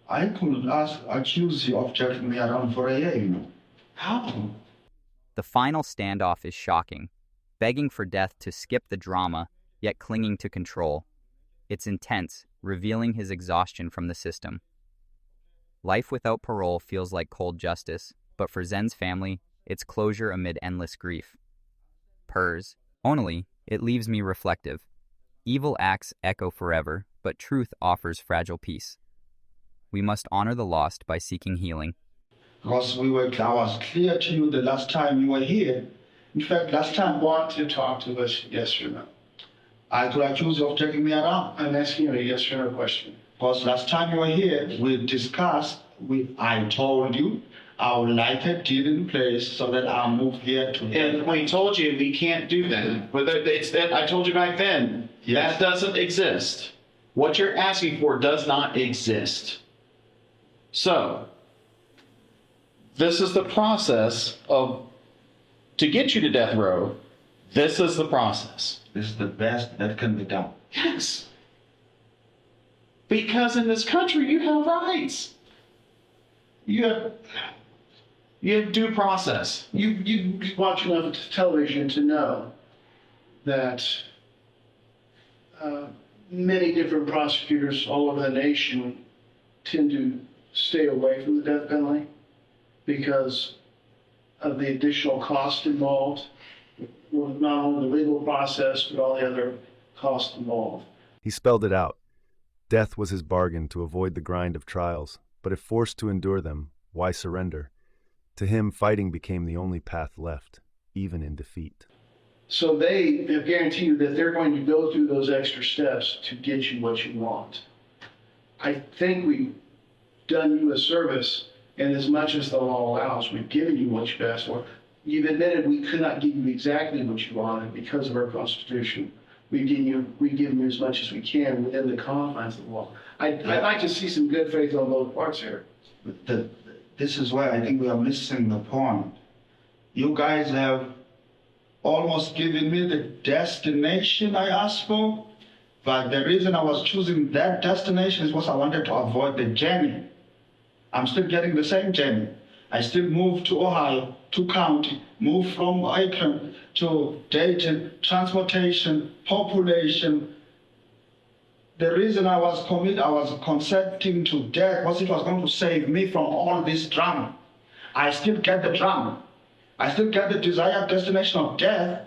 I could accuse you of taking me around for a year, you know. How? The final standoff is shocking, begging for death to skip the drama, yet clinging to control. It's intense, revealing his exhaustion from the system. Life without parole feels like cold justice, but for Zen's family, it's closure amid endless grief. Purrs. Only, it leaves me reflective. Evil acts echo forever, but truth offers fragile peace. We must honor the lost by seeking healing. Because I was clear to you the last time you were here. In fact, last time Want to talk to us, yes or no? I could accuse you of taking me around. I'm asking you a yes or no question. Because last time you were here, we discussed, I told you I would like a deal in place so that I'll move here to And we told you we can't do that. But it's that I told you back then, Yes. that doesn't exist. What you're asking for does not exist. So, this is the process to get you to death row, this is the process. This is the best that can be done. Yes. Because in this country, you have rights. You have due process. You watch enough television to know that many different prosecutors all over the nation tend to stay away from the death penalty because of the additional cost involved, not only the legal process, but all the other costs involved. He spelled it out. Death was his bargain to avoid the grind of trials, but if forced to endure them, why surrender? To him, fighting became the only path left, even in defeat. So they have guaranteed you that they're going to go through those extra steps to get you what you want. I think we've done you a service, and as much as the law allows, we've given you what you asked for. You've admitted we could not give you exactly what you wanted because of our Constitution. We've given you as much as we can within the confines of the law. I'd like to see some good faith on both parts here. This is where I think we are missing the point. You guys have almost given me the destination I asked for, but the reason I was choosing that destination is because I wanted to avoid the journey. I'm still getting the same journey. I still moved to Ohio, to county, moved from Akron to Dayton, transportation, population. The reason I was consenting to death was it was going to save me from all this drama. I still get the drama. I still get the desired destination of death.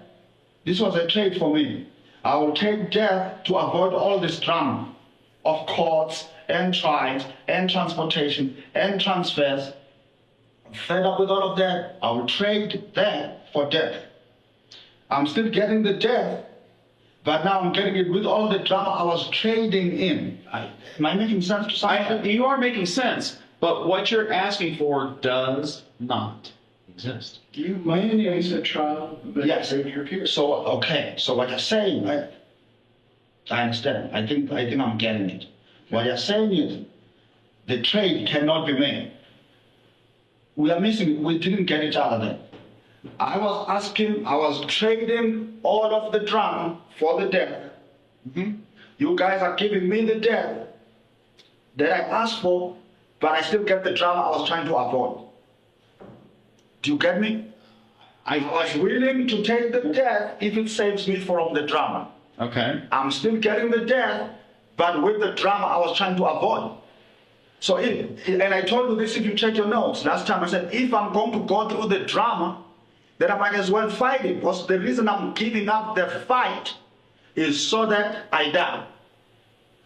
This was a trade for me. I will take death to avoid all this drama of courts and trials and transportation and transfers. I'm fed up with all of that. I will trade that for death. I'm still getting the death, but now I'm getting it with all the drama I was trading in. Am I making sense to someone? You are making sense, but what you're asking for does not exist. You might face a trial, but Yes. your peers. So, okay, so what you're saying, I understand. I think I'm getting it. What you're saying is the trade cannot be made. We are missing it. We didn't get each other there. I was trading all of the drama for the death. You guys are giving me the death that I asked for, but I still get the drama I was trying to avoid. Do you get me? I was willing to take the death if it saves me from the drama. Okay. I'm still getting the death, but with the drama I was trying to avoid. So, and I told you this if you check your notes. Last time I said, if I'm going to go through the drama, then I might as well fight it. Because the reason I'm giving up the fight is so that I die.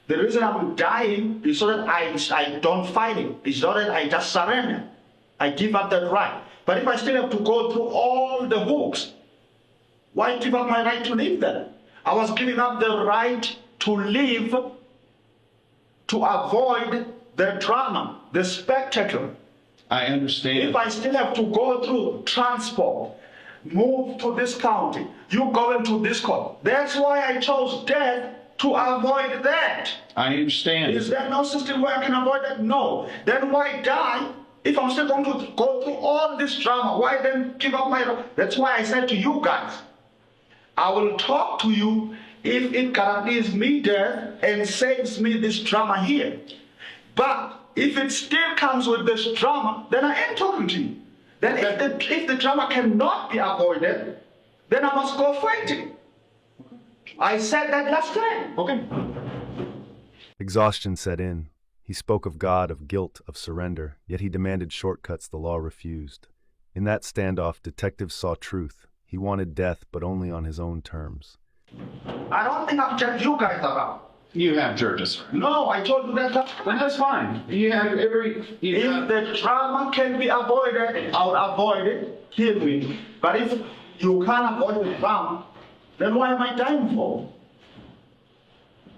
The reason I'm dying is so that I don't fight it. It's not that I just surrender. I give up that right. But if I still have to go through all the hooks, why give up my right to live then? I was giving up the right to live to avoid the drama, the spectacle. I understand. If I still have to go through transport, move to this county, you go into this court. That's why I chose death to avoid that. I understand. Is there no system where I can avoid that? No. Then why die If I'm still going to go through all this drama, why then give up my... That's why I said to you guys, I will talk to you if it guarantees me death and saves me this drama here. But if it still comes with this drama, then I ain't talking to you. Then if the drama cannot be avoided, then I must go fighting. I said that last time. Okay. Exhaustion set in. He spoke of God, of guilt, of surrender, yet he demanded shortcuts the law refused. In that standoff, detectives saw truth. He wanted death, but only on his own terms. I don't think I've checked you guys around. You have judges. No, I told you that last time. Then that's fine. You have If the drama can be avoided, I'll avoid it. Kill me. But if you can't avoid the drama, then why am I dying for?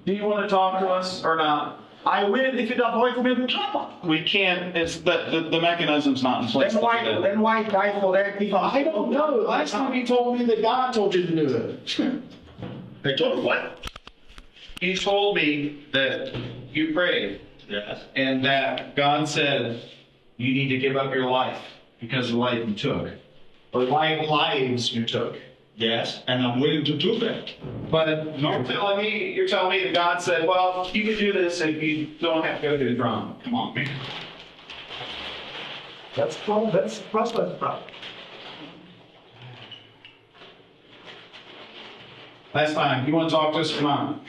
Do you want to talk to us or not? I will if it avoids me the drama. We can't. It's the mechanism's not in place. Then why die for that? If I don't know. Last time you told me that God told you to do it. They told what? He told me that you prayed. Yes. And that God said you need to give up your life because of the life you took. Or lives you took. Yes, and I'm willing to do that. But you're telling me that God said, well, you can do this and you don't have to go through the drama. Come on, man. That's the process, bro. Last time, you want to talk to us or not?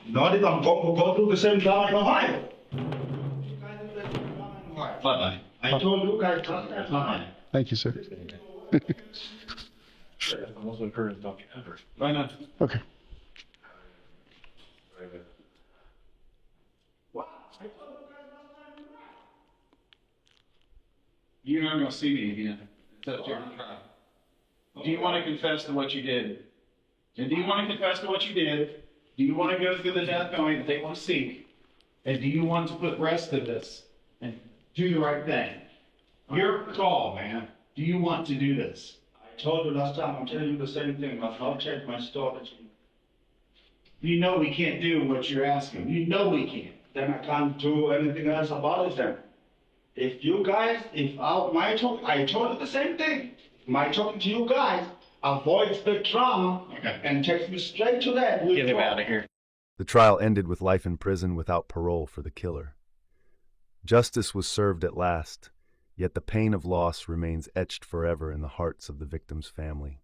Not if I'm going to go through the same drama in Ohio. Bye-bye. I told you guys last time. Thank you, sir. I wasn't heard of Dr. Edwards. Why not? Okay. You're not going to see me again. It's up to your trial. Do you want to confess to what you did? And do you want to confess to what you did? Do you want to go through the death penalty that they want to seek? And do you want to put rest to this and do the right thing? Your call, man. Do you want to do this? I told you last time, I'm telling you the same thing. I've not changed my strategy. You know we can't do what you're asking. You know we can't. Then I can't do anything else about it then. If you guys, I told you the same thing. My talking to you guys avoids the drama and takes me straight to that. Get him out of here. The trial ended with life in prison without parole for the killer. Justice was served at last, yet the pain of loss remains etched forever in the hearts of the victim's family.